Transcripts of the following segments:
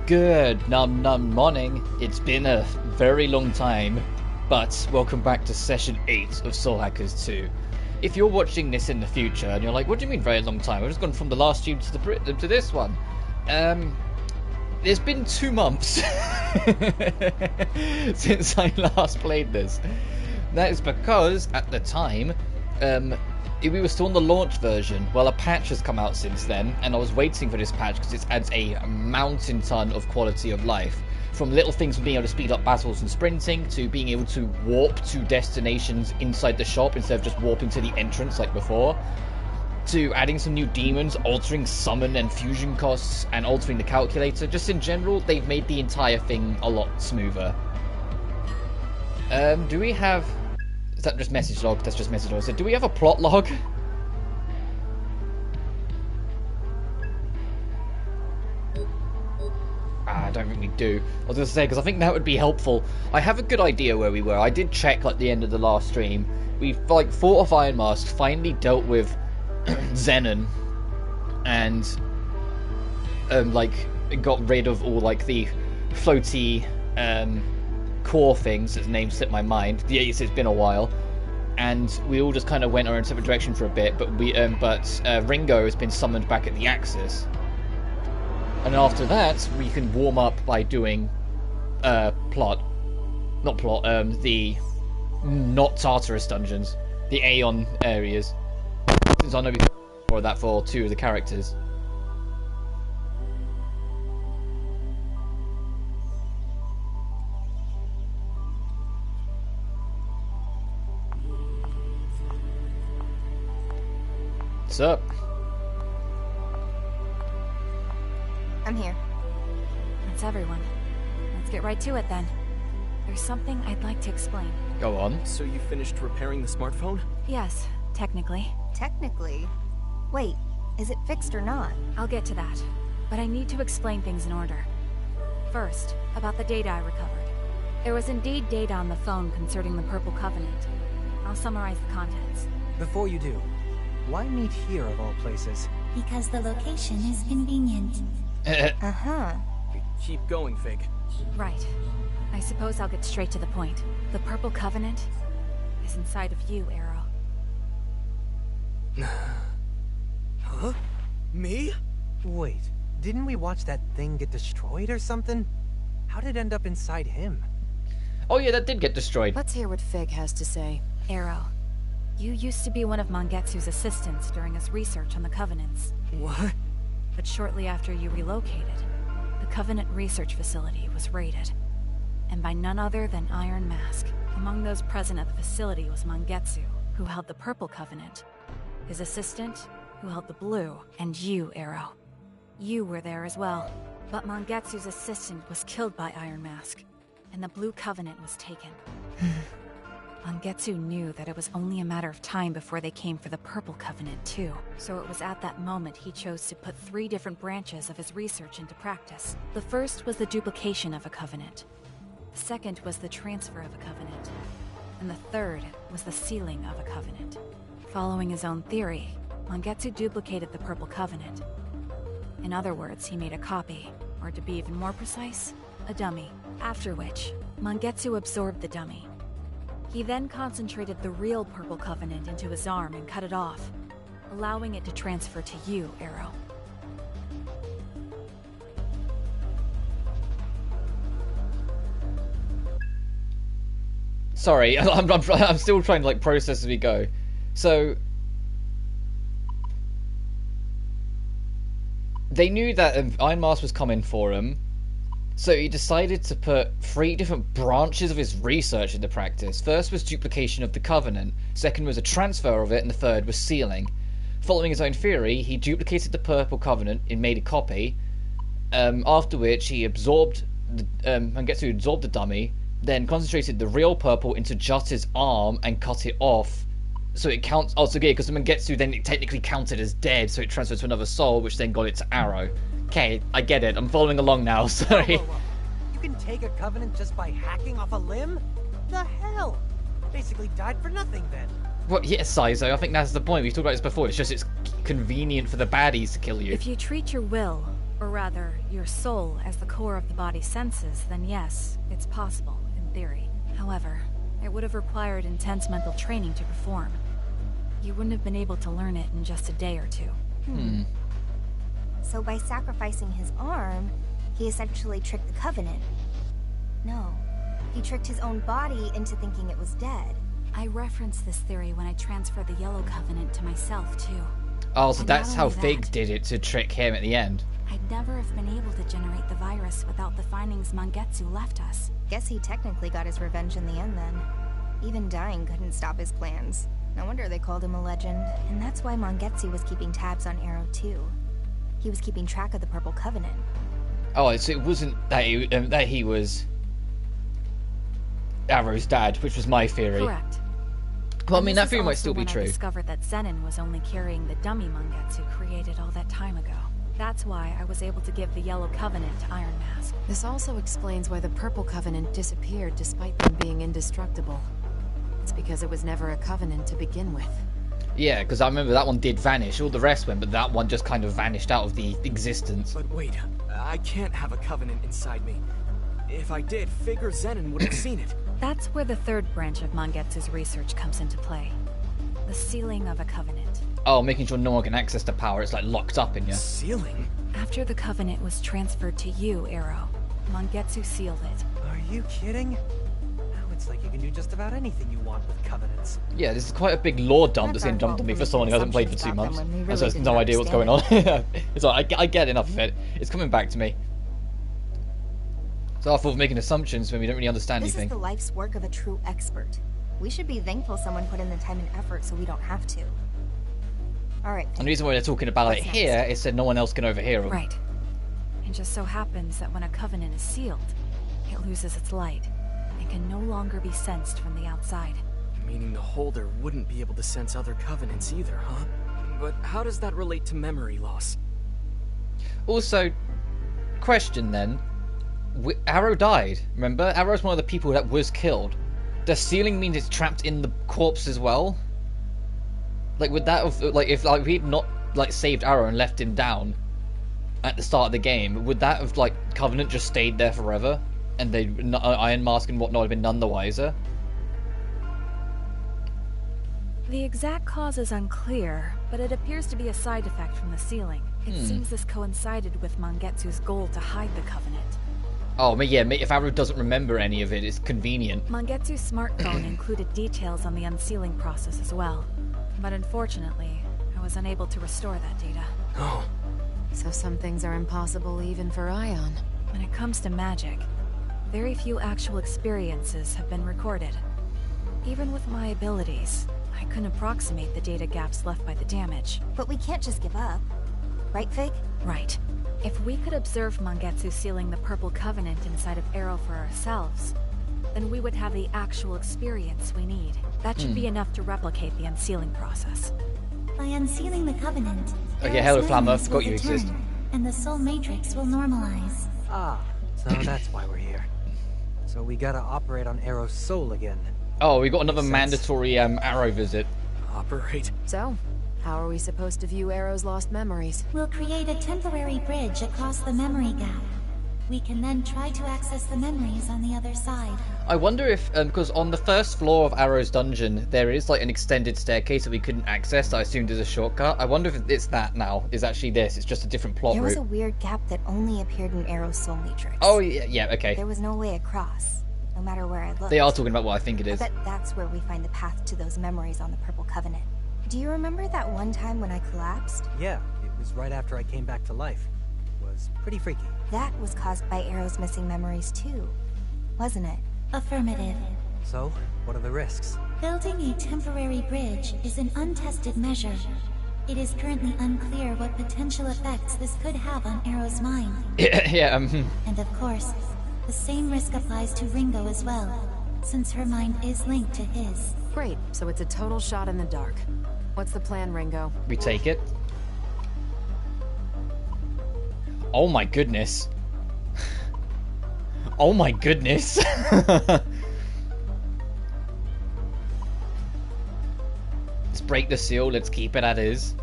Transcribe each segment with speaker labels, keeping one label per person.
Speaker 1: Good num morning. It's been a very long time, but welcome back to session 8 of Soul Hackers 2. If you're watching this in the future and you're like, what do you mean very long time? I've just gone from the last stream to this one. There's been 2 months since I last played this. That is because at the time, we were still on the launch version. Well, a patch has come out since then, and I was waiting for this patch because it adds a mountain ton of quality of life. From little things from being able to speed up battles and sprinting, to being able to warp to destinations inside the shop instead of just warping to the entrance like before, to adding some new demons, altering summon and fusion costs, and altering the calculator. Just in general, they've made the entire thing a lot smoother. Do we have... Is that just message log? That's just message log. So do we have a plot log? I don't think we do. I was going to say, because I think that would be helpful. I have a good idea where we were. I did check like the end of the last stream. We've like fought off Iron Mask, finally dealt with Zenon, and like got rid of all like the floaty core things. His name slipped my mind. Yeah, it's been a while, and we all just kind of went our own separate direction for a bit. But Ringo has been summoned back at the Axis, and after that we can warm up by doing the not Tartarus dungeons, the Aeon areas. Since I know we for that for 2 of the characters. What's up?
Speaker 2: I'm here.
Speaker 3: That's everyone. Let's get right to it then. There's something I'd like to explain.
Speaker 1: Go on.
Speaker 4: So you finished repairing the smartphone?
Speaker 3: Yes, technically.
Speaker 2: Technically. Wait, is it fixed or not?
Speaker 3: I'll get to that. But I need to explain things in order. First, about the data I recovered. There was indeed data on the phone concerning the Purple Covenant. I'll summarize the contents.
Speaker 5: Before you do, why meet here of all places?
Speaker 6: Because the location is convenient.
Speaker 2: Uh-huh.
Speaker 4: Keep going, Fig.
Speaker 3: Right. I suppose I'll get straight to the point. The Purple Covenant is inside of you, Arrow.
Speaker 5: Huh? Me? Wait, didn't we watch that thing get destroyed or something? How did it end up inside him?
Speaker 1: Oh yeah, that did get destroyed.
Speaker 7: Let's hear what Fig has to say.
Speaker 3: Arrow, you used to be one of Mangetsu's assistants during his research on the Covenants.
Speaker 5: What?
Speaker 3: But shortly after you relocated, the Covenant research facility was raided. And by none other than Iron Mask. Among those present at the facility was Mangetsu, who held the Purple Covenant, his assistant, who held the Blue, and you, Arrow. You were there as well. But Mangetsu's assistant was killed by Iron Mask, and the Blue Covenant was taken. Mangetsu knew that it was only a matter of time before they came for the Purple Covenant too. So it was at that moment he chose to put 3 different branches of his research into practice. The first was the duplication of a Covenant. The second was the transfer of a Covenant. And the third was the sealing of a Covenant. Following his own theory, Mangetsu duplicated the Purple Covenant. In other words, he made a copy, or to be even more precise, a dummy. After which, Mangetsu absorbed the dummy. He then concentrated the real Purple Covenant into his arm and cut it off, allowing it to transfer to you, Arrow.
Speaker 1: Sorry, I'm still trying to like process as we go. So they knew that Iron Mask was coming for him, so he decided to put 3 different branches of his research into practice. First was duplication of the Covenant, second was a transfer of it, and the third was sealing. Following his own theory, he duplicated the Purple Covenant and made a copy, after which he absorbed Mangetsu absorbed the dummy, then concentrated the real purple into just his arm and cut it off. So it counts. Oh, so yeah, because the Mangetsu then it technically counted as dead, so it transferred to another soul, which then got it to Arrow. Okay, I get it. I'm following along now. Sorry.
Speaker 5: Whoa. You can take a Covenant just by hacking off a limb? The hell? Basically died for nothing then.
Speaker 1: Well, yes, Saizo, I think that's the point. We've talked about this before. It's just it's convenient for the baddies to kill you.
Speaker 3: If you treat your will or rather, your soul as the core of the body's senses, then yes, it's possible, in theory. However, it would have required intense mental training to perform. You wouldn't have been able to learn it in just a day or two.
Speaker 2: So by sacrificing his arm, he essentially tricked the Covenant. No, he tricked his own body into thinking it was dead.
Speaker 3: I referenced this theory when I transferred the Yellow Covenant to myself, too.
Speaker 1: Oh, so
Speaker 3: And
Speaker 1: that's
Speaker 3: not
Speaker 1: how
Speaker 3: only
Speaker 1: Fig
Speaker 3: that,
Speaker 1: did it to trick him at the end.
Speaker 3: I'd never have been able to generate the virus without the findings Mangetsu left us.
Speaker 2: Guess he technically got his revenge in the end then. Even dying couldn't stop his plans. No wonder they called him a legend. And that's why Mangetsu was keeping tabs on Arrow too. He was keeping track of the Purple Covenant.
Speaker 1: Oh, so it wasn't that he was Arrow's dad, which was my theory.
Speaker 3: Correct.
Speaker 1: Well, I
Speaker 3: And
Speaker 1: mean,
Speaker 3: this
Speaker 1: that
Speaker 3: is
Speaker 1: theory might
Speaker 3: also
Speaker 1: still be
Speaker 3: when
Speaker 1: true.
Speaker 3: I discovered that Zenin was only carrying the dummy Mangetsu created all that time ago. That's why I was able to give the Yellow Covenant to Iron Mask.
Speaker 7: This also explains why the Purple Covenant disappeared despite them being indestructible. It's because it was never a covenant to begin with.
Speaker 1: Yeah, because I remember that one did vanish. All the rest went, but that one just kind of vanished out of the existence.
Speaker 4: But wait, I can't have a covenant inside me. If I did, Fig or Zenin would have seen it.
Speaker 3: That's where the third branch of Mangetsu's research comes into play. The sealing of a covenant.
Speaker 1: Oh, making sure no one can access the power. It's like locked up in you.
Speaker 4: Sealing?
Speaker 3: After the covenant was transferred to you, Arrow, Mangetsu sealed it.
Speaker 5: Are you kidding? Now it's like you can do just about anything you want with covenants.
Speaker 1: Yeah, this is quite a big lore dump that's
Speaker 2: That's
Speaker 1: getting dumped
Speaker 2: our
Speaker 1: on me
Speaker 2: fault
Speaker 1: for
Speaker 2: for
Speaker 1: someone who hasn't played for
Speaker 2: making
Speaker 1: 2
Speaker 2: assumptions
Speaker 1: months.
Speaker 2: about them when we
Speaker 1: And
Speaker 2: really
Speaker 1: so has
Speaker 2: didn't
Speaker 1: no idea what's going on. It's like, I get enough of it. It's coming back to me. It's our fault for making assumptions when we don't really understand
Speaker 2: This is
Speaker 1: anything.
Speaker 2: the life's work of a true expert. We should be thankful someone put in the time and effort so we don't have to. Alright,
Speaker 1: And the reason why they're talking about it
Speaker 2: What's next?
Speaker 1: here is that no one else can overhear them.
Speaker 3: Right. It just so happens that when a covenant is sealed, it loses its light and can no longer be sensed from the outside.
Speaker 4: Meaning the holder wouldn't be able to sense other covenants either, huh? But how does that relate to memory loss?
Speaker 1: Also, question then. Arrow died, remember? Arrow's one of the people that was killed. Does sealing mean it's trapped in the corpse as well? Like, would that have, like, if like we'd not like saved Arrow and left him down at the start of the game, would that have like Covenant just stayed there forever, and they Iron Mask and whatnot have been none the wiser?
Speaker 3: The exact cause is unclear, but it appears to be a side effect from the sealing. It seems this coincided with Mangetsu's goal to hide the covenant.
Speaker 1: Oh, yeah, if Arrow doesn't remember any of it, it's convenient.
Speaker 3: Mangetsu's smartphone included details on the unsealing process as well. But unfortunately, I was unable to restore that data.
Speaker 4: Oh,
Speaker 7: So some things are impossible even for Ion.
Speaker 3: When it comes to magic, very few actual experiences have been recorded. Even with my abilities, I couldn't approximate the data gaps left by the damage.
Speaker 2: but we can't just give up. Right, Fig?
Speaker 3: Right. If we could observe Mangetsu sealing the Purple Covenant inside of Arrow for ourselves, then we would have the actual experience we need. That should be enough to replicate the unsealing process.
Speaker 6: By unsealing the covenant,
Speaker 1: Okay,
Speaker 6: Arrow's
Speaker 1: hello, Flammer.
Speaker 6: memories
Speaker 1: Forgot
Speaker 6: will
Speaker 1: you
Speaker 6: return,
Speaker 1: exist.
Speaker 6: and the soul matrix will normalize.
Speaker 5: Ah, so that's why we're here. So we gotta operate on Arrow's soul again.
Speaker 1: Oh, we got another
Speaker 5: Makes sense.
Speaker 1: mandatory Arrow visit.
Speaker 4: operate.
Speaker 7: So, how are we supposed to view Arrow's lost memories?
Speaker 6: We'll create a temporary bridge across the memory gap. We can then try to access the memories on the other side.
Speaker 1: I wonder if, because on the first floor of Arrow's dungeon, there is like an extended staircase that we couldn't access that I assumed is a shortcut. I wonder if it's that now. Is actually this. It's just a different plot
Speaker 2: There was
Speaker 1: route.
Speaker 2: a weird gap that only appeared in Arrow's soul matrix.
Speaker 1: Oh, yeah, okay.
Speaker 2: There was no way across, no matter where I looked.
Speaker 1: They are talking about what I think it
Speaker 2: I
Speaker 1: is.
Speaker 2: bet that's where we find the path to those memories on the Purple Covenant. Do you remember that one time when I collapsed?
Speaker 5: Yeah, it was right after I came back to life. It was pretty freaky.
Speaker 2: That was caused by Arrow's missing memories too, wasn't it?
Speaker 6: Affirmative.
Speaker 5: So, what are the risks?
Speaker 6: Building a temporary bridge is an untested measure. It is currently unclear what potential effects this could have on Arrow's mind.
Speaker 1: Yeah,
Speaker 6: And of course, the same risk applies to Ringo as well, since her mind is linked to his.
Speaker 7: Great, so it's a total shot in the dark. What's the plan, Ringo?
Speaker 1: we take it. Oh my goodness. Oh my goodness. Let's break the seal, let's keep it as is.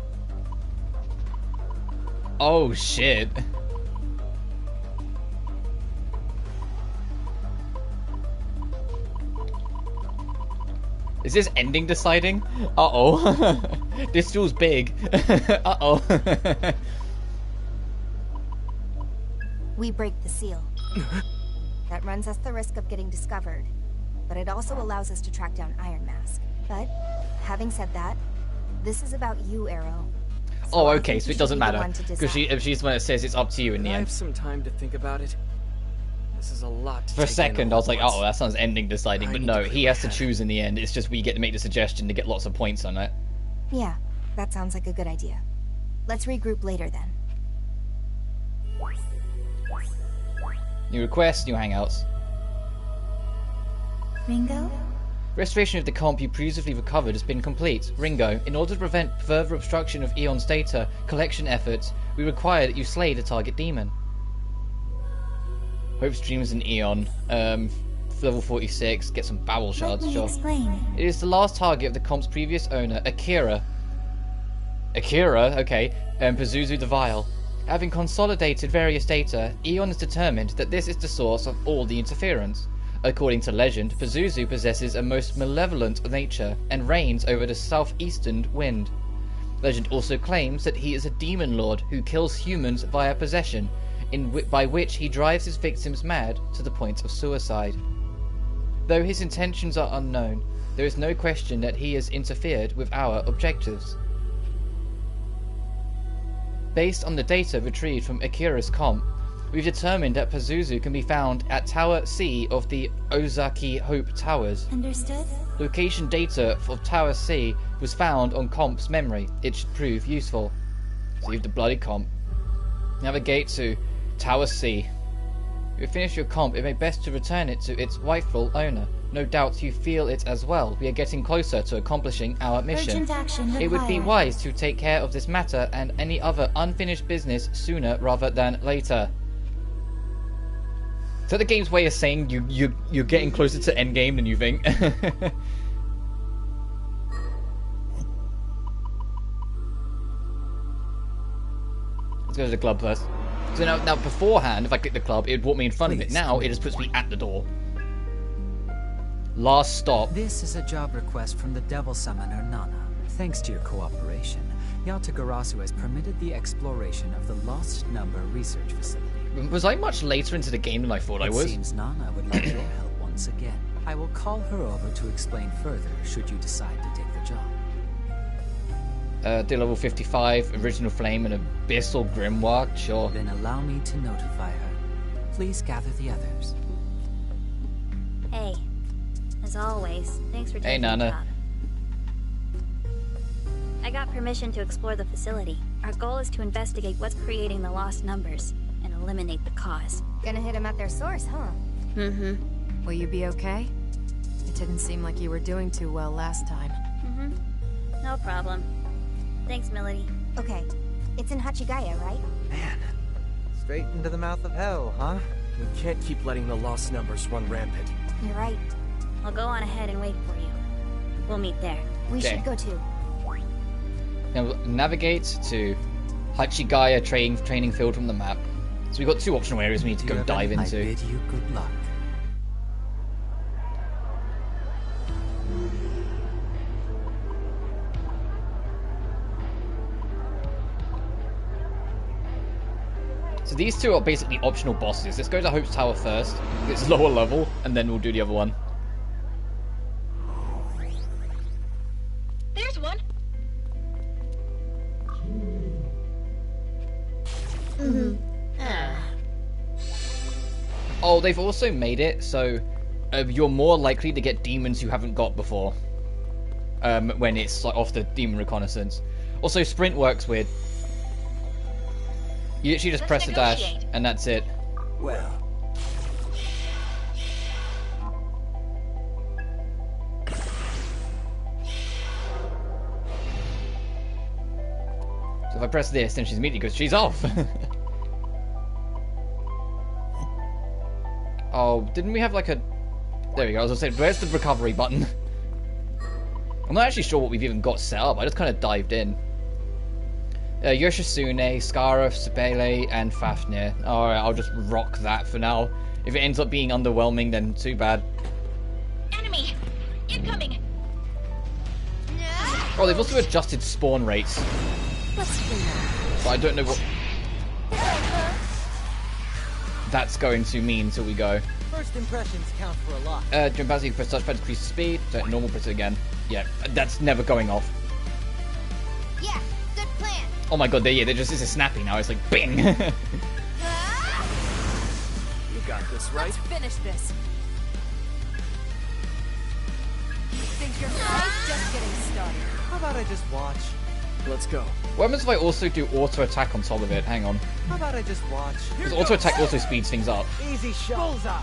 Speaker 1: Oh shit. Is this ending deciding? Uh-oh. This feels big. Uh-oh.
Speaker 2: We break the seal. That runs us the risk of getting discovered, but it also allows us to track down Iron Mask. But, having said that, this is about you, Arrow. So
Speaker 1: Oh,
Speaker 2: I
Speaker 1: okay,
Speaker 2: think
Speaker 1: so
Speaker 2: you
Speaker 1: it
Speaker 2: should
Speaker 1: doesn't
Speaker 2: be the
Speaker 1: matter.
Speaker 2: one to
Speaker 1: Because
Speaker 2: decide.
Speaker 1: if she's the one that says it's up to you in the
Speaker 4: I
Speaker 1: end.
Speaker 4: have some time to think about it. This is a lot to
Speaker 1: For a
Speaker 4: take in
Speaker 1: second, I
Speaker 4: all
Speaker 1: was like,
Speaker 4: at once.
Speaker 1: oh, that sounds ending deciding.
Speaker 4: I
Speaker 1: But
Speaker 4: need
Speaker 1: no,
Speaker 4: to
Speaker 1: he
Speaker 4: clear
Speaker 1: has to
Speaker 4: my head.
Speaker 1: choose in the end. It's just we get to make the suggestion to get lots of points on it.
Speaker 2: Yeah, that sounds like a good idea. Let's regroup later then.
Speaker 1: New requests, new hangouts.
Speaker 6: Ringo?
Speaker 1: Restoration of the comp you previously recovered has been complete. Ringo, in order to prevent further obstruction of Eon's data collection efforts, we require that you slay the target demon. Hope's dreams in Eon. Level 46, get some bowel
Speaker 6: Let
Speaker 1: shards,
Speaker 6: me
Speaker 1: sure.
Speaker 6: explain.
Speaker 1: It is the last target of the comp's previous owner, Akira. Akira, okay, Pazuzu the Vile. Having consolidated various data, Eon is determined that this is the source of all the interference. According to legend, Pazuzu possesses a most malevolent nature and reigns over the southeastern wind. Legend also claims that he is a demon lord who kills humans via possession, by which he drives his victims mad to the point of suicide. Though his intentions are unknown, there is no question that he has interfered with our objectives. Based on the data retrieved from Akira's comp, we've determined that Pazuzu can be found at Tower C of the Ozaki Hope Towers.
Speaker 6: Understood?
Speaker 1: Location data for Tower C was found on comp's memory. It should prove useful. Save the bloody comp. Navigate to Tower C. If you finish your comp, it may best to return it to its rightful owner. No doubt you feel it as well. We are getting closer to accomplishing our mission.
Speaker 6: Urgent action required.
Speaker 1: It would be wise to take care of this matter and any other unfinished business sooner rather than later. So the game's way of saying you're getting closer to endgame than you think. Let's go to the club first. So now beforehand, if I click the club, it would walk me in front of it.
Speaker 8: Please,
Speaker 1: Now it just puts me at the door. Last stop.
Speaker 8: This is a job request from the Devil Summoner Nana. Thanks to your cooperation, Yatagarasu has permitted the exploration of the Lost Number Research Facility.
Speaker 1: Was I much later into the game than I thought I
Speaker 8: It
Speaker 1: was?
Speaker 8: seems Nana would like your help once again. I will call her over to explain further should you decide to take the job.
Speaker 1: Do level 55, Original Flame, and Abyssal Grimoire, sure.
Speaker 8: Then allow me to notify her. Please gather the others.
Speaker 9: Hey, as always, thanks for
Speaker 1: Hey,
Speaker 9: taking the
Speaker 1: Nana.
Speaker 9: job. I got permission to explore the facility. Our goal is to investigate what's creating the lost numbers and eliminate the cause.
Speaker 2: Gonna hit them at their source, huh?
Speaker 7: Mm-hmm. Will you be okay? It didn't seem like you were doing too well last time.
Speaker 9: Mm-hmm. No problem. Thanks, Melody.
Speaker 2: Okay, it's in Hachigaya, right?
Speaker 5: Man, straight into the mouth of hell, huh?
Speaker 4: We can't keep letting the lost numbers run rampant.
Speaker 2: You're right.
Speaker 9: I'll go on ahead and wait for you. We'll meet there.
Speaker 2: We
Speaker 1: Okay.
Speaker 2: should go too.
Speaker 1: Now navigate to Hachigaya training field from the map. So we've got two optional areas we need to go dive
Speaker 8: I
Speaker 1: into.
Speaker 8: bid you good luck.
Speaker 1: So these two are basically optional bosses. Let's go to Hope's Tower first. It's lower level, and then we'll do the other one.
Speaker 9: There's one.
Speaker 1: Oh, they've also made it so you're more likely to get demons you haven't got before. When it's like off the demon reconnaissance. Also, sprint works weird. You literally just press the dash, and that's it.
Speaker 8: Well,
Speaker 1: So if I press this, then she's immediately goes, she's off. Oh, didn't we have like a... There we go, I was gonna say, where's the recovery button? I'm not actually sure what we've even got set up, I just kind of dived in. Yoshitsune, Scarif, Sabele, and Fafnir. Alright, I'll just rock that for now. If it ends up being underwhelming, then too bad.
Speaker 9: Enemy! Incoming!
Speaker 1: Oh, they've also adjusted spawn rates. But I don't know what that's going to mean until we go.
Speaker 5: First impressions count for a lot.
Speaker 1: Jump as you press touchpad to increase speed. So normal, press it again. Yeah, that's never going off.
Speaker 2: Yeah, good plan.
Speaker 1: Oh my god, they're just, this is snappy now. It's like, bing!
Speaker 4: You got this, right?
Speaker 7: Let's finish this. You think you're just getting started?
Speaker 5: How about I just watch?
Speaker 4: Let's go.
Speaker 1: What happens if I also do auto attack on top of it? Hang on.
Speaker 5: How about I just watch?
Speaker 1: Because auto attack also speeds things up.
Speaker 5: Easy shot. Bullseye.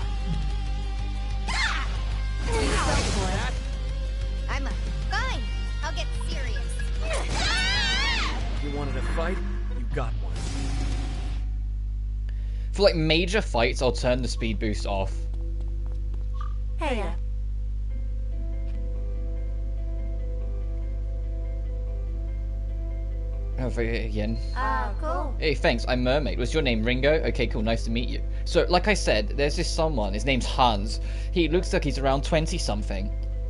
Speaker 2: I'm up. Fine. I'll get serious.
Speaker 4: You wanted a fight? You got one.
Speaker 1: For like major fights, I'll turn the speed boost off.
Speaker 6: Dehya.
Speaker 1: Over again.
Speaker 6: Cool.
Speaker 1: Hey, thanks. I'm Mermaid. Was your name Ringo? Okay, cool. Nice to meet you. So, like I said, there's this someone. His name's Hans. He looks like he's around 20-something.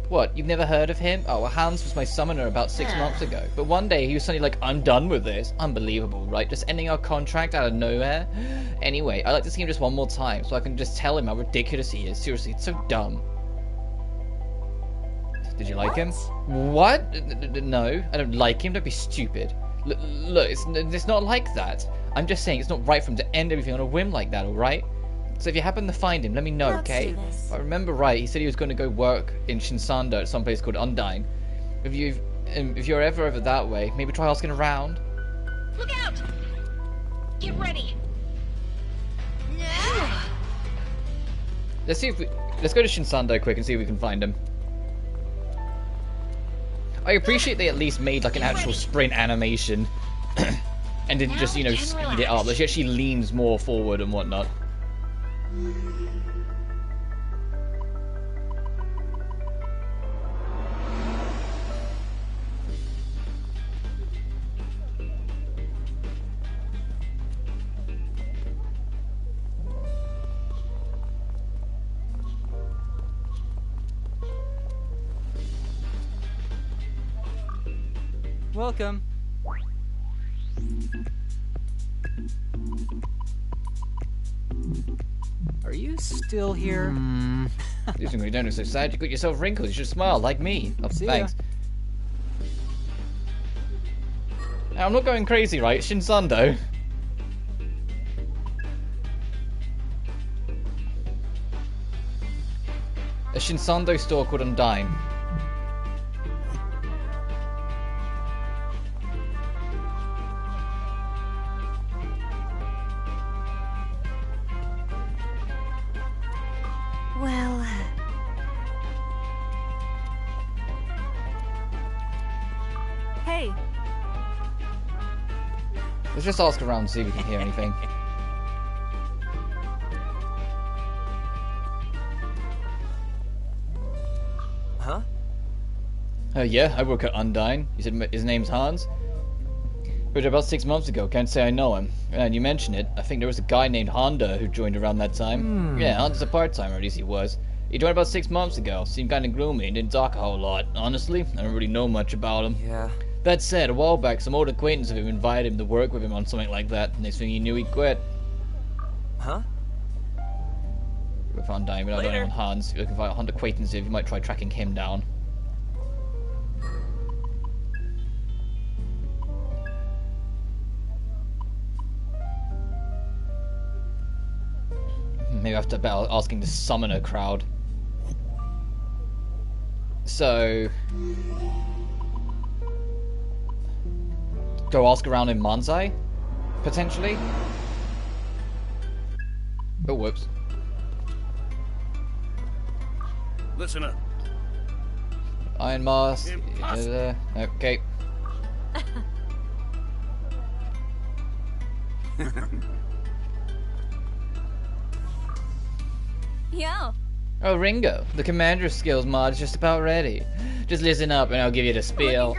Speaker 1: What? You've never heard of him? Oh, well, Hans was my summoner about 6 months ago. But one day he was suddenly like, I'm done with this. Unbelievable, right? Just ending our contract out of nowhere. Anyway, I'd like to see him just one more time so I can just tell him how ridiculous he is. Seriously, it's so dumb. Did you like him? What? No, I don't like him. Don't be stupid. Look, it's not like that. I'm just saying it's not right for him to end everything on a whim like that, alright? So if you happen to find him, let me know, okay? If I remember right, he said he was going to go work in Shinsando at some place called Undyne. If you're ever over that way, maybe try asking around.
Speaker 9: Look out! Get ready.
Speaker 1: Let's go to Shinsando quick and see if we can find him. I appreciate they at least made like an actual sprint animation and didn't just, you know, speed it up. Like she actually leans more forward and whatnot.
Speaker 8: Welcome. Are you still here?
Speaker 1: You don't look so sad. You got yourself wrinkles. You should smile like me. Oh,
Speaker 8: See
Speaker 1: thanks. Now, I'm not going crazy, right? Shinsando. A Shinsando store called Undyne.
Speaker 2: Well...
Speaker 3: Hey,
Speaker 1: Let's just ask around and see if we can hear anything.
Speaker 4: Huh?
Speaker 1: Yeah, I work at Undyne. You said his name's Hans? But about 6 months ago, can't say I know him. And you mention it, I think there was a guy named Honda who joined around that time. Yeah, Honda's a part-timer, at least he was. He joined about 6 months ago, seemed kinda gloomy and didn't talk a whole lot. Honestly, I don't really know much about him.
Speaker 4: Yeah.
Speaker 1: That said, a while back, some old acquaintance of him invited him to work with him on something like that. Next thing he knew, he quit.
Speaker 4: Huh?
Speaker 1: We found Undyne, but I don't know on Hans. If you're looking for a Honda acquaintance, you might try tracking him down. Maybe I have to about asking the summoner crowd. So... go ask around in Manzai? Potentially? Oh, whoops.
Speaker 10: Listen up.
Speaker 1: Iron Mask.
Speaker 10: Impossible.
Speaker 1: Okay.
Speaker 3: yo.
Speaker 1: Oh, Ringo. The Commander's Skills mod is just about ready. Just listen up and I'll give you the spiel.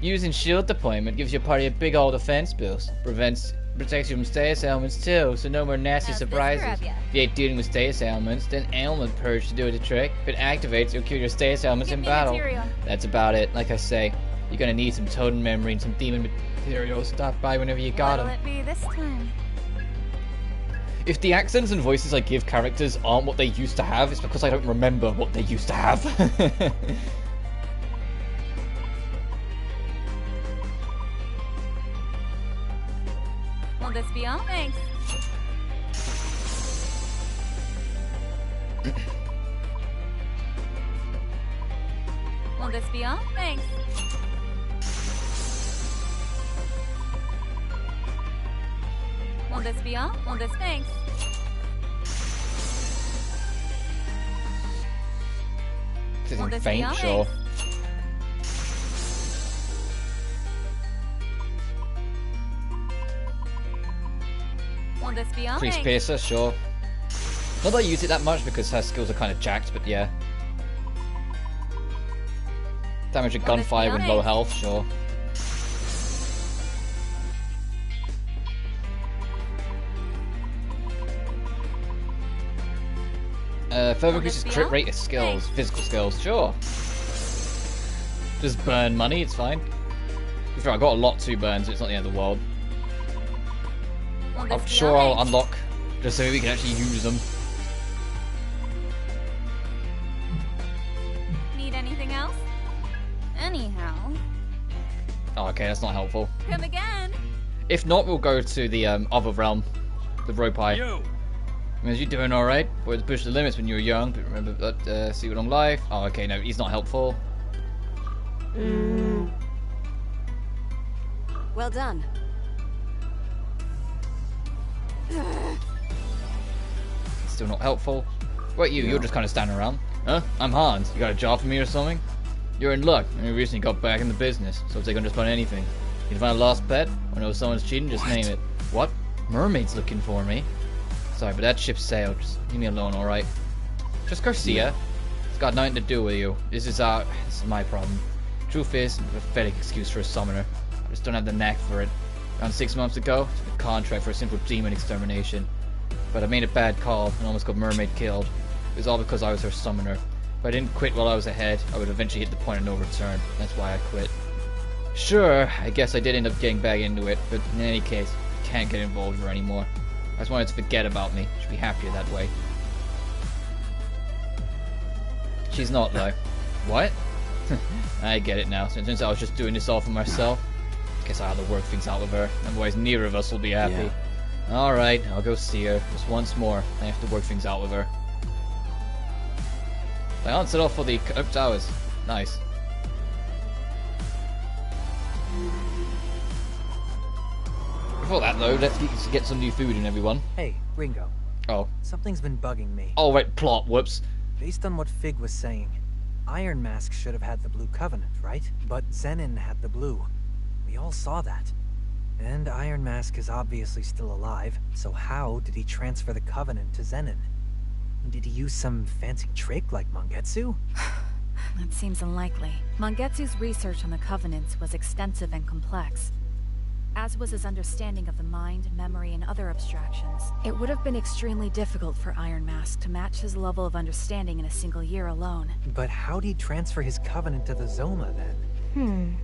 Speaker 1: Using shield deployment gives your party a big old defense boost. Protects you from status ailments too, so no more nasty surprises. If you hate dealing with status ailments, then Ailment Purge to do the trick. If it activates, it'll cure your status ailments in battle. That's about it, like I say. You're gonna need some totem memory and some demon materials. Stop by whenever you got them.
Speaker 3: What'll it be this time?
Speaker 1: If the accents and voices I give characters aren't what they used to have, it's because I don't remember what they used to have.
Speaker 3: Will this be all? Thanks. Will this be all? Thanks. Will this be all? Will this thanks?
Speaker 1: This
Speaker 3: Will
Speaker 1: isn't
Speaker 3: this be
Speaker 1: faint,
Speaker 3: all?
Speaker 1: sure.
Speaker 3: Will this be all?
Speaker 1: Priest
Speaker 3: Thanks.
Speaker 1: Piercer, sure. Not that I use it that much because her skills are kind of jacked, but yeah. Damage at gunfire with low health, sure. Further increases crit rate of skills, physical skills, sure. Just burn money, it's fine. I got a lot to burn, so it's not the end of the world. I'm sure I'll unlock just so we can actually use them.
Speaker 3: Need anything else? Anyhow.
Speaker 1: Oh, okay, that's not helpful.
Speaker 3: Come again.
Speaker 1: If not, we'll go to the other realm, the rope eye.
Speaker 10: You.
Speaker 1: You're doing alright. Boys push the limits when you were young, but remember that see long life. Oh, okay, no, he's not helpful.
Speaker 7: Well done.
Speaker 1: Still not helpful. Wait, you're just kind of standing around. Huh? I'm Hans. You got a job for me or something? You're in luck. I recently got back in the business, so I'll take on just about anything. You can find a lost pet, or know someone's cheating, just name it. What? Mermaid's looking for me? Sorry, but that ship sailed. Just leave me alone, alright? Just Garcia. It's got nothing to do with you. This is my problem. Truth is, a pathetic excuse for a summoner. I just don't have the knack for it. Around 6 months ago, I took a contract for a simple demon extermination. But I made a bad call and almost got Mermaid killed. It was all because I was her summoner. If I didn't quit while I was ahead, I would eventually hit the point of no return. That's why I quit. Sure, I guess I did end up getting back into it, but in any case, I can't get involved with her anymore. I just wanted to forget about me. She'd be happier that way. She's not, though. What? I get it now. Since I was just doing this all for myself, guess I have to work things out with her. Otherwise, neither of us will be happy. Yeah. Alright, I'll go see her. Just once more. I have to work things out with her. I answered off for the towers. Nice. Before that, though, let's get some new food in, everyone.
Speaker 5: Hey, Ringo.
Speaker 1: Oh.
Speaker 5: Something's been bugging me.
Speaker 1: Oh, right, plot, whoops.
Speaker 5: Based on what Fig was saying, Iron Mask should have had the Blue Covenant, right? But Zenin had the blue. We all saw that. And Iron Mask is obviously still alive, so how did he transfer the Covenant to Zenin? Did he use some fancy trick like Mangetsu?
Speaker 3: That seems unlikely. Mangetsu's research on the Covenants was extensive and complex, as was his understanding of the mind, memory, and other abstractions. It would have been extremely difficult for Iron Mask to match his level of understanding in a single year alone.
Speaker 5: But how'd he transfer his Covenant to the Zoma, then?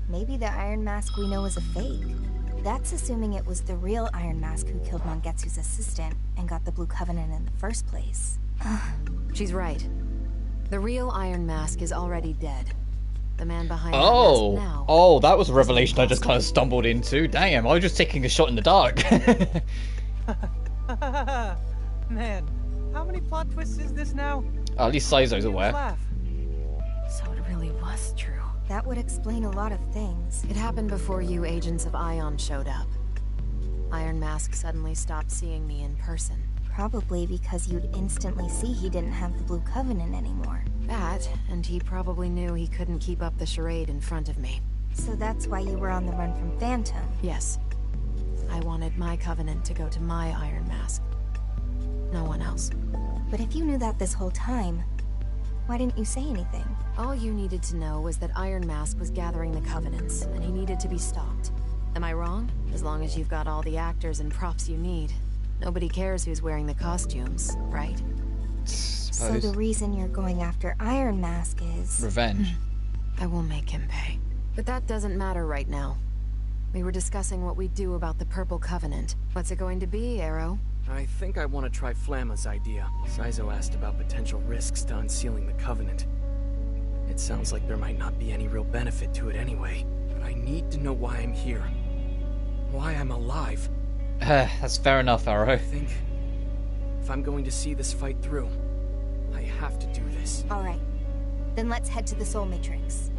Speaker 2: Maybe the Iron Mask we know is a fake. That's assuming it was the real Iron Mask who killed Mangetsu's assistant and got the Blue Covenant in the first place.
Speaker 7: She's right. The real Iron Mask is already dead. The man behind that mask now...
Speaker 1: Oh, that was a revelation I just kind of stumbled into. Damn, I was just taking a shot in the dark.
Speaker 5: Man, how many plot twists is this now?
Speaker 1: At least Saizo's aware.
Speaker 3: So it really was true.
Speaker 2: That would explain a lot of things.
Speaker 7: It happened before you Agents of Ion showed up. Iron Mask suddenly stopped seeing me in person.
Speaker 2: Probably because you'd instantly see he didn't have the Blue Covenant anymore.
Speaker 7: That, and he probably knew he couldn't keep up the charade in front of me.
Speaker 2: So that's why you were on the run from Phantom?
Speaker 7: Yes. I wanted my Covenant to go to my Iron Mask. No one else.
Speaker 2: But if you knew that this whole time, why didn't you say anything?
Speaker 7: All you needed to know was that Iron Mask was gathering the Covenants, and he needed to be stopped. Am I wrong? As long as you've got all the actors and props you need. Nobody cares who's wearing the costumes, right?
Speaker 2: So the reason you're going after Iron Mask is...
Speaker 1: revenge.
Speaker 7: I will make him pay. But that doesn't matter right now. We were discussing what we do about the Purple Covenant. What's it going to be, Arrow?
Speaker 4: I think I want to try Flamma's idea. Saizo asked about potential risks to unsealing the Covenant. It sounds like there might not be any real benefit to it anyway. But I need to know why I'm here. Why I'm alive.
Speaker 1: That's fair enough, Arrow.
Speaker 4: I think if I'm going to see this fight through, I have to do this.
Speaker 2: Alright. Then let's head to the Soul Matrix.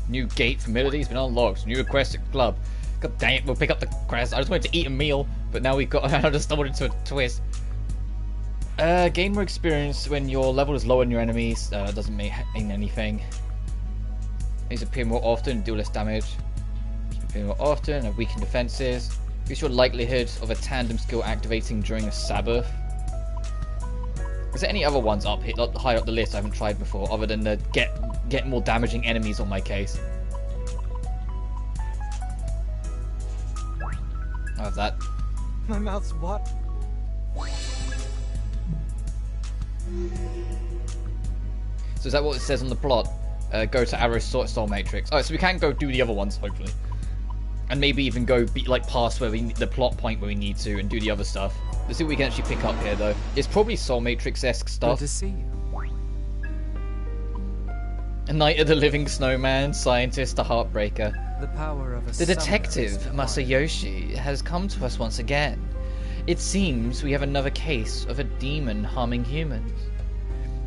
Speaker 1: New gate familiarity has been unlocked. New request at club. God dang it, we'll pick up the quest. I just wanted to eat a meal, but now we've got... I just stumbled into a twist. Gain more experience when your level is lower than your enemies. Doesn't mean anything. These appear more often and deal less damage. Appear more often and weaken defenses. Increase your likelihood of a tandem skill activating during a Sabbath. Is there any other ones up here, higher up the list I haven't tried before, other than the get more damaging enemies on my case? I have that.
Speaker 5: My mouth's what?
Speaker 1: So is that what it says on the plot? Go to Arrow's Soul Matrix. Alright, so we can go do the other ones, hopefully. And maybe even go like past where the plot point where we need to and do the other stuff. Let's see what we can actually pick up here, though. It's probably Soul Matrix-esque stuff.
Speaker 8: Good to see you.
Speaker 1: A Night of the Living Snowman, Scientist, the Heartbreaker.
Speaker 8: The power of a
Speaker 1: The detective, Masayoshi, has come to us once again. It seems we have another case of a demon harming humans.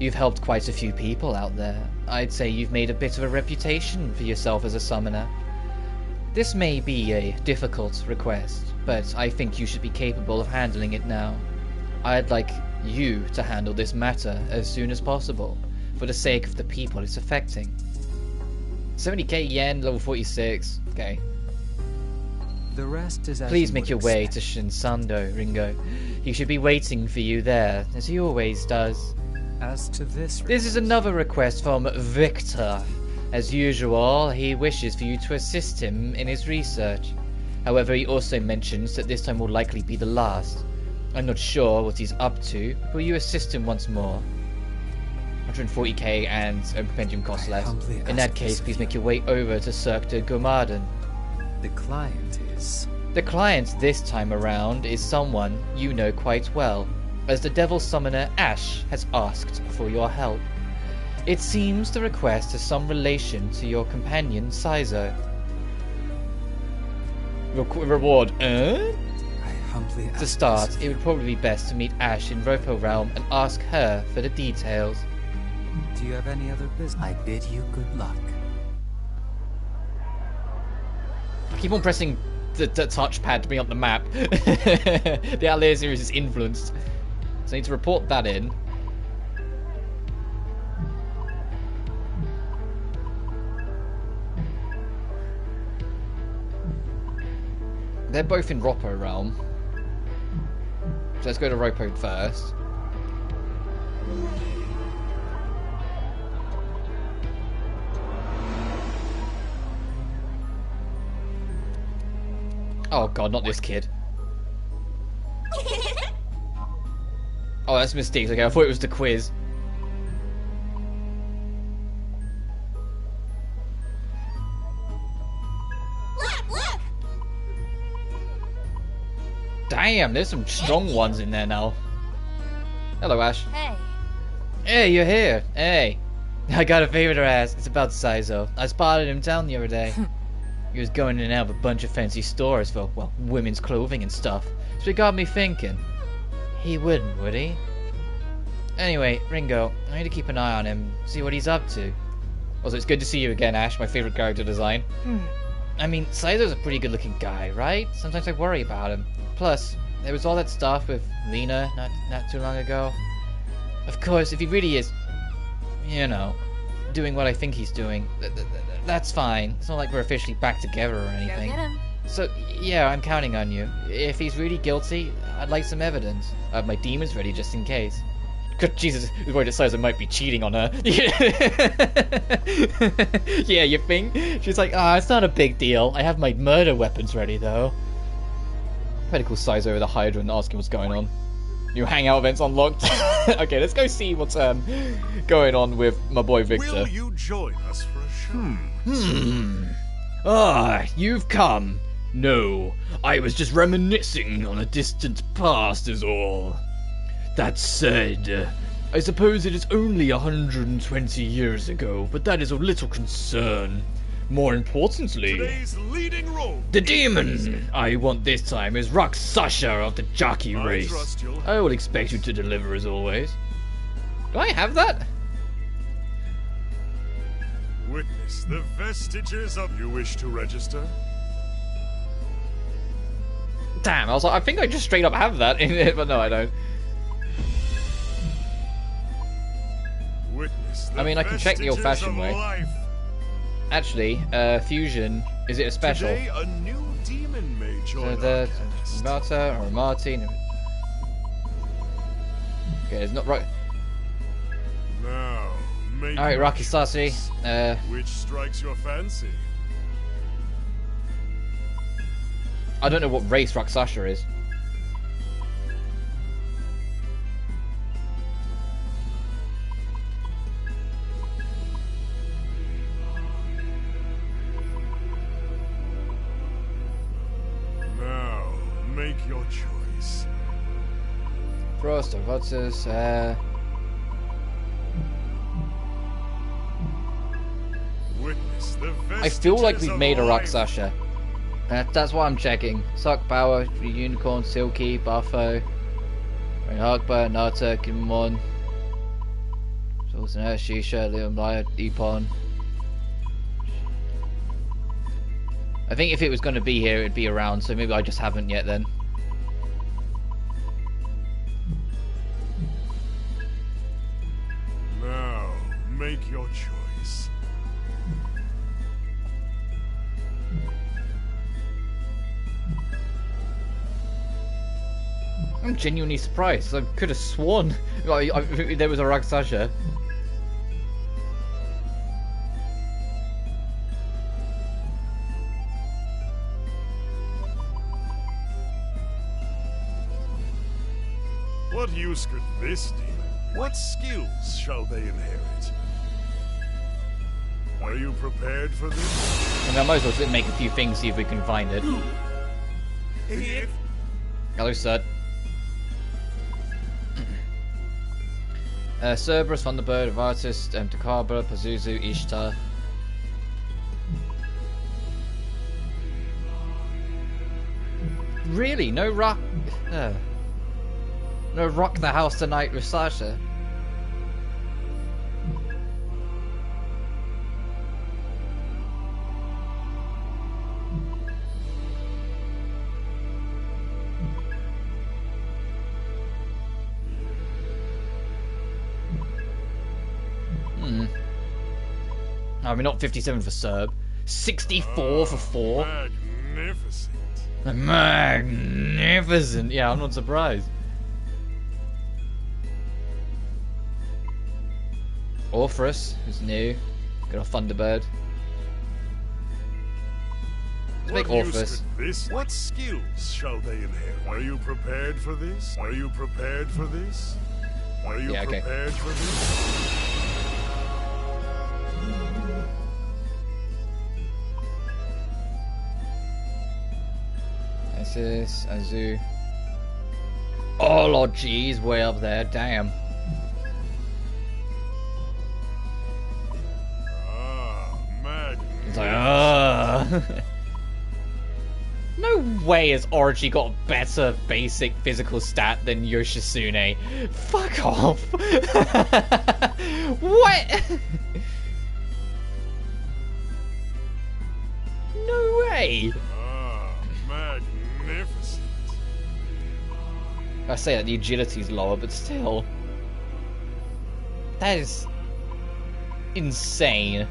Speaker 1: You've helped quite a few people out there. I'd say you've made a bit of a reputation for yourself as a summoner. This may be a difficult request, but I think you should be capable of handling it now. I'd like you to handle this matter as soon as possible, for the sake of the people it's affecting. 70k yen, level 46. Okay.
Speaker 8: The rest is as
Speaker 1: Please
Speaker 8: you
Speaker 1: make
Speaker 8: would
Speaker 1: your way
Speaker 8: expect.
Speaker 1: to Shinsando, Ringo. He should be waiting for you there, as he always does.
Speaker 8: As to this
Speaker 1: This is another request from Victor. As usual, he wishes for you to assist him in his research. However, he also mentions that this time will likely be the last. I'm not sure what he's up to. Will you assist him once more? 140k and compendium cost less. In that case, please make your way over to Cirque de Gomarden.
Speaker 8: The client is...
Speaker 1: The client this time around is someone you know quite well, as the Devil Summoner Ash has asked for your help. It seems the request has some relation to your companion, Saizo. Reward earned?
Speaker 8: I humbly
Speaker 1: To
Speaker 8: ask
Speaker 1: start,
Speaker 8: this of
Speaker 1: it would probably be best to meet Ash in Ropo Realm and ask her for the details.
Speaker 8: Do you have any other business? I bid you good luck.
Speaker 1: I keep on pressing the touchpad to bring up the map. The Outlier series is influenced. So I need to report that in. They're both in Ropo Realm. So let's go to Ropo first. Oh god, not this kid. Oh, that's a mistake. Okay, I thought it was the quiz.
Speaker 6: Look!
Speaker 1: Damn, there's some strong ones in there now. Hello, Ash.
Speaker 2: Hey.
Speaker 1: Hey, you're here. Hey. I got a favor to ask. It's about Saizo. I spotted him down the other day. He was going in and out of a bunch of fancy stores for, well, women's clothing and stuff. So it got me thinking. He wouldn't, would he? Anyway, Ringo, I need to keep an eye on him, see what he's up to. Also, it's good to see you again, Ash, my favorite character design. I mean, Saizo's a pretty good-looking guy, right? Sometimes I worry about him. Plus, there was all that stuff with Lena not too long ago. Of course, if he really is, you know, doing what I think he's doing, that's fine. It's not like we're officially back together or anything.
Speaker 2: Go get him.
Speaker 1: So, yeah, I'm counting on you. If he's really guilty, I'd like some evidence. I have my demons ready just in case. God, Jesus, I was worried that Saizo might be cheating on her. Yeah, you think? She's like, it's not a big deal. I have my murder weapons ready, though. I better call Saizo over the Hydra and ask him what's going on. New hangout events unlocked. Okay, let's go see what's going on with my boy Victor.
Speaker 10: Will you join us for a show?
Speaker 1: You've come. No, I was just reminiscing on a distant past is all. That said, I suppose it is only 120 years ago, but that is of little concern. More importantly,
Speaker 10: Today's leading role.
Speaker 1: the demon I want this time is Rakshasa of the jockey
Speaker 10: I
Speaker 1: race.
Speaker 10: trust you'll-
Speaker 1: I will expect you to deliver as always. Do I have that?
Speaker 10: Witness the vestiges of. You wish to register?
Speaker 1: Damn, I was like, I think I just straight up have that in it, but no, I don't.
Speaker 10: Witness the
Speaker 1: I mean, I can check the
Speaker 10: vestiges
Speaker 1: old-fashioned
Speaker 10: of
Speaker 1: way.
Speaker 10: life.
Speaker 1: Actually, fusion, is it a special?
Speaker 10: Today, a new demon may join
Speaker 1: So
Speaker 10: our
Speaker 1: the
Speaker 10: cast.
Speaker 1: Marta or Martin. Okay, it's not right.
Speaker 10: Now, make
Speaker 1: Alright,
Speaker 10: your
Speaker 1: Rocky
Speaker 10: choice.
Speaker 1: Sassy.
Speaker 10: Which strikes your fancy?
Speaker 1: I don't know what race Rakshasa is.
Speaker 10: Now, make your choice.
Speaker 1: Frost or Votus,
Speaker 10: Witness the
Speaker 1: I feel like
Speaker 10: vestiges
Speaker 1: we've
Speaker 10: of
Speaker 1: made a
Speaker 10: life.
Speaker 1: Rakshasa. That's what I'm checking. Suck Power, Unicorn, Silky, Buffo, Hagba, Nata, Kimon, Sultan Shisha, Liam Lion, Deepon. I think if it was going to be here, it'd be around, so maybe I just haven't yet then.
Speaker 10: Now, make your choice.
Speaker 1: I'm genuinely surprised. I could have sworn there was a Rakshasa.
Speaker 10: What use could this demon be? What skills shall they inherit? Are you prepared for this?
Speaker 1: I mean, I might as well make a few things, see if we can find it. Hello, sir. Cerberus, Thunderbird, Vartus, Takaba, Pazuzu, Ishtar. Really? No rock? No rock the house tonight with Sasha? I mean, not 57 for Serb. 64 for 4.
Speaker 10: Magnificent.
Speaker 1: Magnificent. Yeah, I'm not surprised. Orpheus, who's new. Got a Thunderbird. Let's make
Speaker 10: What use
Speaker 1: Orpheus.
Speaker 10: could this? What skills shall they inherit? Are you prepared for this? Are you prepared for this? Are you
Speaker 1: Yeah, okay.
Speaker 10: prepared for this?
Speaker 1: Isis, Azu. Oh, Lord, jeez, way up there. Damn. It's like, No way has Orochi got a better basic physical stat than Yoshitsune. Fuck off. What? No way.
Speaker 10: Magnificent.
Speaker 1: I say that the agility's lower, but still. That is insane.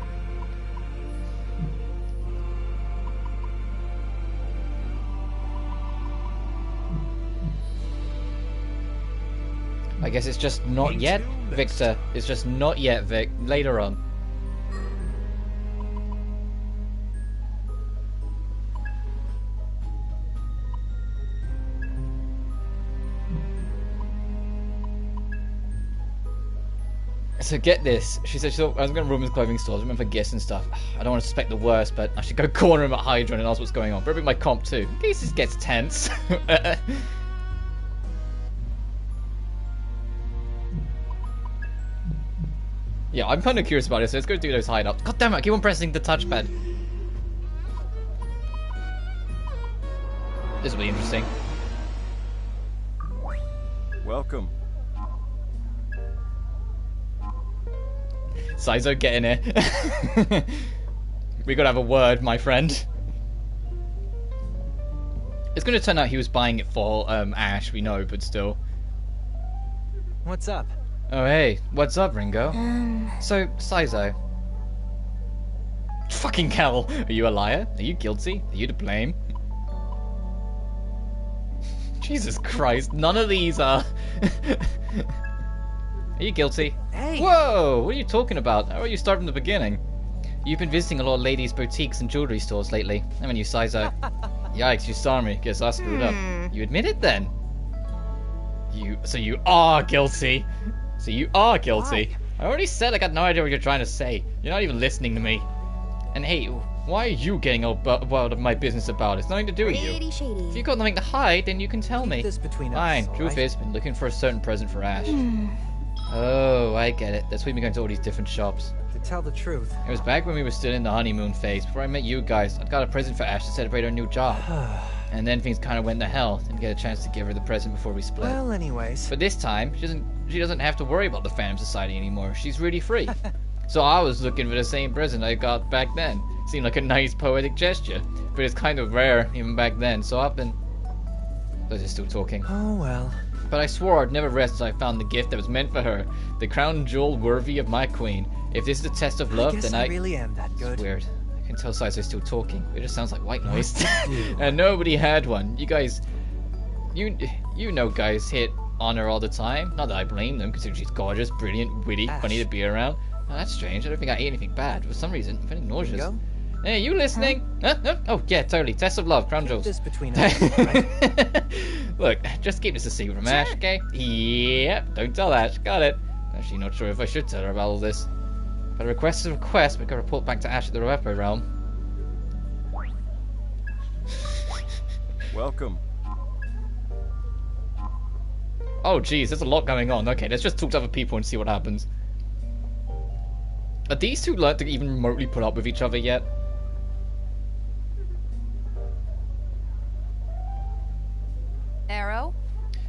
Speaker 1: I guess it's just not yet, Victor. It's just not yet, Vic. Later on. So get this. She said I was going to Roman's clothing stores, remember gifts and stuff. I don't want to suspect the worst, but I should go corner him at Hydra and ask what's going on. Probably my comp too, in case this gets tense. Yeah, I'm kind of curious about it, so let's go do those hideouts. God damn it, I keep on pressing the touchpad. This will be interesting.
Speaker 11: Welcome.
Speaker 1: Saizo, get in here. We gotta have a word, my friend. It's gonna turn out he was buying it for Ash, we know, but still.
Speaker 5: What's up?
Speaker 1: Oh hey, what's up, Ringo? So, Saizo. Fucking hell! Are you a liar? Are you guilty? Are you to blame? Jesus Christ, none of these are... Are you guilty?
Speaker 5: Hey!
Speaker 1: Whoa! What are you talking about? How are you start from the beginning? You've been visiting a lot of ladies' boutiques and jewelry stores lately. I mean, you Saizo. Yikes, you saw me. Guess I screwed up. You admit it then? So you are guilty. So you are guilty. Why? I already said I got no idea what you're trying to say. You're not even listening to me. And hey, why are you getting all about my business about it? It's nothing to do with you.
Speaker 2: Shady.
Speaker 1: If you've got nothing to hide, then you can tell me.
Speaker 5: This between
Speaker 1: Fine.
Speaker 5: us,
Speaker 1: Truth
Speaker 5: right?
Speaker 1: is, been looking for a certain present for Ash. Oh, I get it. That's why we've been going to all these different shops.
Speaker 5: To tell the truth.
Speaker 1: It was back when we were still in the honeymoon phase. Before I met you guys, I'd got a present for Ash to celebrate our new job. And then things kind of went to hell. Didn't get a chance to give her the present before we split.
Speaker 5: Well, anyways.
Speaker 1: But this time, she doesn't have to worry about the Phantom Society anymore. She's really free. So I was looking for the same present I got back then. Seemed like a nice poetic gesture, but it's kind of rare even back then. So I've been... Those are still talking.
Speaker 5: Oh well.
Speaker 1: But I swore I'd never rest until I found the gift that was meant for her, the crown jewel worthy of my queen. If this is a test of love, then I
Speaker 5: really am that good.
Speaker 1: It's weird. I can tell Saizo's still talking. It just sounds like white noise. And nobody had one. You guys, you know, guys hit on her all the time. Not that I blame them, considering she's gorgeous, brilliant, witty, funny to be around. Oh, that's strange. I don't think I ate anything bad. For some reason, I'm feeling nauseous.
Speaker 5: Bingo?
Speaker 1: Hey, you listening? Huh? Oh, yeah, totally. Test of love, crown jewels.
Speaker 5: This between us, right?
Speaker 1: Look, just keep this a secret from Ash, okay? Yep, don't tell Ash. Got it. Actually, not sure if I should tell her about all this. But a request is a request. We've got to report back to Ash at the Roepo realm.
Speaker 11: Welcome.
Speaker 1: Oh, geez, there's a lot going on. Okay, let's just talk to other people and see what happens. Are these two learned to even remotely put up with each other yet?
Speaker 3: Arrow?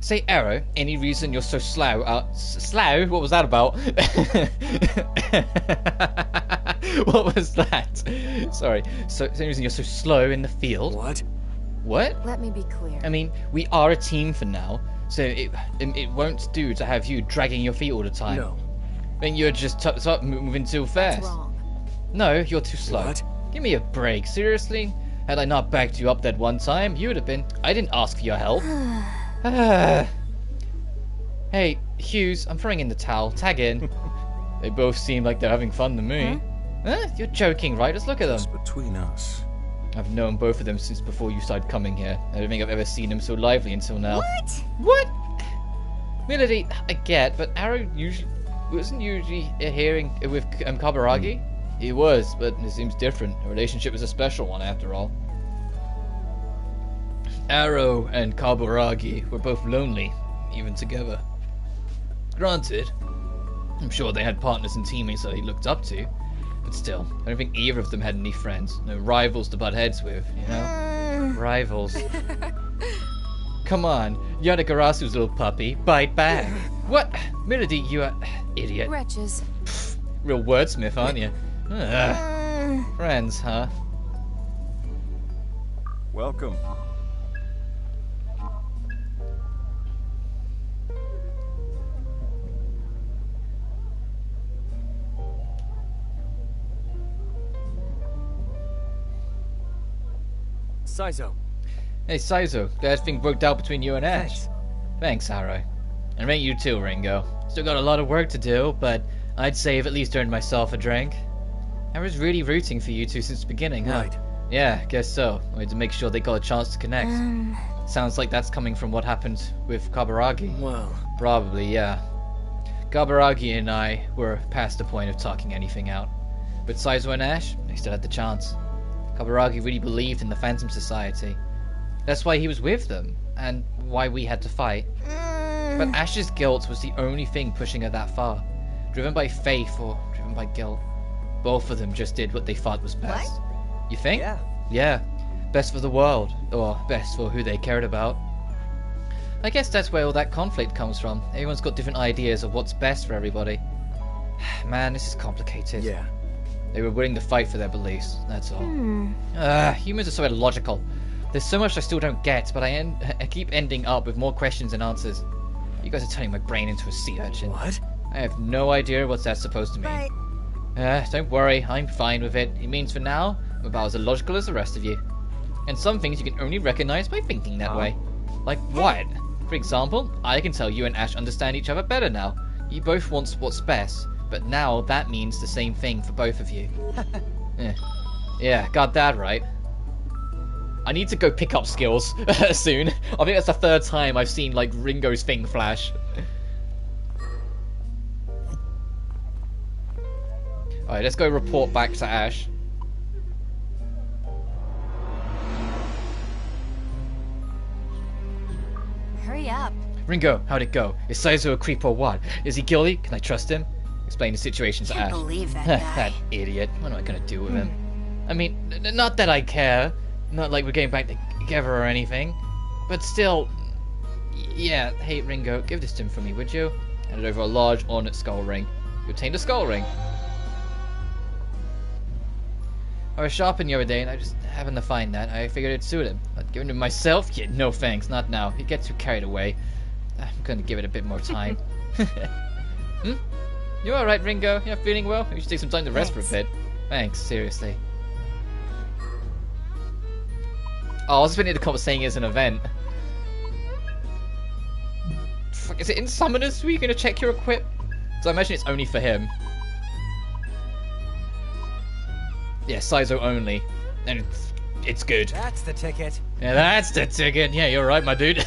Speaker 1: Say, Arrow, any reason you're so slow? Slow? What was that about? What was that? Sorry. So, any reason you're so slow in the field?
Speaker 4: What?
Speaker 1: What?
Speaker 7: Let me be clear.
Speaker 1: I mean, we are a team for now, so it won't do to have you dragging your feet all the time.
Speaker 4: No.
Speaker 1: I mean, you're just moving too fast.
Speaker 7: That's wrong.
Speaker 1: No, you're too slow.
Speaker 4: What?
Speaker 1: Give me a break, seriously? Had I not backed you up that one time, you would have been... I didn't ask for your help. Hey, Hughes, I'm throwing in the towel. Tag in. They both seem like they're having fun to me. Huh? You're joking, right? Just look at them.
Speaker 10: It's between us.
Speaker 1: I've known both of them since before you started coming here. I don't think I've ever seen them so lively until now.
Speaker 2: What?
Speaker 1: What? Melody, I get, but Arrow wasn't usually hearing with Kaburagi? He was, but it seems different. The relationship is a special one, after all. Arrow and Kaburagi were both lonely, even together. Granted, I'm sure they had partners and teammates that they looked up to, but still, I don't think either of them had any friends. No rivals to butt heads with, you know? Rivals. Come on, Yadagarasu's little puppy, bite back. What? Melody, you idiot.
Speaker 7: Wretches.
Speaker 1: Real wordsmith, aren't you? Friends, huh?
Speaker 11: Welcome.
Speaker 4: Saizo.
Speaker 1: Hey, Saizo, glad things worked out between you and Ash. Thanks, Arrow. And me you too, Ringo. Still got a lot of work to do, but I'd say I've at least earned myself a drink. I was really rooting for you two since the beginning, huh?
Speaker 4: Right.
Speaker 1: Yeah, guess so. Wanted to make sure they got a chance to connect. Sounds like that's coming from what happened with Kaburagi.
Speaker 4: Well,
Speaker 1: Probably, yeah. Kaburagi and I were past the point of talking anything out. But Saizo and Ash, they still had the chance. Kaburagi really believed in the Phantom Society. That's why he was with them, and why we had to fight. But Ash's guilt was the only thing pushing her that far. Driven by faith or driven by guilt. Both of them just did what they thought was best.
Speaker 2: What?
Speaker 1: You think?
Speaker 5: Yeah.
Speaker 1: Yeah. Best for the world, or best for who they cared about. I guess that's where all that conflict comes from. Everyone's got different ideas of what's best for everybody. Man, this is complicated.
Speaker 4: yeah.
Speaker 1: They were willing to fight for their beliefs, that's all. Humans are so illogical. There's so much I still don't get, but I keep ending up with more questions than answers. You guys are turning my brain into a sea urchin.
Speaker 4: What?
Speaker 1: I have no idea what that's supposed to mean.
Speaker 2: But
Speaker 1: Don't worry, I'm fine with it. It means for now, I'm about as illogical as the rest of you. And some things you can only recognize by thinking that way. Like what? For example, I can tell you and Ash understand each other better now. You both want what's best, but now that means the same thing for both of you. Yeah, got that right. I need to go pick up skills soon. I think that's the third time I've seen like Ringo's thing flash. Alright, let's go report back to Ash.
Speaker 3: Hurry up.
Speaker 1: Ringo, how'd it go? Is Saizo a creep or what? Is he guilty? Can I trust him? Explain the situation to
Speaker 3: Can't
Speaker 1: Ash.
Speaker 3: believe that guy.
Speaker 1: That idiot. What am I gonna do with him? I mean, not that I care. Not like we're getting back together or anything. But still... Yeah, hey Ringo, give this to him for me, would you? Handed over a large ornate skull ring. You obtained a skull ring. I was shopping the other day and I just happened to find that. I figured it'd suit him. I'd given it to myself? Yeah, no thanks, not now. He gets too carried away. I'm gonna give it a bit more time. You alright, Ringo? You're not feeling well? You should take some time to rest for a bit. Thanks, seriously. Oh, I was expecting to come saying it's an event. Fuck, is it in Summoners where you're gonna check your equip? So I imagine it's only for him. Yeah, Saizo only. And it's good.
Speaker 5: That's the ticket.
Speaker 1: Yeah, that's the ticket. Yeah, you're right, my dude.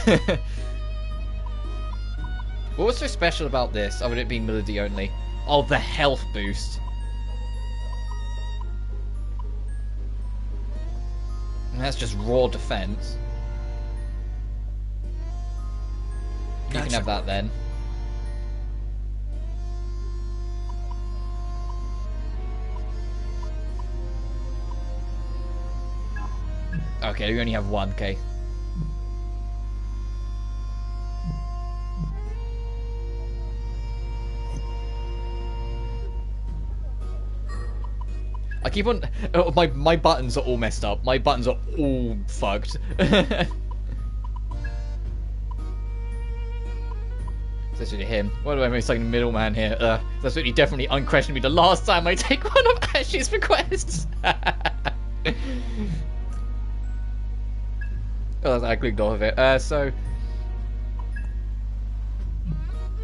Speaker 1: What was so special about this, other than it being melody only? Oh, the health boost. And that's just raw defense. You can have that then. Okay, we only have one, okay. I keep on... Oh, my buttons are all messed up. My buttons are all fucked. That's really him. Why do I make like a middleman here? That's really definitely unquestionably the last time I take one of Ash's requests. Oh, I clicked off of it. So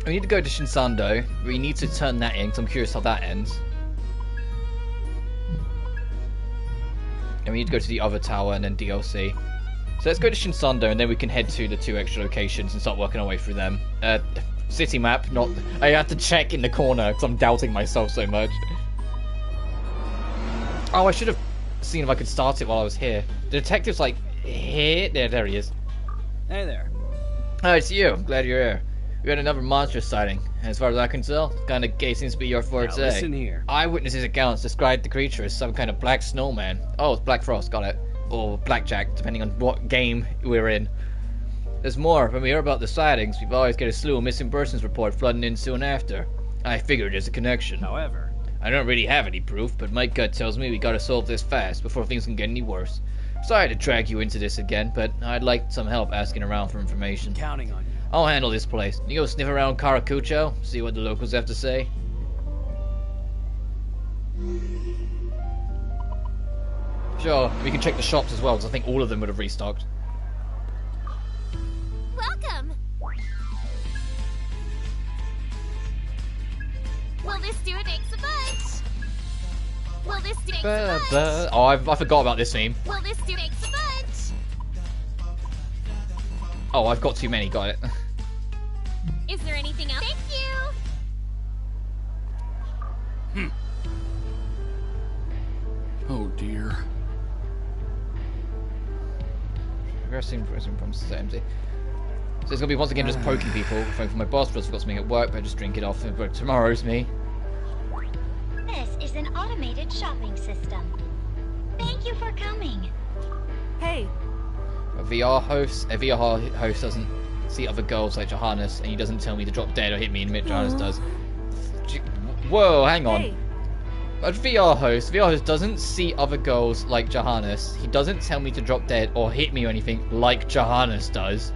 Speaker 1: we need to go to Shinsando. We need to turn that in, because I'm curious how that ends. And we need to go to the other tower and then DLC. So let's go to Shinsando and then we can head to the 2 extra locations and start working our way through them. City map, not... I have to check in the corner because I'm doubting myself so much. Oh, I should have seen if I could start it while I was here. The detective's like... Here? There he is.
Speaker 8: Hey there.
Speaker 1: Oh, it's you. I'm glad you're here. We got another monster sighting. As far as I can tell, kind of gay seems to be your forte.
Speaker 8: Now listen here.
Speaker 1: Eyewitnesses' accounts described the creature as some kind of black snowman. Oh, it's Black Frost, got it. Or Blackjack, depending on what game we're in. There's more. When we hear about the sightings, we've always get a slew of missing persons report flooding in soon after. I figured there's a connection.
Speaker 8: However,
Speaker 1: I don't really have any proof, but my gut tells me we gotta solve this fast before things can get any worse. Sorry to drag you into this again, but I'd like some help asking around for information.
Speaker 8: counting on you.
Speaker 1: I'll handle this place. You go sniff around Karakucho, see what the locals have to say. Sure, we can check the shops as well, because I think all of them would have restocked.
Speaker 9: Welcome!
Speaker 12: Will this do it? Thanks a bunch. Will this do it? A bunch?
Speaker 1: Oh, I forgot about this theme.
Speaker 12: Will this do it? A bunch?
Speaker 1: Oh, I've got too many. Got it.
Speaker 12: Is there anything else? Thank you.
Speaker 13: Oh dear.
Speaker 1: Progressing from empty. So it's gonna be once again just poking people. Phone for my boss, but I've got something at work, but I just drink it off. But tomorrow's me.
Speaker 9: This is an automated shopping system. Thank you for coming.
Speaker 3: Hey.
Speaker 1: A VR host doesn't see other girls like Johannes, and he doesn't tell me to drop dead or hit me in mid. Johannes does. Whoa, hang on.
Speaker 3: Hey.
Speaker 1: A VR host doesn't see other girls like Johannes. He doesn't tell me to drop dead or hit me or anything like Johannes does.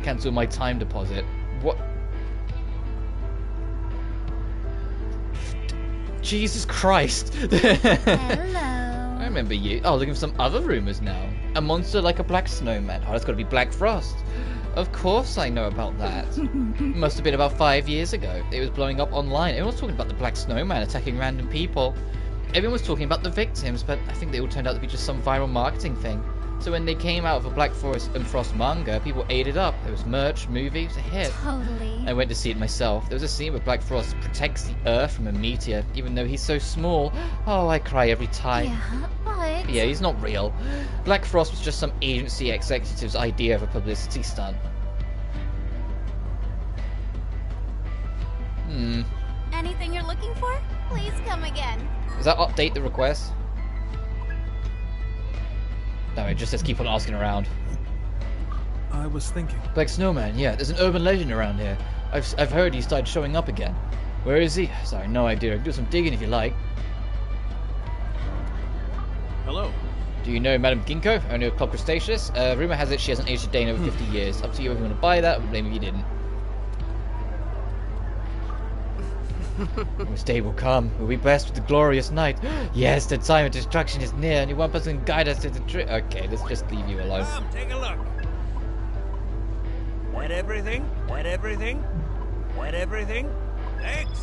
Speaker 1: Cancel my time deposit. What? Jesus Christ.
Speaker 9: Hello.
Speaker 1: I remember you. Oh, looking for some other rumors now. A monster like a black snowman. Oh, that's got to be Black Frost. Of course I know about that. Must have been about 5 years ago. It was blowing up online. Everyone was talking about the black snowman attacking random people. Everyone was talking about the victims, but I think they all turned out to be just some viral marketing thing. So when they came out of a Black Forest and Frost manga, people ate it up. There was merch, movie, it was a hit.
Speaker 9: Totally.
Speaker 1: I went to see it myself. There was a scene where Black Frost protects the Earth from a meteor, even though he's so small. Oh, I cry every time.
Speaker 9: Yeah, but...
Speaker 1: Yeah, he's not real. Black Frost was just some agency executive's idea of a publicity stunt.
Speaker 12: Anything you're looking for? Please come again.
Speaker 1: Does that update the request? No, it just says keep on asking around.
Speaker 13: I was thinking.
Speaker 1: Black Snowman, yeah, there's an urban legend around here. I've heard he started showing up again. Where is he? Sorry, no idea. I can do some digging if you like.
Speaker 13: Hello.
Speaker 1: Do you know Madame Ginkgo, owner of Club Crustaceous? Rumor has it she hasn't aged a day in over 50 years. Up to you if you want to buy that, I would blame if you didn't. This day will come. We'll be blessed with the glorious night. Yes, the time of destruction is near. Only one person can guide us to the truth. Okay, let's just leave you alone.
Speaker 14: Come, take a look. Wet everything? Wet everything? Wet everything? Thanks.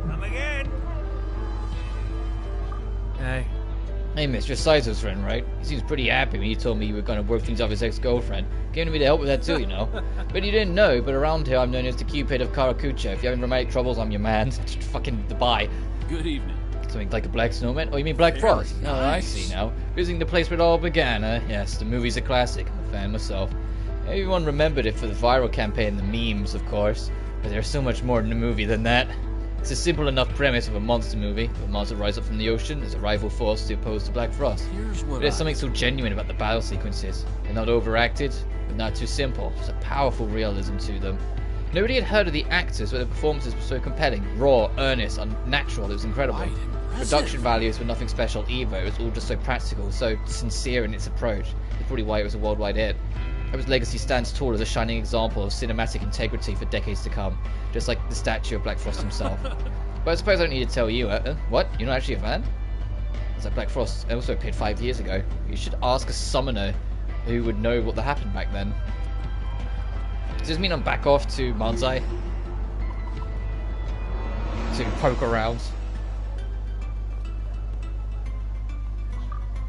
Speaker 14: Come again.
Speaker 13: Hey.
Speaker 1: Hey, Mr. Saizo's friend, right? He seems pretty happy when you told me you were going to work things off his ex-girlfriend. Came to me to help with that too, you know. But you didn't know, but around here I'm known as the Cupid of Karakucha. If you're having romantic troubles, I'm your man. Fucking Dubai.
Speaker 13: Good evening.
Speaker 1: Something like a black snowman? Oh, you mean Black Frost?
Speaker 13: Nice.
Speaker 1: Oh, I see now. Visiting the place where it all began, huh? Yes, the movie's a classic. I'm a fan myself. Everyone remembered it for the viral campaign, the memes, of course. But there's so much more in the movie than that. It's a simple enough premise of a monster movie. A monster rises up from the ocean as a rival force to oppose to Black Frost. But there's something so genuine about the battle sequences. They're not overacted, but not too simple. There's a powerful realism to them. Nobody had heard of the actors, but the performances were so compelling, raw, earnest, unnatural. It was incredible. Production values were nothing special either. It was all just so practical, so sincere in its approach. That's probably why it was a worldwide hit. Its legacy stands tall as a shining example of cinematic integrity for decades to come, just like the statue of Black Frost himself. But I suppose I don't need to tell you, what? You're not actually a fan? It's like Black Frost also appeared 5 years ago. You should ask a summoner who would know what happened back then. Does this mean I'm back off to Manzai? To poke around?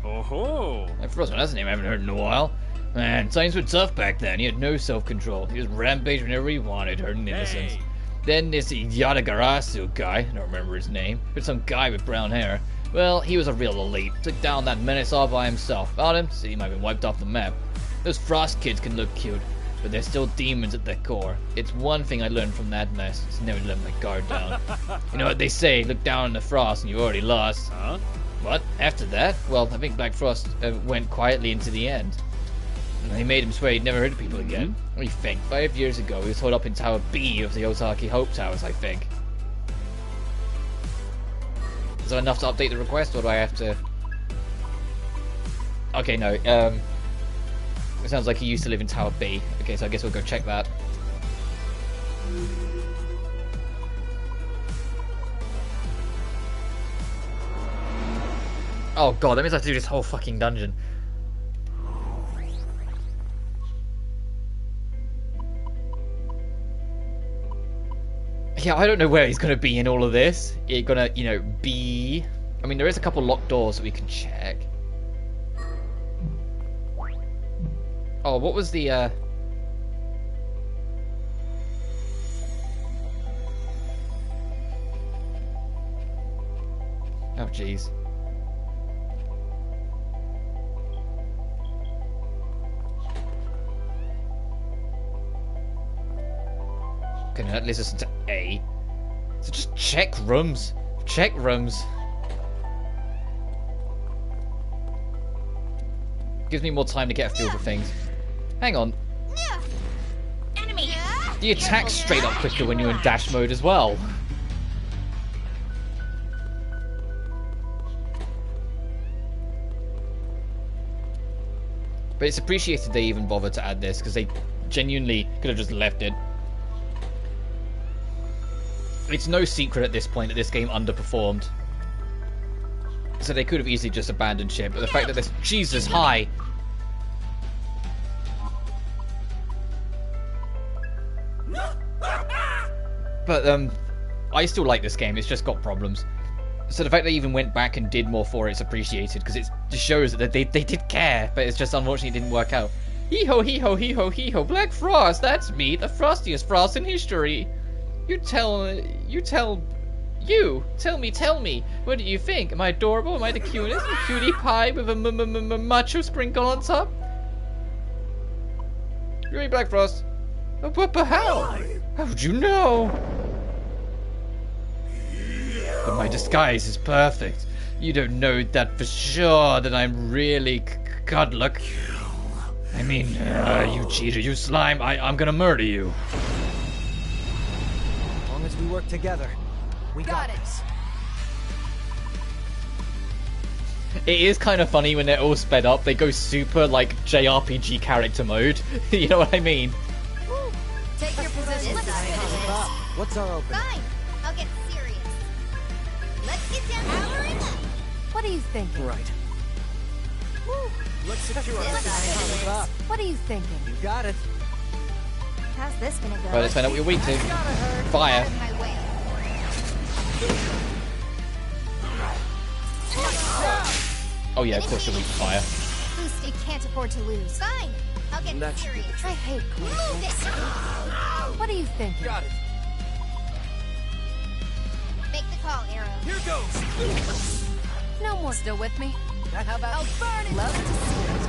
Speaker 13: Oh ho!
Speaker 1: Black Frost, that's a name I haven't heard in a while. Man, times were tough back then. He had no self-control. He just rampaged whenever he wanted, hurting innocents.
Speaker 14: Hey.
Speaker 1: Then this Yatagarasu guy, I don't remember his name, but some guy with brown hair. Well, he was a real elite. Took down that menace all by himself. About him, see, he might have been wiped off the map. Those frost kids can look cute, but they're still demons at their core. It's one thing I learned from that mess. It's never let my guard down. You know what they say, look down on the frost and you've already lost.
Speaker 13: Huh?
Speaker 1: What? After that? Well, I think Black Frost went quietly into the end. And they made him swear he'd never hurt people again. What do you think? 5 years ago, he was holed up in Tower B of the Ozaki Hope Towers, I think. Is that enough to update the request, or do I have to... Okay, no, it sounds like he used to live in Tower B. Okay, so I guess we'll go check that. Oh god, that means I have to do this whole fucking dungeon. Yeah, I don't know where he's gonna be in all of this. He's gonna, you know, be... I mean, there is a couple locked doors that we can check. Oh, what was the, Oh, jeez. Okay, now that leads us into A. So just check rooms. Check rooms. Gives me more time to get a feel for things. Hang on.
Speaker 12: Enemy!
Speaker 1: The attack's straight up quicker when you're in dash mode as well. But it's appreciated they even bothered to add this, because they genuinely could have just left it. It's no secret at this point that this game underperformed. So they could have easily just abandoned ship, but the fact that this... Jesus, hi! But, I still like this game, it's just got problems. So the fact they even went back and did more for it's appreciated, because it just shows that they did care, but it's just unfortunately it didn't work out. Hee-ho, hee-ho, hee-ho, hee-ho, Black Frost, that's me, the frostiest frost in history. Tell me, what do you think? Am I adorable? Am I the cutest? A cutie pie with a macho sprinkle on top? You're me, Black Frost. But how? How'd you know? But my disguise is perfect. You don't know that for sure, that I'm really godluck. I mean, you cheater, you slime, I'm gonna murder you.
Speaker 5: As long as we work together, we got it.
Speaker 1: It is kind of funny when they're all sped up, they go super, like, JRPG character mode. You know what I mean?
Speaker 12: Woo. Take your position.
Speaker 5: What's our opening?
Speaker 12: Fine. I'll get serious. Let's get down powering up.
Speaker 7: What are you thinking?
Speaker 4: Right.
Speaker 12: Woo.
Speaker 4: Let's secure
Speaker 12: our
Speaker 7: What are you thinking?
Speaker 5: You got it.
Speaker 2: How's this gonna go?
Speaker 1: Right, let's find out what you're weak to. Fire. Oh yeah, of course you're weak to fire.
Speaker 2: Boosty can't afford to lose.
Speaker 12: Fine. I'll get
Speaker 4: That should be
Speaker 12: serious.
Speaker 4: the truth.
Speaker 7: I hate coincidence. What are you thinking?
Speaker 4: Got it.
Speaker 12: Make the call, Arrow.
Speaker 4: Here goes.
Speaker 7: No more. Still with me?
Speaker 12: How about I'll burn it?
Speaker 7: Love to see it.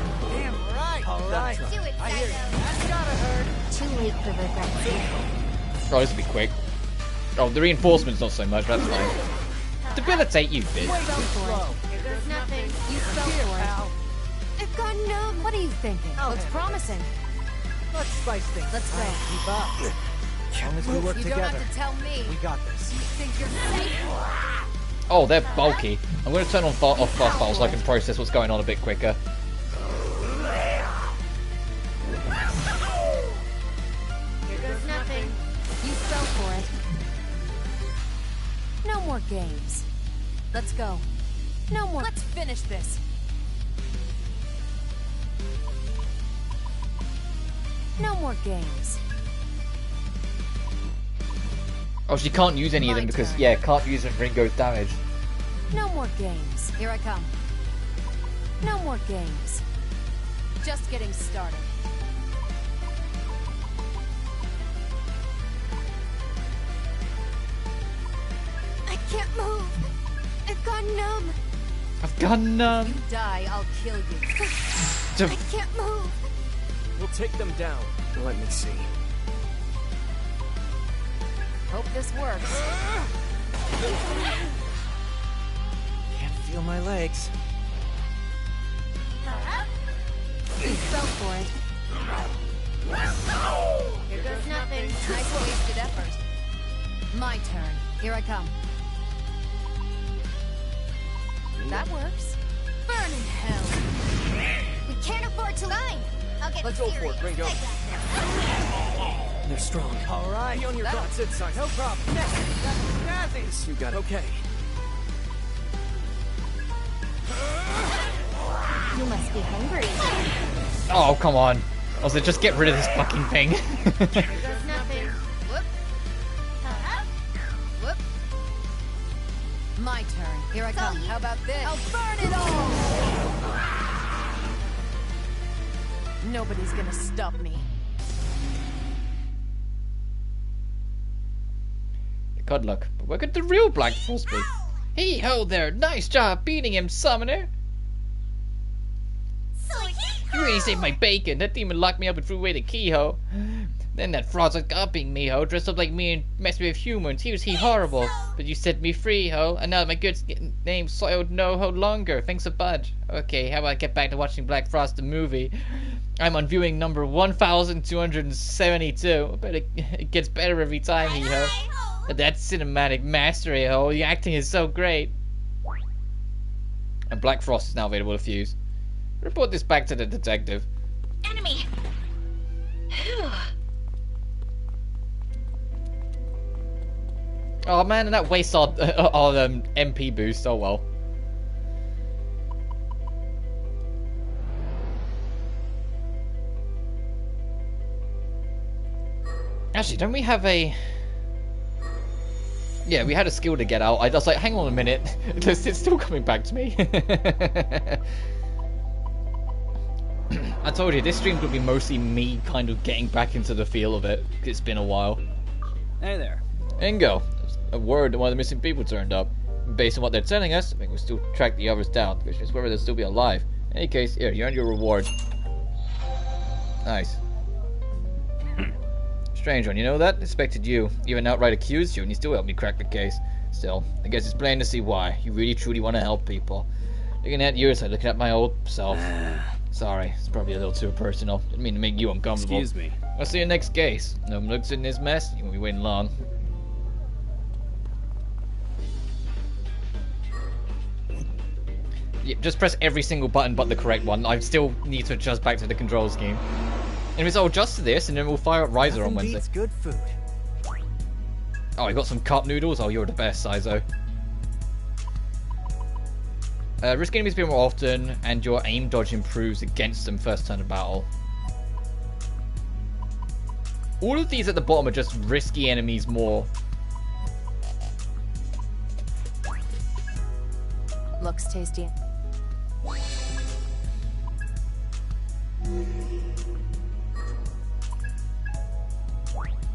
Speaker 4: Damn right.
Speaker 5: All right.
Speaker 12: Do it,
Speaker 4: I hear you.
Speaker 12: Psycho.
Speaker 4: That's gotta hurt.
Speaker 2: Too late for regret.
Speaker 1: Oh, this will be quick. Oh, the reinforcements not so much, but that's fine. Debilitate you, bitch.
Speaker 7: Wait up for it.
Speaker 12: Here goes nothing.
Speaker 7: You fell for it.
Speaker 12: I've gone numb.
Speaker 7: What are you thinking?
Speaker 5: I'll
Speaker 7: Looks
Speaker 5: handle
Speaker 7: promising.
Speaker 5: Let's spice things.
Speaker 7: Let's go.
Speaker 5: Keep up. As long as we work
Speaker 7: You don't
Speaker 5: together,
Speaker 7: have to tell me.
Speaker 5: we got this.
Speaker 7: You think you're safe?
Speaker 1: Oh, they're bulky. I'm going to turn on off fast battle so I can process what's going on a bit quicker.
Speaker 12: Here goes nothing.
Speaker 7: You fell for it. No more games. Let's go. No more. Let's finish this. No more games.
Speaker 1: Oh, she can't use any of them
Speaker 7: My
Speaker 1: because,
Speaker 7: turn.
Speaker 1: yeah, can't use them if Ringo's damaged.
Speaker 7: No more games. Here I come. No more games. Just getting started.
Speaker 12: I can't move. I've gone numb.
Speaker 1: I've gone numb.
Speaker 7: You die, I'll kill you.
Speaker 12: I can't move.
Speaker 4: We'll take them down. Let me see.
Speaker 7: Hope this works.
Speaker 5: Can't feel my legs.
Speaker 7: You fell for it.
Speaker 12: Here goes nothing.
Speaker 7: Nice wasted effort. My turn. Here I come. That works.
Speaker 12: Burn in hell. We can't afford to lie. I'll get
Speaker 4: Let's go for
Speaker 12: serious.
Speaker 4: it, Ringo. They're strong.
Speaker 5: All right.
Speaker 4: Be on your guard. That's it, Psycho. No problem. You got it. Okay.
Speaker 2: You must be hungry.
Speaker 1: Oh, come on. Also, just get rid of this fucking thing.
Speaker 12: Here goes nothing. Whoop.
Speaker 7: Here I come. How about this?
Speaker 12: I'll burn it all!
Speaker 7: Nobody's gonna stop me.
Speaker 1: Good luck. But where could the real Black Frost be? Hey ho there! Nice job beating him, Summoner! You really saved my bacon. That demon locked me up and threw away the keyhole. Then that Frost was copying me, ho, dressed up like me and messed with humans. He was horrible. But you set me free, ho, and now my good name's soiled no ho longer. Thanks a bunch. Okay, how about I get back to watching Black Frost the movie? I'm on viewing number 1272. I bet it gets better every time, ho. That cinematic mastery, ho. The acting is so great. And Black Frost is now available to fuse. Report this back to the detective.
Speaker 9: Enemy! Phew.
Speaker 1: Oh man, and that wastes our MP boost. Oh well. Actually, don't we have a... Yeah, we had a skill to get out. I was like, hang on a minute. It's still coming back to me. I told you, this stream could be mostly me kind of getting back into the feel of it. It's been a while.
Speaker 13: Hey there.
Speaker 1: Ingo. A word that one of the missing people turned up. Based on what they're telling us, I think we'll still track the others down. The question is whether they'll still be alive. In any case, here, you earned your reward. Nice. Strange one, you know that? Expected you. Even outright accused you, and you still helped me crack the case. Still, I guess it's plain to see why. You really truly want to help people. Looking at you, it's like looking at my old self. Sorry, it's probably a little too personal. Didn't mean to make you uncomfortable.
Speaker 13: Excuse me.
Speaker 1: I'll see you next case. No one looks in this mess, you won't be waiting long. Yeah, just press every single button but the correct one. I still need to adjust back to the control scheme. Anyways, I'll adjust to this and then we'll fire up Riser on Wednesday.
Speaker 5: It's good food.
Speaker 1: Oh, I got some cup noodles? Oh, you're the best, Saizo. Risk enemies a bit more often, and your aim dodge improves against them first turn of battle. All of these at the bottom are just risky enemies more.
Speaker 7: Looks tasty.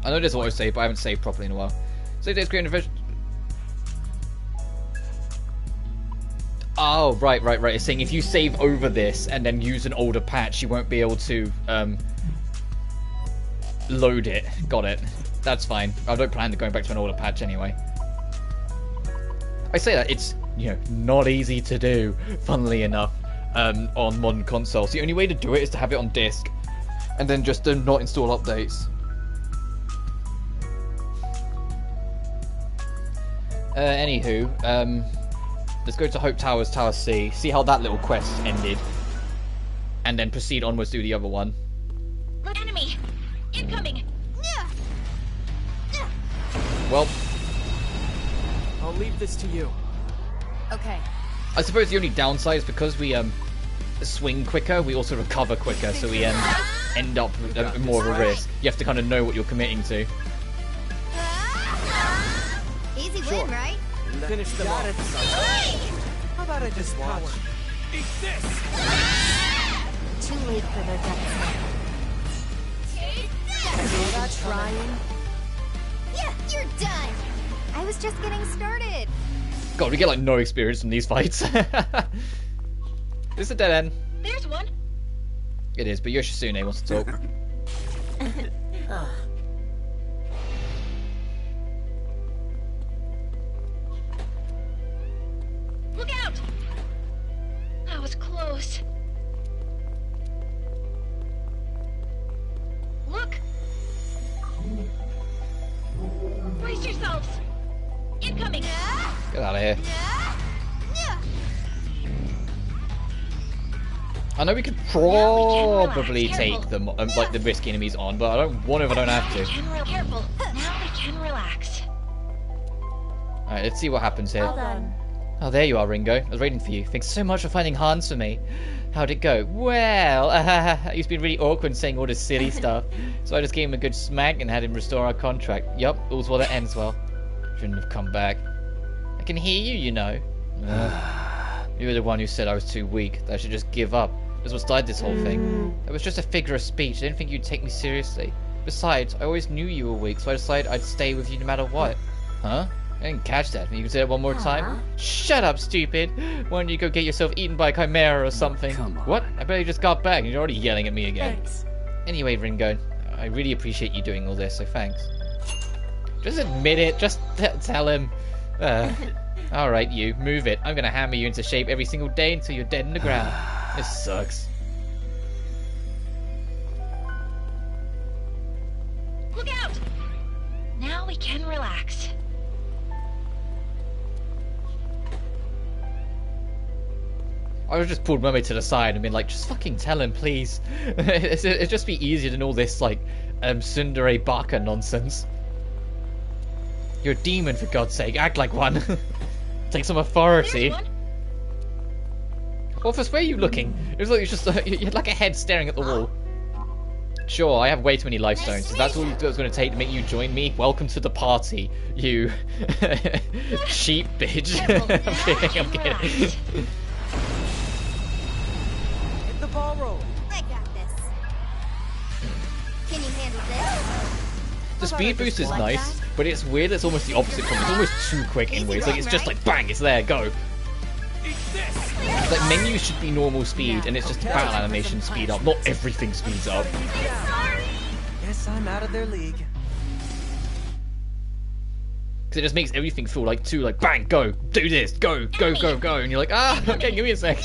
Speaker 1: I know there's autosave, but I haven't saved properly in a while. Save days creating a vision. Oh, right. It's saying if you save over this and then use an older patch, you won't be able to load it. Got it. That's fine. I don't plan to going back to an older patch anyway. I say that, it's, you know, not easy to do, funnily enough, on modern consoles. The only way to do it is to have it on disc, and then just not install updates. Anywho, let's go to Hope Towers, Tower C, see how that little quest ended, and then proceed onwards to the other one.
Speaker 9: Look, enemy! Incoming!
Speaker 1: Well,
Speaker 4: I'll leave this to you.
Speaker 7: Okay.
Speaker 1: I suppose the only downside is because we swing quicker, we also recover quicker, so we end up with more of a risk. You have to kind of know what you're committing to.
Speaker 2: Easy win, right?
Speaker 4: Finish them off.
Speaker 5: How about I just watch?
Speaker 14: Eat this!
Speaker 2: Too late for their death.
Speaker 7: Trying.
Speaker 2: Yeah, you're done. I was just getting started.
Speaker 1: God, we get like no experience from these fights. This is a dead end.
Speaker 9: There's one.
Speaker 1: It is, but Yoshitsune wants to talk.
Speaker 9: Look out! That was close. Look! Brace yourselves! Incoming!
Speaker 1: Get out of here. I know we could probably take them, like the risky enemies on, but I don't want if I don't have to.
Speaker 9: Careful. Now we can relax.
Speaker 1: Alright, let's see what happens here.
Speaker 2: Well done.
Speaker 1: Oh, there you are, Ringo. I was waiting for you. Thanks so much for finding Hans for me. How'd it go? Well, he's been really awkward saying all this silly stuff. So I just gave him a good smack and had him restore our contract. Yup, all's well that ends well. Shouldn't have come back. I can hear you, you know. You were the one who said I was too weak, that I should just give up. That's what started this whole thing. It was just a figure of speech. I didn't think you'd take me seriously. Besides, I always knew you were weak, so I decided I'd stay with you no matter what. Huh? I didn't catch that. You can say it one more time? Shut up, stupid! Why don't you go get yourself eaten by a chimera or something?
Speaker 8: Come on.
Speaker 1: What? I bet you just got back and you're already yelling at me again.
Speaker 12: Thanks.
Speaker 1: Anyway, Ringo, I really appreciate you doing all this, so thanks. Just admit it. Just tell him. Alright, you. Move it. I'm gonna hammer you into shape every single day until you're dead in the ground. This sucks.
Speaker 12: Look out! Now we can relax.
Speaker 1: I would just pulled Mummy to the side and been like, just fucking tell him, please. It'd just be easier than all this, like, tsundere baka nonsense. You're a demon, for God's sake. Act like one. Take some authority. Waifus, where are you looking? It was like you just you had like a head staring at the wall. Sure, I have way too many life stones. So that's all it's going to take to make you join me. Welcome to the party, you cheap bitch. I'm kidding.
Speaker 5: Hit the ball rolling.
Speaker 2: I got this. Can you handle this?
Speaker 1: The speed boost is nice, but it's weird. It's almost the opposite from it. It's almost too quick in ways. Like it's just like bang, it's there, go. Like menus should be normal speed, and it's just battle animation speed up. Not everything speeds up.
Speaker 5: Guess I'm out of their league.
Speaker 1: Because it just makes everything feel like too like bang, go, do this, go, go, go, go, and you're like okay, give me a sec.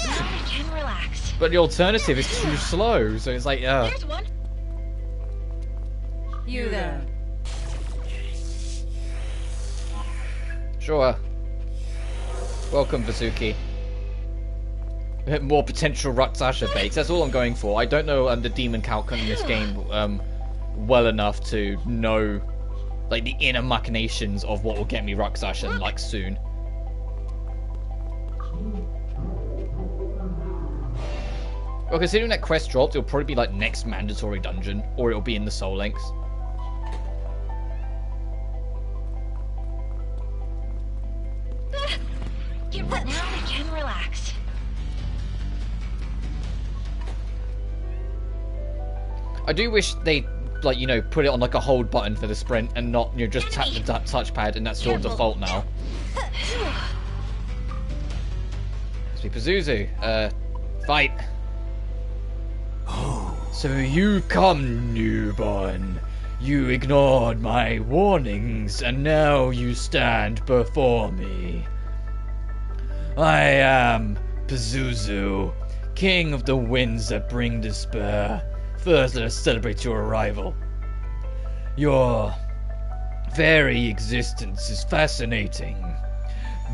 Speaker 1: But the alternative is too slow, so it's like
Speaker 7: You there.
Speaker 1: Sure. Welcome, Bazuki. More potential Ruxasha baits. That's all I'm going for. I don't know the demon calcul in this game well enough to know like the inner machinations of what will get me Ruxasha like soon. Well, considering that quest dropped, it'll probably be like next mandatory dungeon, or it'll be in the Soul Links.
Speaker 12: Now we can relax.
Speaker 1: I do wish they, like, you know, put it on like a hold button for the sprint and not, you know, just tap the touchpad and that's your default now. Sweet Pazuzu, fight. So you come, newborn. You ignored my warnings and now you stand before me. I am Pazuzu, king of the winds that bring despair. First, let us celebrate your arrival. Your very existence is fascinating.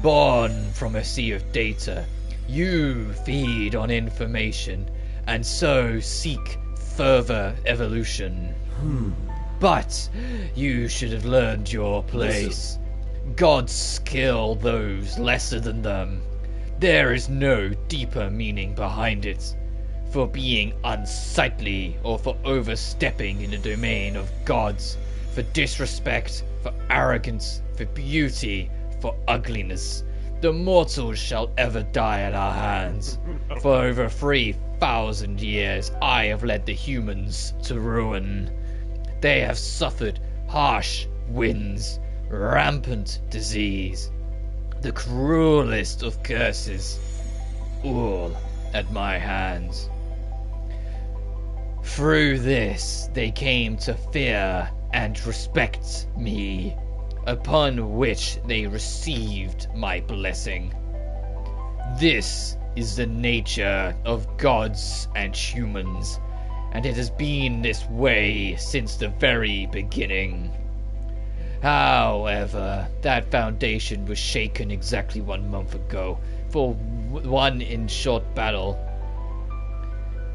Speaker 1: Born from a sea of data, you feed on information and so seek further evolution. But you should have learned your place. Gods kill those lesser than them. There is no deeper meaning behind it. For being unsightly or for overstepping in the domain of gods, for disrespect, for arrogance, for beauty, for ugliness, the mortals shall ever die at our hands. For over 3,000 years I have led the humans to ruin. They have suffered harsh winds, rampant disease, the cruelest of curses, all at my hands. Through this they came to fear and respect me, upon which they received my blessing. This is the nature of gods and humans, and it has been this way since the very beginning. However, that foundation was shaken exactly 1 month ago for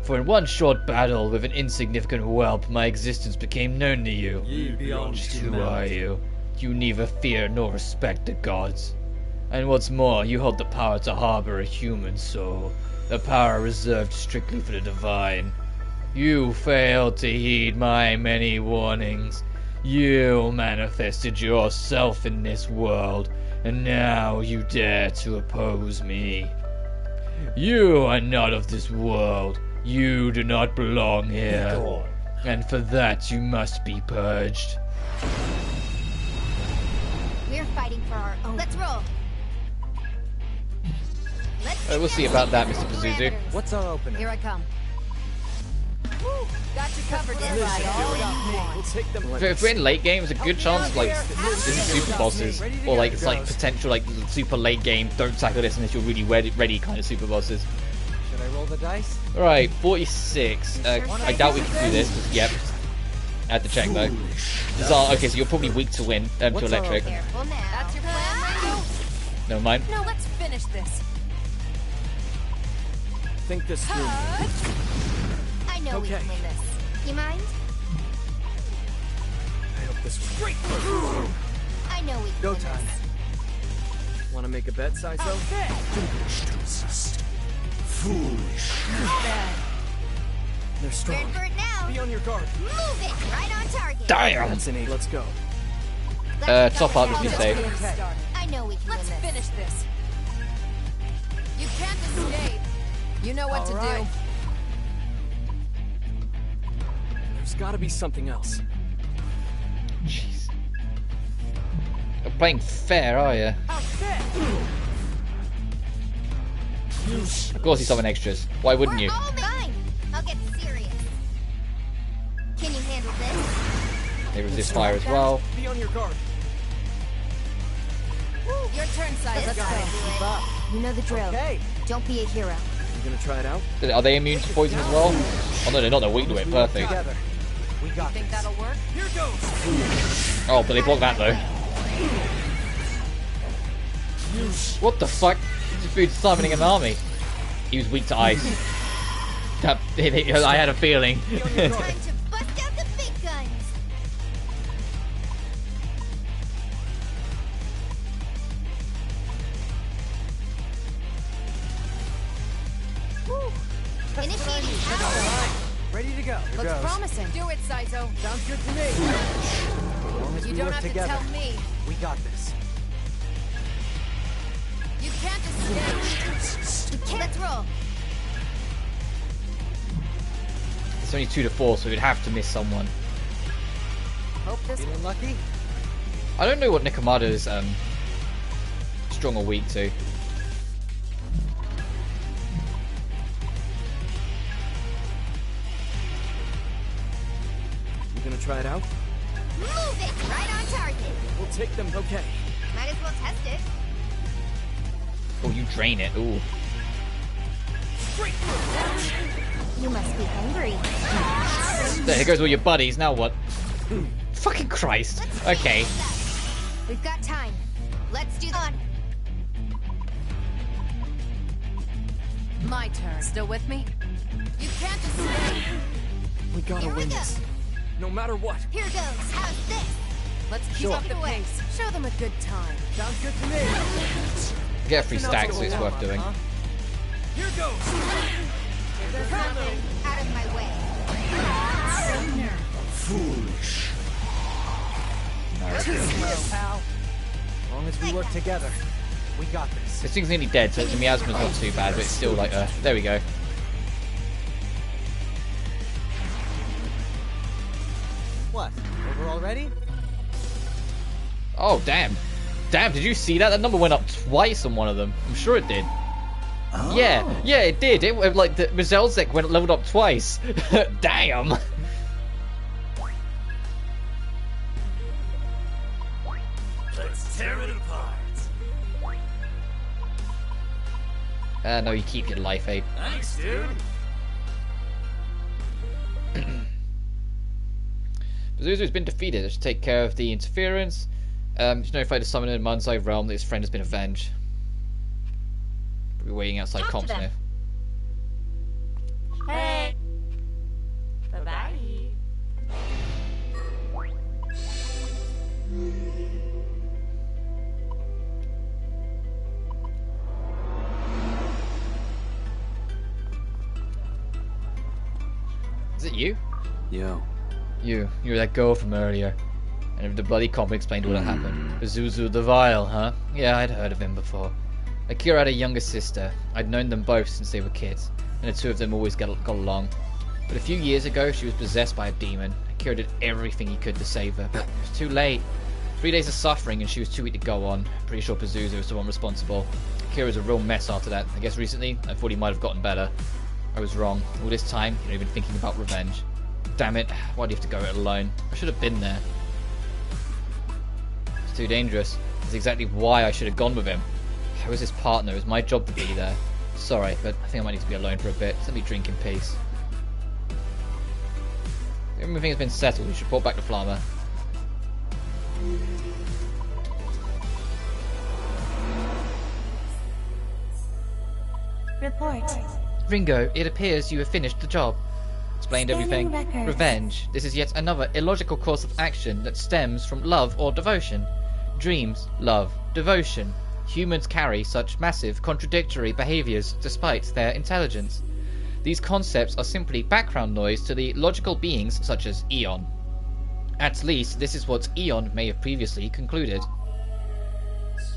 Speaker 1: in one short battle with an insignificant whelp, my existence became known to you. Who are you? You neither fear nor respect the gods. And what's more, you hold the power to harbor a human soul, the power reserved strictly for the divine. You failed to heed my many warnings. You manifested yourself in this world, And now you dare to oppose me. You are not of this world. You do not belong here. And for that you must be purged.
Speaker 2: We're fighting for our own. Let's roll.
Speaker 1: We'll see about that, Mr. Pazuzu.
Speaker 5: What's our opening?
Speaker 7: Here I come. Woo, got you covered this ride.
Speaker 4: We'll take them.
Speaker 1: If we're in late game, there's a good chance like this is super bosses, or like it's like potential like super late game. Don't tackle this unless you're really ready kind of super bosses.
Speaker 5: Should I roll the dice?
Speaker 1: All right, 46. I doubt we can do this. But yep. I had to check though. Okay, so you're probably weak to wind, to electric.
Speaker 7: That's your plan,
Speaker 1: Never mind.
Speaker 7: No, let's finish this.
Speaker 4: Think this through.
Speaker 2: I know we can win this. You mind?
Speaker 4: I hope this was great.
Speaker 2: I know we can
Speaker 5: Go
Speaker 2: win
Speaker 5: time.
Speaker 2: this.
Speaker 4: Want to make a bet, Saizo?
Speaker 10: Foolish to resist. Foolish.
Speaker 4: They're strong.
Speaker 2: Good for it now.
Speaker 4: Be on your guard.
Speaker 2: Move it right on target.
Speaker 1: Damn.
Speaker 4: That's an 8. Let's go.
Speaker 1: Top up if you say.
Speaker 2: I know we can
Speaker 7: Let's
Speaker 2: win this.
Speaker 7: finish this. You can't escape. You know what to do.
Speaker 4: There's got to be something else.
Speaker 1: Jeez. You're playing fair, are you? Of course he's summon extras. Why wouldn't you?
Speaker 2: All fine. I'll get serious. Can you handle this?
Speaker 1: They resist fire as well.
Speaker 4: Be on your guard.
Speaker 7: Your turn, Saizo.
Speaker 2: Let's go. You know the drill.
Speaker 5: Okay.
Speaker 2: Don't be a hero.
Speaker 4: You gonna try it out?
Speaker 1: Are they immune to poison as well? Oh no, they're not. They're weak to it. Perfect.
Speaker 5: Together. We got
Speaker 7: Think
Speaker 5: this.
Speaker 7: that'll work?
Speaker 4: Here goes.
Speaker 1: Oh, but they blocked that though. What the fuck? This dude's summoning an army. He was weak to ice. I had a feeling.
Speaker 2: Time to bust out the big guns. Initiating power.
Speaker 5: Ready to go. Here
Speaker 7: Looks
Speaker 5: goes.
Speaker 7: promising. Do it, Saizo.
Speaker 5: Sounds good to me. As long as
Speaker 7: You
Speaker 5: we
Speaker 7: don't
Speaker 5: work
Speaker 7: have
Speaker 5: together,
Speaker 7: to tell me.
Speaker 5: we got this.
Speaker 7: You can't escape.
Speaker 2: Let's roll.
Speaker 1: It's only 2 to 4, so we'd have to miss someone.
Speaker 7: Hope this.
Speaker 5: Feeling lucky?
Speaker 1: I don't know what Nikomada's strong or weak to.
Speaker 4: You gonna try it out?
Speaker 2: Move it right on target.
Speaker 4: We'll take them. Okay.
Speaker 2: Might as well test it.
Speaker 1: Oh, you drain it. Ooh.
Speaker 2: You must be hungry.
Speaker 1: There goes all your buddies. Now what? Fucking Christ. Okay.
Speaker 2: We've got time. Let's do that.
Speaker 7: My turn. Still with me? You can't escape.
Speaker 4: We gotta
Speaker 2: Here we
Speaker 4: win
Speaker 2: go.
Speaker 4: this. No matter what.
Speaker 2: Here goes. How's this?
Speaker 7: Let's keep up the pace. Show them a good time.
Speaker 5: Sounds good to me.
Speaker 1: Get a free stack, so it's worth doing.
Speaker 4: Here goes.
Speaker 2: There's nothing out of my way.
Speaker 10: Foolish.
Speaker 5: Too slow, pal. As long as we work together, we got this.
Speaker 1: This thing's nearly dead, so the miasma's not too bad, but it's still like, there we go.
Speaker 5: What? Over already?
Speaker 1: Oh, damn. Damn, did you see that? That number went up twice on one of them. I'm sure it did.
Speaker 10: Oh.
Speaker 1: Yeah, it did. It like the Mazelzek went leveled up twice. Damn.
Speaker 14: Let's tear it apart.
Speaker 1: No, you keep your life aid.
Speaker 14: Thanks, dude.
Speaker 1: Pazuzu's been defeated. Let's take care of the interference. He's notified the summoner in Manzai realm that his friend has been avenged. Probably waiting outside
Speaker 9: Talk to
Speaker 1: comps
Speaker 9: them.
Speaker 1: now.
Speaker 9: Hey. Bye-bye.
Speaker 1: Is it you?
Speaker 4: Yo.
Speaker 1: You're that girl from earlier. And the bloody cop explained what had happened. Pazuzu the Vile, huh? Yeah, I'd heard of him before. Akira had a younger sister. I'd known them both since they were kids, and the two of them always got along. But a few years ago, she was possessed by a demon. Akira did everything he could to save her, but it was too late. 3 days of suffering and she was too weak to go on. Pretty sure Pazuzu was the one responsible. Akira was a real mess after that. I guess recently, I thought he might have gotten better. I was wrong. All this time, you're not even thinking about revenge. Damn it, why do you have to go it alone? I should have been there. It's too dangerous. That's exactly why I should have gone with him. I was his partner. It was my job to be there. Sorry, but I think I might need to be alone for a bit. Let me drink in peace. Everything has been settled. We should report back to Flama.
Speaker 6: Report.
Speaker 3: Ringo, it appears you have finished the job.
Speaker 1: Explained
Speaker 6: Scanning
Speaker 1: everything.
Speaker 6: records.
Speaker 3: Revenge. This is yet another illogical course of action that stems from love or devotion. Dreams, love, devotion. Humans carry such massive, contradictory behaviors despite their intelligence. These concepts are simply background noise to the logical beings such as Eon. At least, this is what Eon may have previously concluded.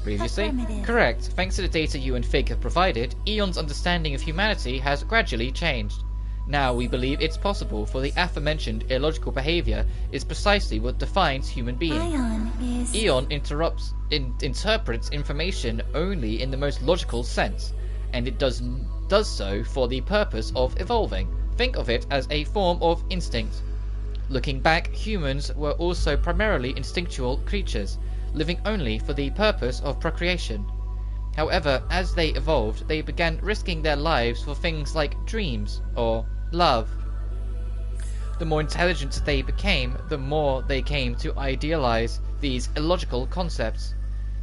Speaker 3: Previously?
Speaker 6: Affirmative.
Speaker 3: Correct. Thanks to the data you and Fig have provided, Eon's understanding of humanity has gradually changed. Now we believe it's possible for the aforementioned illogical behavior is precisely what defines human being.
Speaker 6: Ion is...
Speaker 3: Eon interprets information only in the most logical sense, and it does so for the purpose of evolving. Think of it as a form of instinct. Looking back, humans were also primarily instinctual creatures, living only for the purpose of procreation. However, as they evolved, they began risking their lives for things like dreams or love. The more intelligent they became, the more they came to idealize these illogical concepts.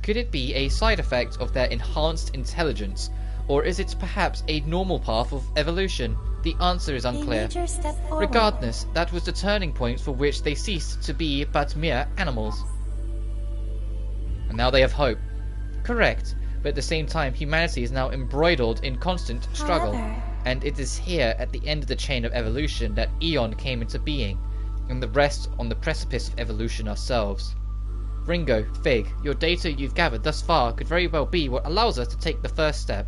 Speaker 3: Could it be a side effect of their enhanced intelligence, or is it perhaps a normal path of evolution? The answer is
Speaker 6: A
Speaker 3: unclear.
Speaker 6: major step forward.
Speaker 3: Regardless, that was the turning point for which they ceased to be but mere animals. And now they have hope. Correct, but at the same time humanity is now embroiled in constant struggle.
Speaker 6: However,
Speaker 3: And it is here at the end of the chain of evolution that Eon came into being, and the rest on the precipice of evolution ourselves. Ringo, Fig, your data you've gathered thus far could very well be what allows us to take the first step.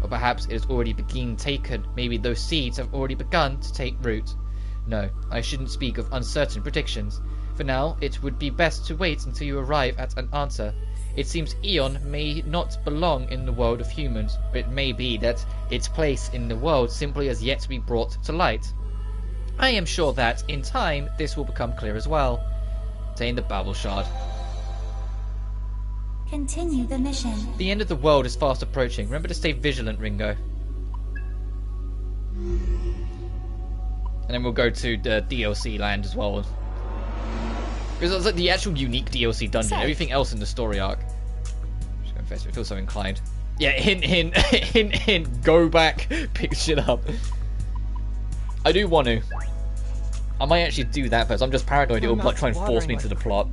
Speaker 3: Or perhaps it has already been taken. Maybe those seeds have already begun to take root. No, I shouldn't speak of uncertain predictions. For now, it would be best to wait until you arrive at an answer. It seems Eon may not belong in the world of humans, but it may be that its place in the world simply has yet to be brought to light. I am sure that, in time, this will become clear as well. Obtain the Babel Shard.
Speaker 6: continue the mission.
Speaker 3: The end of the world is fast approaching. Remember to stay vigilant, Ringo. And then we'll go to the DLC land as well. Because it's like the actual unique DLC dungeon. Everything else in the story arc. Just gonna confess, I feel so inclined. Yeah, hint, hint, hint, hint. Go back, pick shit up. I do want to. I might actually do that, but I'm just paranoid it will like try and force me into the plot.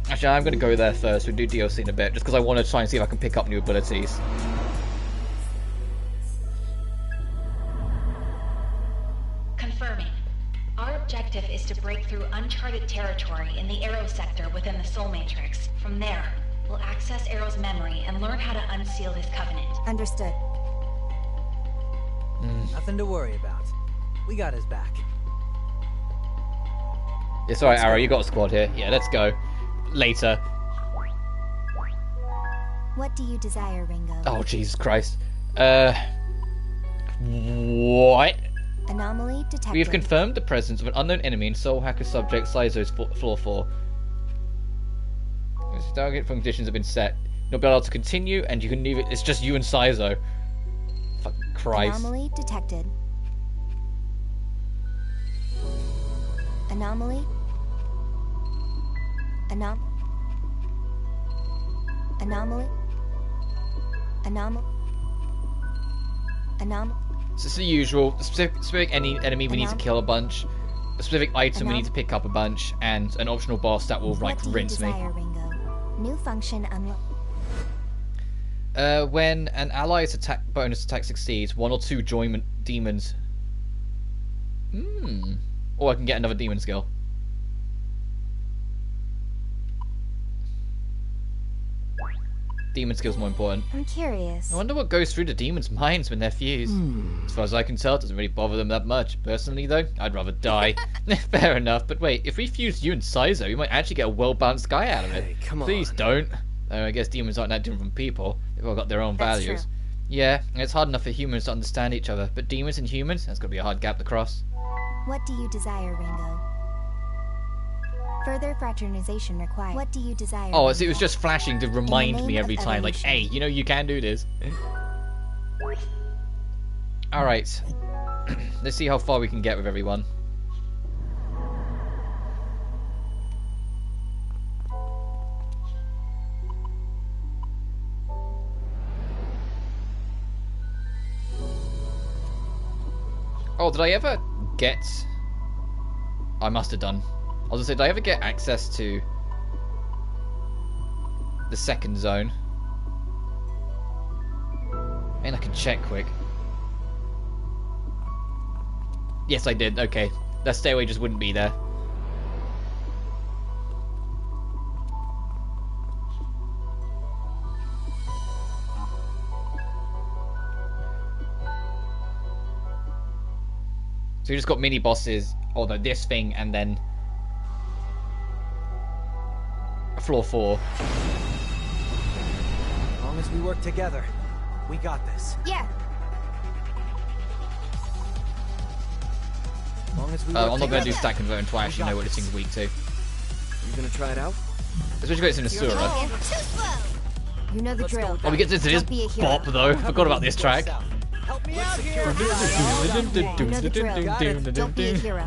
Speaker 3: Actually, I'm gonna go there first. We'll do DLC in a bit, just because I want to try and see if I can pick up new abilities.
Speaker 15: Confirming. Our objective is to break through uncharted territory in the Arrow sector within the Soul Matrix. From there, we'll access Arrow's memory and learn how to unseal his covenant.
Speaker 2: Understood.
Speaker 5: Nothing to worry about. We got his back.
Speaker 1: It's alright, Arrow, you got a squad here. Yeah, let's go. Later.
Speaker 2: What do you desire, Ringo?
Speaker 1: Oh, Jesus Christ. What?
Speaker 2: Anomaly detected.
Speaker 1: We have confirmed the presence of an unknown enemy in Soul Hacker Subject Saizo's floor 4. This target conditions have been set. You'll be able to continue, and you can leave it. It's just you and Saizo. Fuck Christ.
Speaker 2: Anomaly detected. Anomaly. Anomaly.
Speaker 1: So it's the usual. Specific enemy we need to kill a bunch. A specific item we need to pick up a bunch, and an optional boss that will like rinse me.
Speaker 2: Ringo? New function unlocked.
Speaker 1: When an ally's bonus attack succeeds, 1 or 2 joint demons. Or I can get another demon skill. Demon skill's more important.
Speaker 2: I'm curious.
Speaker 1: I wonder what goes through the demons' minds when they're fused. As far as I can tell, it doesn't really bother them that much. Personally, though, I'd rather die. Fair enough, but wait, if we fused you and Saizo, we might actually get a well-balanced guy out of it.
Speaker 4: Hey, come on.
Speaker 1: Please don't. Though I guess demons aren't that different from people. They've all got their own
Speaker 2: That's
Speaker 1: values.
Speaker 2: true.
Speaker 1: Yeah, and it's hard enough for humans to understand each other, but demons and humans, that's got to be a hard gap to cross.
Speaker 2: What do you desire, Ringo? Further fraternization required. What do you desire?
Speaker 1: Oh, so it was just flashing to remind me every time, like,
Speaker 2: evolution.
Speaker 1: hey, you know you can do this. Alright. Let's see how far we can get with everyone. Oh, did I ever get... I must have done. I was gonna say, did I ever get access to the second zone? I mean, I can check quick. Yes, I did. Okay. That stairway just wouldn't be there. So we just got mini bosses, although this thing, and then floor 4.
Speaker 5: As long as we work together, we got this.
Speaker 2: Yeah.
Speaker 5: As long as we
Speaker 1: I'm
Speaker 5: work
Speaker 1: not going to do
Speaker 5: together.
Speaker 1: stack convert until I actually know what this thing's weak to.
Speaker 4: You gonna try it out?
Speaker 1: Especially when it's in a sewer.
Speaker 2: Oh, too slow. You know the drill.
Speaker 1: Oh, we get to this
Speaker 2: Don't be a hero.
Speaker 1: bop though. Forgot about this track.
Speaker 5: Help me out here.
Speaker 2: You know the drill. Don't be a hero.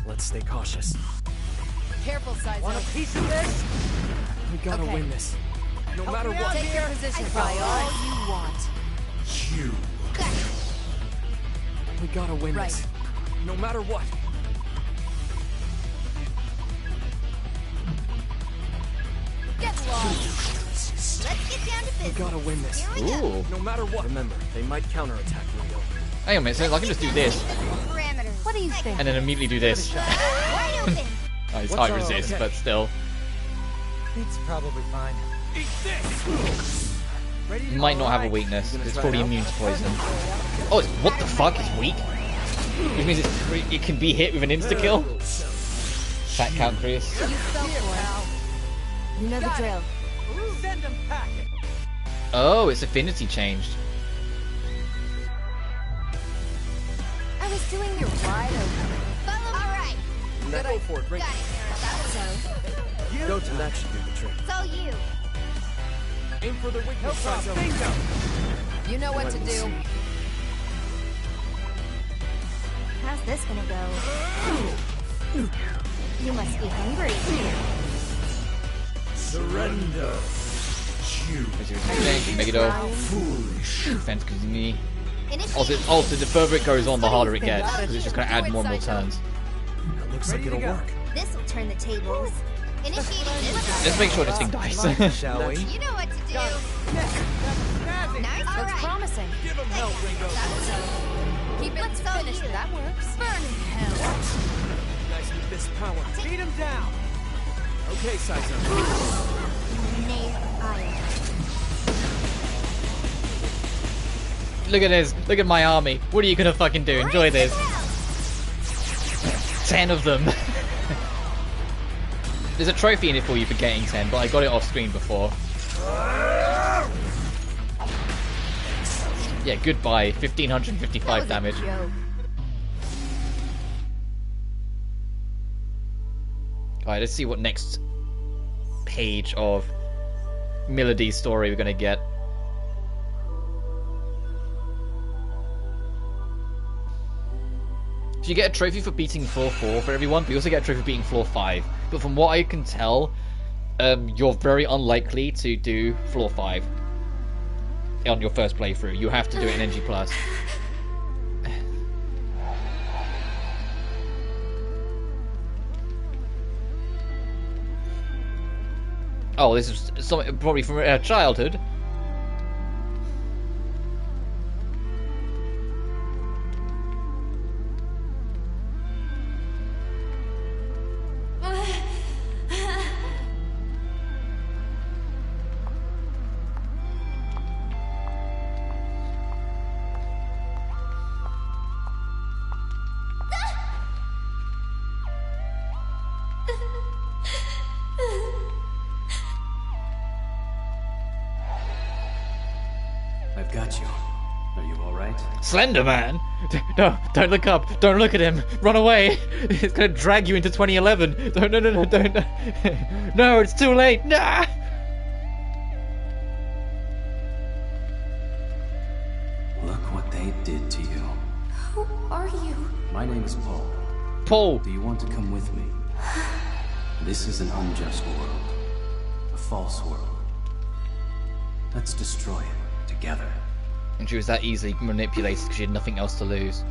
Speaker 4: Let's stay cautious.
Speaker 7: Careful, Saizo.
Speaker 5: Want a piece of this?
Speaker 4: We gotta
Speaker 7: Okay.
Speaker 4: win this. No matter
Speaker 5: me out
Speaker 4: what.
Speaker 7: Take your position, try all you want.
Speaker 10: You.
Speaker 4: We gotta win
Speaker 7: Right.
Speaker 4: this. No matter what.
Speaker 2: Get lost. Let's get down to
Speaker 4: We
Speaker 2: business.
Speaker 4: gotta win this.
Speaker 2: Here we go.
Speaker 1: Ooh.
Speaker 4: No matter what. Remember, they might counterattack Ringo.
Speaker 1: Hang on a minute, so I can just do this,
Speaker 2: Parameters.
Speaker 7: What do you think?
Speaker 1: and then immediately do this.
Speaker 2: Wide open.
Speaker 1: Oh, it's
Speaker 4: What's
Speaker 1: high
Speaker 4: our
Speaker 1: resist,
Speaker 4: attack?
Speaker 1: but still.
Speaker 5: It's probably fine.
Speaker 14: Eat this!
Speaker 5: Ready to
Speaker 1: Might
Speaker 5: go?
Speaker 1: not have a
Speaker 5: Alright.
Speaker 1: weakness.
Speaker 4: gonna
Speaker 1: It's
Speaker 4: try
Speaker 1: probably
Speaker 4: it out?
Speaker 1: immune to poison. Oh, it's, what the fuck? It's weak? Which means it can be hit with an insta-kill? Fat count crease.
Speaker 2: You fell for it. You know the drill.
Speaker 5: Send them packing.
Speaker 1: Oh, its affinity changed.
Speaker 2: I was doing your wide open. Follow me. All right.
Speaker 4: Now go for it, Ringo.
Speaker 2: Got it, Arrow. That was
Speaker 4: Go to that should do the trick.
Speaker 2: so. It's all you.
Speaker 4: Aim for the weakness, Saizo.
Speaker 7: You know what to
Speaker 4: Let me
Speaker 7: do.
Speaker 4: see.
Speaker 2: How's this gonna go? You must be hungry.
Speaker 10: Surrender. You.
Speaker 1: Megiddo.
Speaker 10: Foolish.
Speaker 1: Defense Kazumi.
Speaker 2: Initiate.
Speaker 1: Also, the further it goes on, the harder it gets. Because it's just going to add more and more turns.
Speaker 4: That looks like
Speaker 5: Ready to
Speaker 4: it'll
Speaker 5: go.
Speaker 4: work.
Speaker 2: This will turn the tables. Initiating this.
Speaker 1: Let's make sure this thing dies.
Speaker 5: Shall we?
Speaker 2: You know what to do. Nice. All
Speaker 7: Looks
Speaker 2: right.
Speaker 7: promising.
Speaker 14: Give him hell, Ringo.
Speaker 7: Keep it
Speaker 2: Let's go
Speaker 7: finished.
Speaker 2: you.
Speaker 7: That works.
Speaker 2: Burn in hell.
Speaker 4: Nice with this power.
Speaker 5: Beat him down.
Speaker 4: Okay, Saizo.
Speaker 2: Nay, iron.
Speaker 1: Look at this. Look at my army. What are you going to fucking do? Enjoy this. 10 of them. There's a trophy in it for you for getting 10, but I got it off screen before. Yeah, goodbye. 1555 damage.
Speaker 2: Joke.
Speaker 1: Alright, let's see what next page of Melody's story we're gonna get. So you get a trophy for beating floor 4 for everyone, but you also get a trophy for beating floor 5. But from what I can tell, you're very unlikely to do floor 5 on your first playthrough. You have to do it in NG+. Oh, this is something probably from childhood.
Speaker 16: Are you alright?
Speaker 1: Slender Man? No, don't look up. Don't look at him. Run away. It's gonna drag you into 2011. Don't, no, don't. No, it's too late. Nah.
Speaker 16: Look what they did to you.
Speaker 6: Who are you?
Speaker 16: My name is Paul.
Speaker 1: Paul.
Speaker 16: Do you want to come with me? This is an unjust world. A false world. Let's destroy it together.
Speaker 1: And she was that easily manipulated because she had nothing else to lose.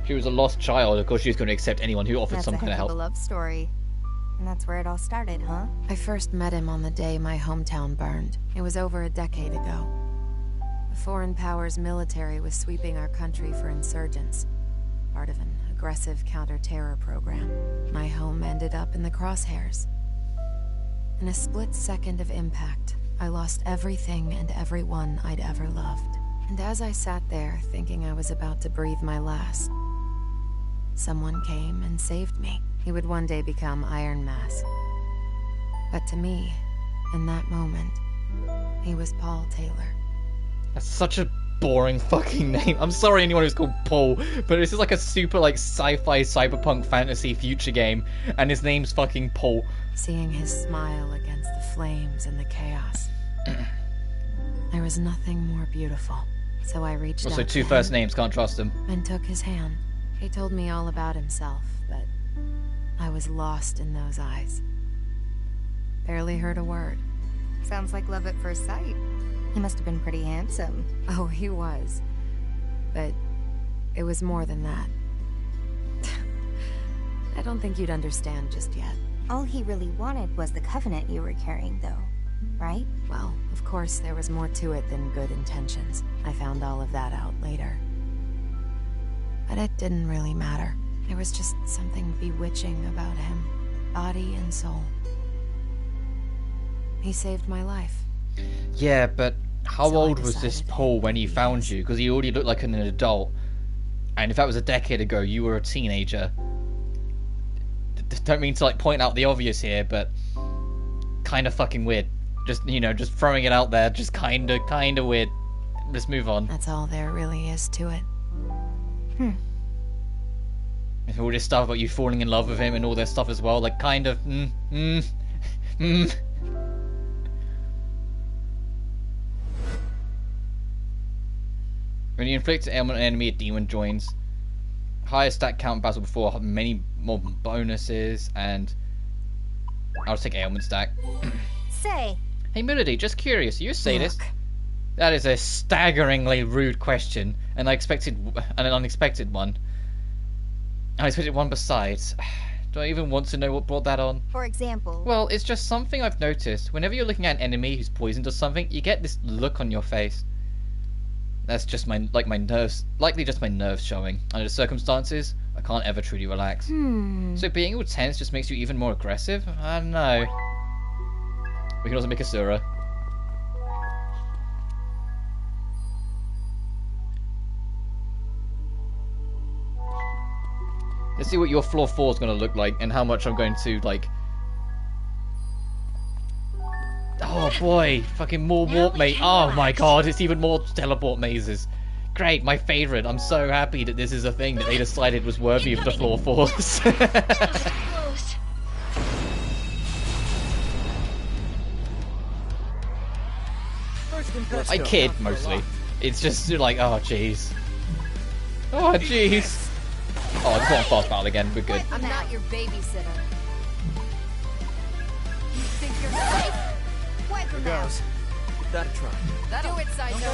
Speaker 1: She was a lost child. Of course, she was going to accept anyone who offered some kind of help.
Speaker 2: That's a love story. And that's where it all started, huh?
Speaker 7: I first met him on the day my hometown burned. It was over a decade ago. The foreign powers' military was sweeping our country for insurgents, part of an aggressive counter-terror program. My home ended up in the crosshairs. In a split second of impact, I lost everything and everyone I'd ever loved. And as I sat there thinking I was about to breathe my last, someone came and saved me. He would one day become Iron Mask. But to me, in that moment, he was Paul Taylor.
Speaker 1: That's such a boring fucking name. I'm sorry anyone who's called Paul, but this is like a super like sci-fi cyberpunk fantasy future game, and his name's fucking Paul.
Speaker 7: Seeing his smile against the flames and the chaos, there was nothing more beautiful. So I reached out
Speaker 1: Also,
Speaker 7: to
Speaker 1: two first names, can't trust him.
Speaker 7: and took his hand. He told me all about himself, but I was lost in those eyes. Barely heard a word.
Speaker 2: Sounds like love at first sight. He must have been pretty handsome.
Speaker 7: Oh, he was. But it was more than that. I don't think you'd understand just yet.
Speaker 2: All he really wanted was the covenant you were carrying, though, right?
Speaker 7: Well, of course, there was more to it than good intentions. I found all of that out later. But it didn't really matter. There was just something bewitching about him, body and soul. He saved my life.
Speaker 1: Yeah, but how old was this Paul when he found you? Because he already looked like an adult. And if that was a decade ago, you were a teenager. Don't mean to like point out the obvious here, but kind of fucking weird. Just, you know, just throwing it out there, just kind of weird. Let's move on.
Speaker 7: That's all there really is to it.
Speaker 1: All this stuff about you falling in love with him and all this stuff as well, like kind of, When you inflict an ailment on an enemy, a demon joins. Higher stat count battle before, many more bonuses, and I'll just take ailment stack.
Speaker 2: Say.
Speaker 1: Hey Melody, just curious, are you a sadist? That is a staggeringly rude question, and an unexpected one. I expected one besides. Do I even want to know what brought that on?
Speaker 2: For example?
Speaker 1: Well, it's just something I've noticed. Whenever you're looking at an enemy who's poisoned or something, you get this look on your face. That's just my nerves, likely just my nerves showing. Under the circumstances, I can't ever truly relax. So being all tense just makes you even more aggressive? I don't know. We can also make Asura. Let's see what your floor 4 is going to look like and how much I'm going to, like... Oh boy, fucking more warp maze. Oh my god, it's even more teleport mazes. Great, my favorite. I'm so happy that this is a thing that they decided was worthy of the floor 4s. I kid, mostly. It's just like, oh jeez. Oh jeez. Oh, I just want fast battle again, we're good.
Speaker 7: I'm not your babysitter.
Speaker 12: You think you're safe?
Speaker 2: Wipe him out.
Speaker 4: Give that a try.
Speaker 7: Do it, Saizo.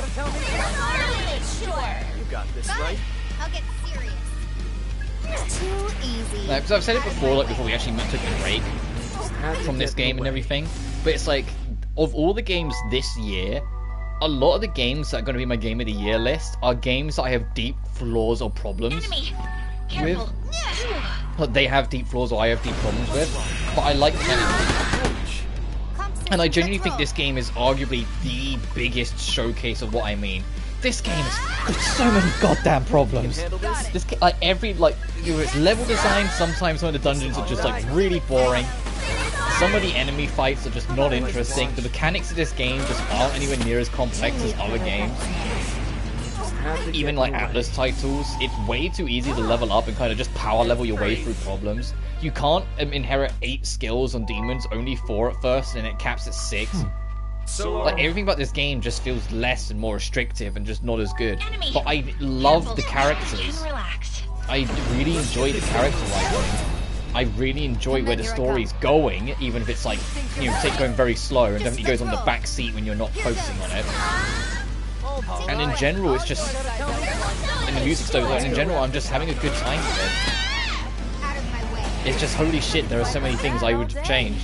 Speaker 12: Sure.
Speaker 4: You got this, right?
Speaker 2: I'll get serious. Too easy.
Speaker 1: No, because I've said it before, like before we actually took a break from this game and everything, but it's like, of all the games this year, a lot of the games that are going to be my Game of the Year list are games that I have deep flaws or problems with. But they have deep flaws or I have deep problems with, but I like them. And I genuinely think this game is arguably the biggest showcase of what I mean. This game has got so many goddamn problems. This like it's level design. Sometimes some of the dungeons are just like really boring. Some of the enemy fights are just not interesting. The mechanics of this game just aren't anywhere near as complex as other games. Even like Atlas titles, it's way too easy to level up and kind of just power level your way through problems. You can't inherit 8 skills on demons, only 4 at first, and it caps at 6. Like everything about this game just feels less and more restrictive and just not as good. But I love the characters. I really enjoy the character writing. I really enjoy where the story's going, even if it's like, you know, going very slow and definitely goes on the back seat when you're not focusing on it. And in general, it's just, and the music's so good, and in general, I'm just having a good time with it. It's just, holy shit, there are so many things I would change.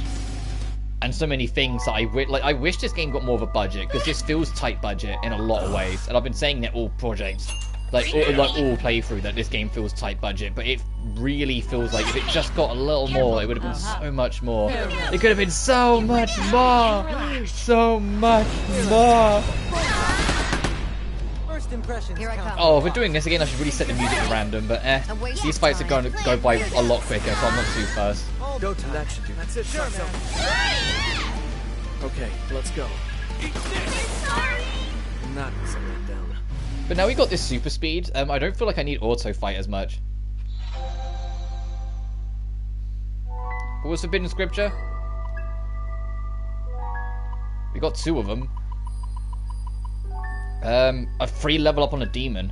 Speaker 1: And so many things that I wish this game got more of a budget, because this feels tight budget in a lot of ways. And I've been saying that all projects, all playthrough, that this game feels tight budget, but it really feels like if it just got a little more, it would have been so much more. It could have been so much more! So much more! Oh, if we're doing this again, I should really set the music to random, but these fights are going to go by a lot quicker, so I'm not too fast.
Speaker 4: Go to that should do. That's it. Sure, man. Okay, let's go. Not something down.
Speaker 1: But now we got this super speed. I don't feel like I need auto fight as much. What was forbidden scripture? We got 2 of them. A free level up on a demon.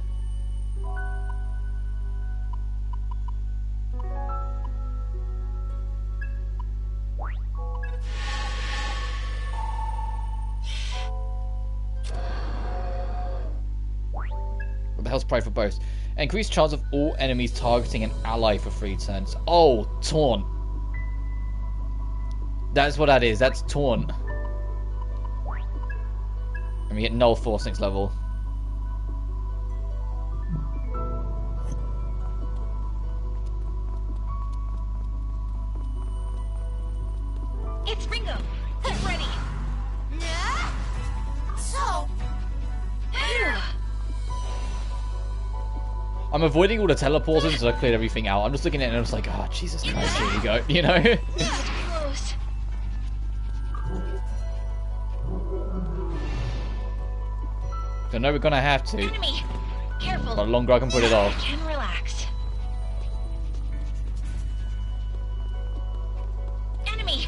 Speaker 1: What the hell's Pride for Boast? Increased chance of all enemies targeting an ally for 3 turns. Oh, taunt. That's what that is. That's taunt. And we get null force next level.
Speaker 12: It's Ringo. Get ready. Yeah. So.
Speaker 1: I'm avoiding all the teleporters so I cleared everything out. I'm just looking at it and I'm just like, oh, Jesus Christ, here you go. You know?
Speaker 12: Close.
Speaker 1: I know we're gonna have to.
Speaker 12: Enemy. Careful.
Speaker 1: But the longer I can put it off.
Speaker 12: You can relax. Enemy.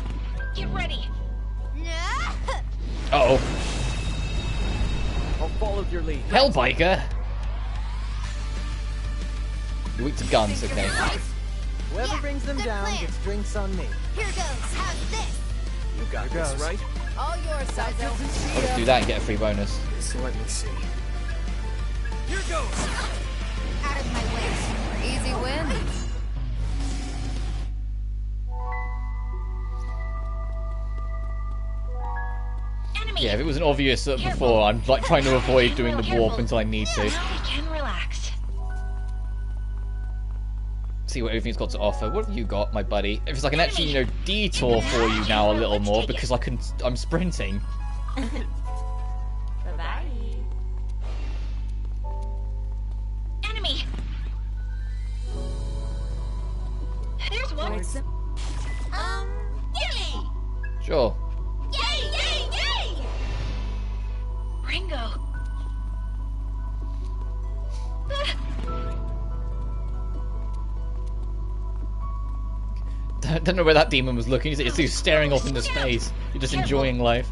Speaker 12: Get ready.
Speaker 1: Uh-oh.
Speaker 4: I'll follow your lead.
Speaker 1: Hellbiker! You're weak to guns, okay.
Speaker 5: Whoever brings them down gets drinks on me.
Speaker 12: Here goes. How's this?
Speaker 4: You got this, right?
Speaker 12: All yours, Sizo.
Speaker 1: I'll just do that and get a free bonus.
Speaker 4: So let me see.
Speaker 12: Here goes. Out of my way. Easy win.
Speaker 1: Yeah, if it wasn't obvious before, I'm like trying to avoid doing the warp until I need to.
Speaker 12: You can relax.
Speaker 1: See what everything's got to offer. What have you got, my buddy? If it's like an actually, you know, detour for you now a little more because I'm sprinting.
Speaker 12: Bye-bye. Enemy. There's one. Gimme.
Speaker 1: Sure.
Speaker 12: Yay, yay, yay! Ringo.
Speaker 1: Don't know where that demon was looking. It's just staring off into space. You're just enjoying life.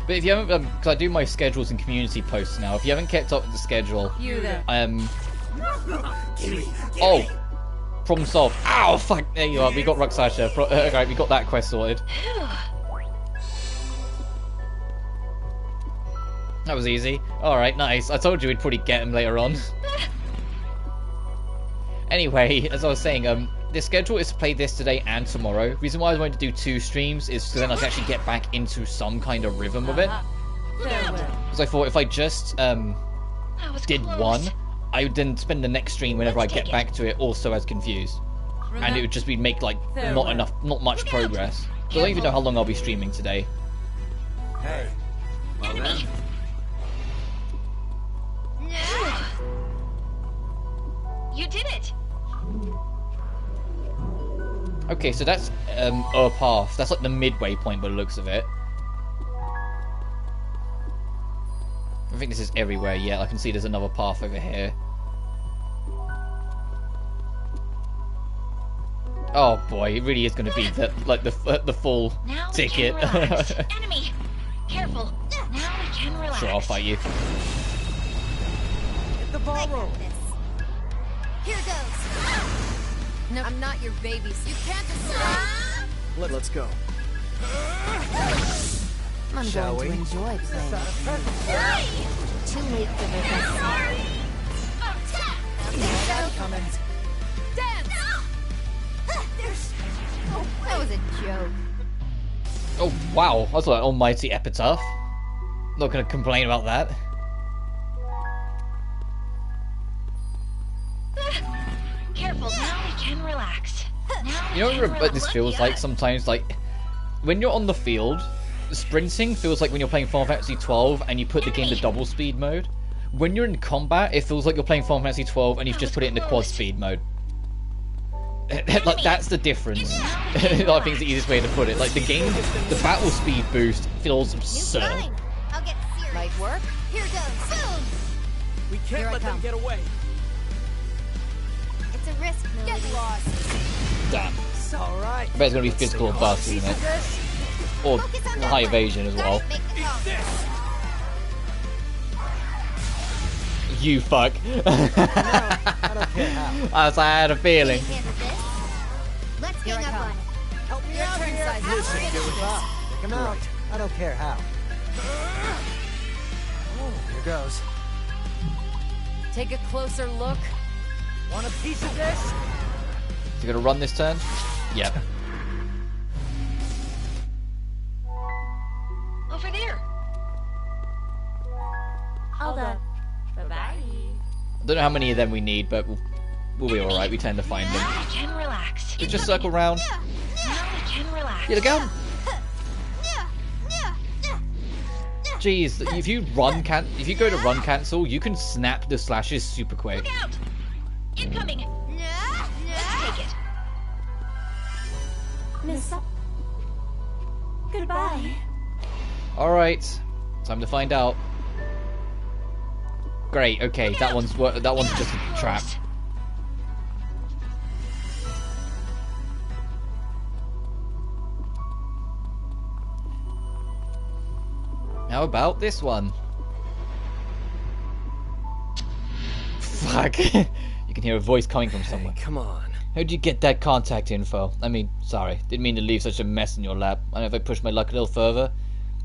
Speaker 1: But if you haven't, because I do my schedules and community posts now. If you haven't kept up with the schedule, oh, problem solved. Ow, fuck! There you are. We got Ruxasha. Right, we got that quest sorted. That was easy. All right, nice. I told you we'd probably get him later on. Anyway, as I was saying, the schedule is to play this today and tomorrow. Reason why I was going to do 2 streams is so then I can actually get back into some kind of rhythm of it. Because I thought if I just did one, I would then spend the next stream whenever I get back to it also as confused. And it would just be make like not much progress. I don't even know how long I'll be streaming today.
Speaker 14: Hey. Well then.
Speaker 15: You did it!
Speaker 1: Okay, so that's a path. That's like the midway point by the looks of it. I think this is everywhere yet. I can see there's another path over here. Oh boy, it really is going to be the full
Speaker 15: Now
Speaker 1: ticket.
Speaker 15: We can relax. Enemy! Careful. Now we can relax.
Speaker 1: Sure, I'll fight you.
Speaker 5: Get the ball rolling.
Speaker 12: Here goes. No, I'm not your baby, so you can't escape.
Speaker 4: Let's go.
Speaker 7: I'm
Speaker 5: Shall
Speaker 7: going
Speaker 5: we?
Speaker 7: to enjoy playing.
Speaker 12: Too late for the best.
Speaker 5: Coming.
Speaker 12: Dance! That was a joke.
Speaker 1: Oh wow, that's like an almighty epitaph. Not going to complain about that.
Speaker 15: Careful. Now we can relax. Now
Speaker 1: You know what this feels like sometimes? Like, when you're on the field, sprinting feels like when you're playing Final Fantasy 12 and you put the game to double speed mode. When you're in combat, it feels like you're playing Final Fantasy 12 and you've just put it into quad speed mode. Like, that's the difference. I think it's the easiest way to put it. Like, the game, the battle speed boost feels absurd.
Speaker 12: I'll get serious. Might work. Here goes. Boom!
Speaker 14: We can't let them get away.
Speaker 12: It's a risk, Milady. Get lost.
Speaker 1: Damn.
Speaker 14: All right.
Speaker 1: I bet it's going to be physical buffs, isn't it? Or high evasion as well. You fuck.
Speaker 5: I don't care how.
Speaker 1: I had a feeling.
Speaker 12: Let's gang up on it.
Speaker 5: Help me out here.
Speaker 12: Listen,
Speaker 5: Take him out. I don't care how. Oh, here goes.
Speaker 7: Take a closer look.
Speaker 5: Want a piece of this?
Speaker 1: You gonna run this turn? Yep.
Speaker 15: Over there.
Speaker 12: Hold on. Bye-bye.
Speaker 1: I don't know how many of them we need, but we'll be alright. We tend to find them.
Speaker 15: Now we can relax.
Speaker 1: We just circle round.
Speaker 15: Now we can relax.
Speaker 1: Here we go. Jeez, if you go to run cancel, you can snap the slashes super quick.
Speaker 15: Look out! Incoming. Let's take it.
Speaker 6: Miss. Goodbye.
Speaker 1: Alright, time to find out. Great, okay, that one's just a trap. How about this one? Fuck. You can hear a voice coming from somewhere.
Speaker 4: Hey, come on.
Speaker 1: How'd you get that contact info? I mean, sorry, didn't mean to leave such a mess in your lap. I don't know if I pushed my luck a little further.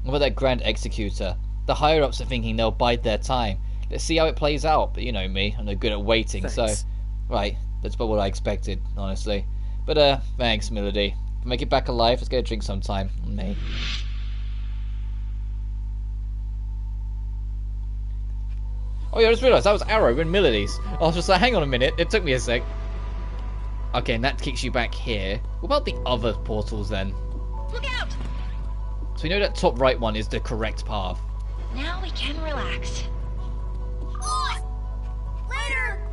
Speaker 1: What about that Grand Executor? The higher-ups are thinking they'll bide their time. Let's see how it plays out, but you know me, I'm no good at waiting,
Speaker 4: Thanks.
Speaker 1: so... Right, that's about what I expected, honestly. But, thanks, Milady. If I make it back alive, let's get a drink sometime. On me. Oh yeah, I just realised that was Arrow and Milody's. I was just like, hang on a minute, it took me a sec. Okay, and that kicks you back here. What about the other portals then?
Speaker 15: Look out!
Speaker 1: So we know that top right one is the correct path.
Speaker 15: Now we can relax.
Speaker 12: Later!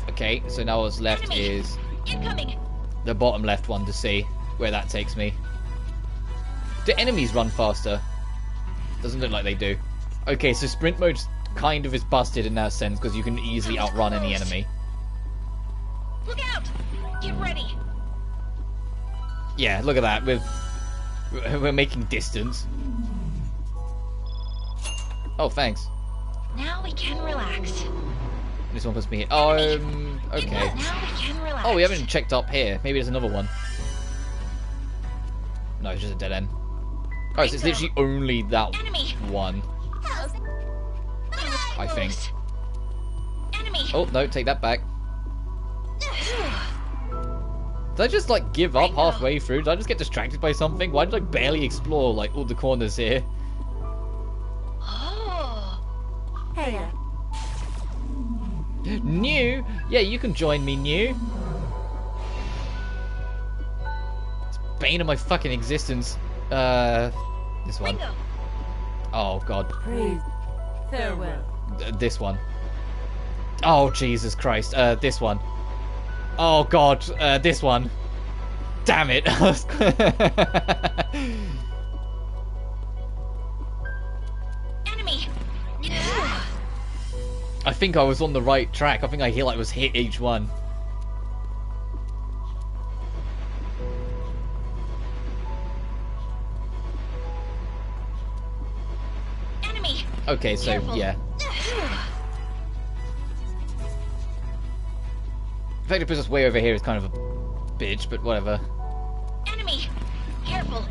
Speaker 1: Okay, so now what's left
Speaker 15: Enemy.
Speaker 1: is
Speaker 15: Incoming.
Speaker 1: the bottom left one to see where that takes me. Do enemies run faster? Doesn't look like they do. Okay, so sprint mode kind of is busted in that sense because you can easily outrun any enemy.
Speaker 15: Look out! Get ready.
Speaker 1: Yeah, look at that. We're making distance. Oh, thanks.
Speaker 15: Now we can relax.
Speaker 1: This one puts me here. Okay.
Speaker 15: Now we can relax.
Speaker 1: Oh, we haven't checked up here. Maybe there's another one. No, it's just a dead end. Oh, so it's literally only that one. I think.
Speaker 15: Enemy.
Speaker 1: Oh, no, take that back. Did I just, like, give up halfway through? Did I just get distracted by something? Why did I barely explore, like, all the corners here?
Speaker 15: Oh.
Speaker 6: Hey.
Speaker 1: New? Yeah, you can join me, New. bane of my fucking existence. This one.
Speaker 9: Ringo.
Speaker 1: Oh god.
Speaker 12: Praise. Farewell.
Speaker 1: This one. Oh Jesus Christ. This one. Oh god. This one. Damn it.
Speaker 9: Enemy.
Speaker 1: I think I was on the right track. I think I was hit each one.
Speaker 9: Enemy.
Speaker 1: Okay, so
Speaker 9: Careful.
Speaker 1: yeah. The fact it puts us way over here is kind of a bitch, but whatever.
Speaker 9: Enemy. Careful.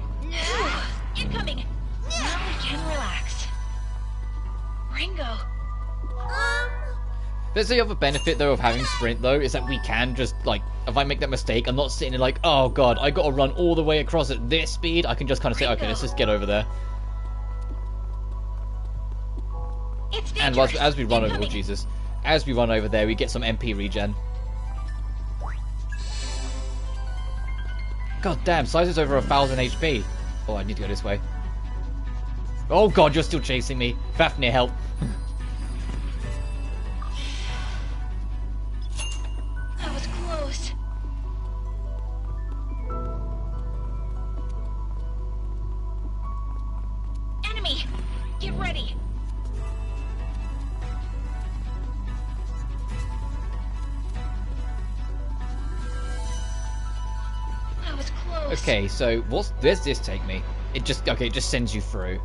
Speaker 9: Incoming. Now we can relax. Ringo.
Speaker 1: There's the other benefit though of having sprint though, is that we can just like, if I make that mistake, I'm not sitting there like, oh god, I gotta run all the way across at this speed. I can just kind of say, okay, let's just get over there.
Speaker 9: It's
Speaker 1: And as we run over, oh Jesus, as we run over there, we get some MP regen. God damn, size is over 1000 HP. Oh, I need to go this way. Oh god, you're still chasing me. Fafnir, help.
Speaker 9: That was close. Enemy. Get ready. That was close.
Speaker 1: Okay, so where's this take me? It just sends you through.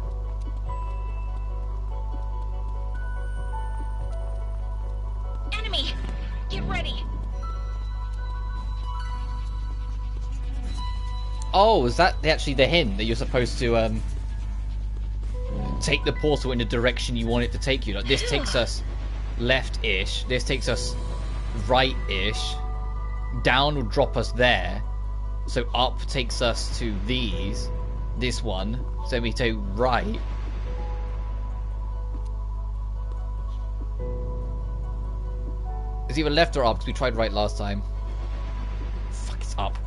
Speaker 9: Enemy. Get ready.
Speaker 1: Oh, is that actually the hint that you're supposed to take the portal in the direction you want it to take you? Like this takes us left-ish, this takes us right-ish, down will drop us there, so up takes us to this one, so we take right. It's either left or up, because we tried right last time. Fuck, it's up.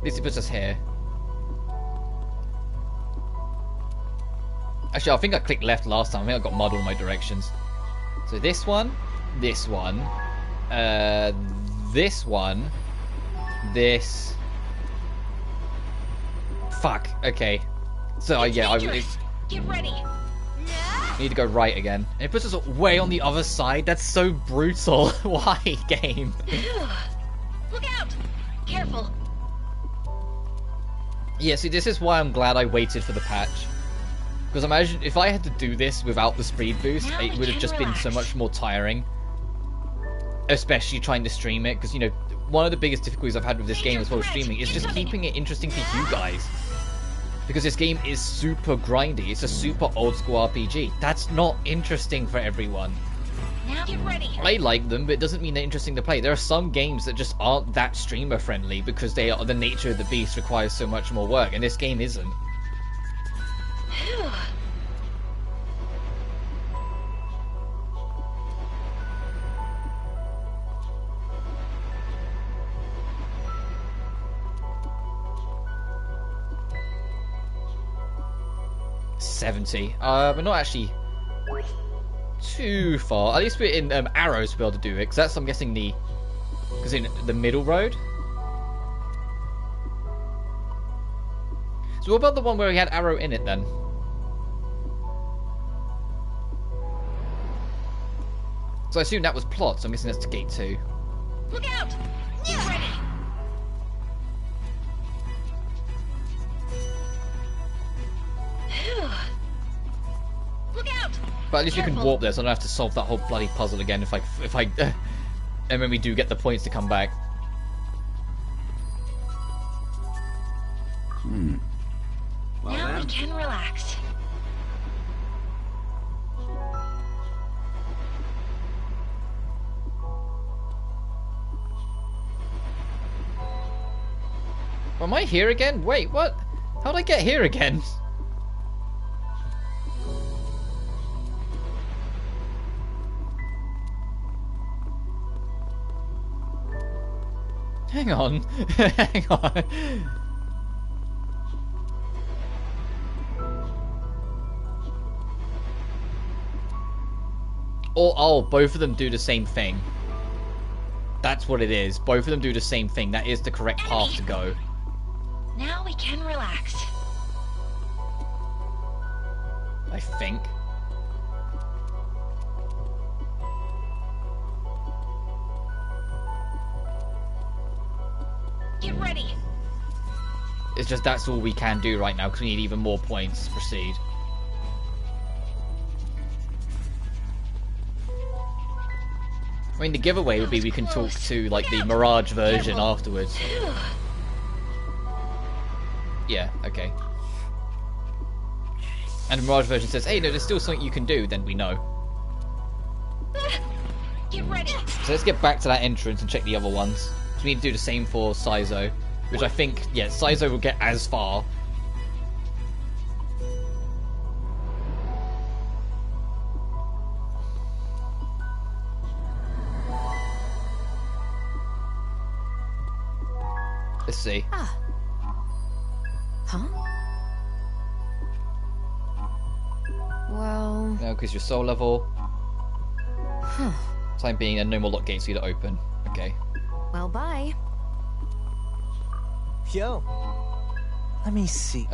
Speaker 1: This puts us here. Actually, I think I clicked left last time. I think I got muddled in my directions. So this one, this one, this one, this. Fuck. Okay. So yeah, I
Speaker 9: Get ready.
Speaker 1: need to go right again. And it puts us way on the other side. That's so brutal. Why, game?
Speaker 9: Look out. Careful.
Speaker 1: Yeah, see, this is why I'm glad I waited for the patch. Because imagine if I had to do this without the speed boost, it would have just been so much more tiring. Especially trying to stream it, because, you know, one of the biggest difficulties I've had with this game as well as streaming is just keeping it interesting for you guys. Because this game is super grindy, it's a super old school RPG. That's not interesting for everyone.
Speaker 9: Now get ready.
Speaker 1: I like them, but it doesn't mean they're interesting to play. There are some games that just aren't that streamer friendly because they are, the nature of the beast requires so much more work, and this game isn't. $70. We're not actually too far. At least we're in arrows to be able to do it, because that's, I'm guessing, because in the middle road. So what about the one where we had arrow in it then? So I assume that was plot, so I'm guessing that's to gate 2.
Speaker 9: Look out. Get ready. Look out.
Speaker 1: But at least we can warp there, so I don't have to solve that whole bloody puzzle again if I and when we do get the points to come back.
Speaker 9: Well, now we can relax.
Speaker 1: Am I here again? Wait, what? How'd I get here again? Hang on. Hang on. Or, oh, both of them do the same thing. That's what it is. Both of them do the same thing. That is the correct path to go.
Speaker 15: Now we can relax.
Speaker 1: I think.
Speaker 15: Get ready.
Speaker 1: It's just that's all we can do right now because we need even more points to proceed. I mean, the giveaway would be we can talk to, like, the Mirage version afterwards. Yeah, okay. And the Mirage version says, hey, no, there's still something you can do, then we know.
Speaker 15: Get ready.
Speaker 1: So let's get back to that entrance and check the other ones. So we need to do the same for Saizo, which I think, yeah, Saizo will get as far. Let's see.
Speaker 7: Ah. Huh? Well...
Speaker 1: No, because your soul level.
Speaker 7: Huh.
Speaker 1: Time being, and no more lock gates for you to open. Okay.
Speaker 7: Well, bye.
Speaker 5: Yo. Let me see.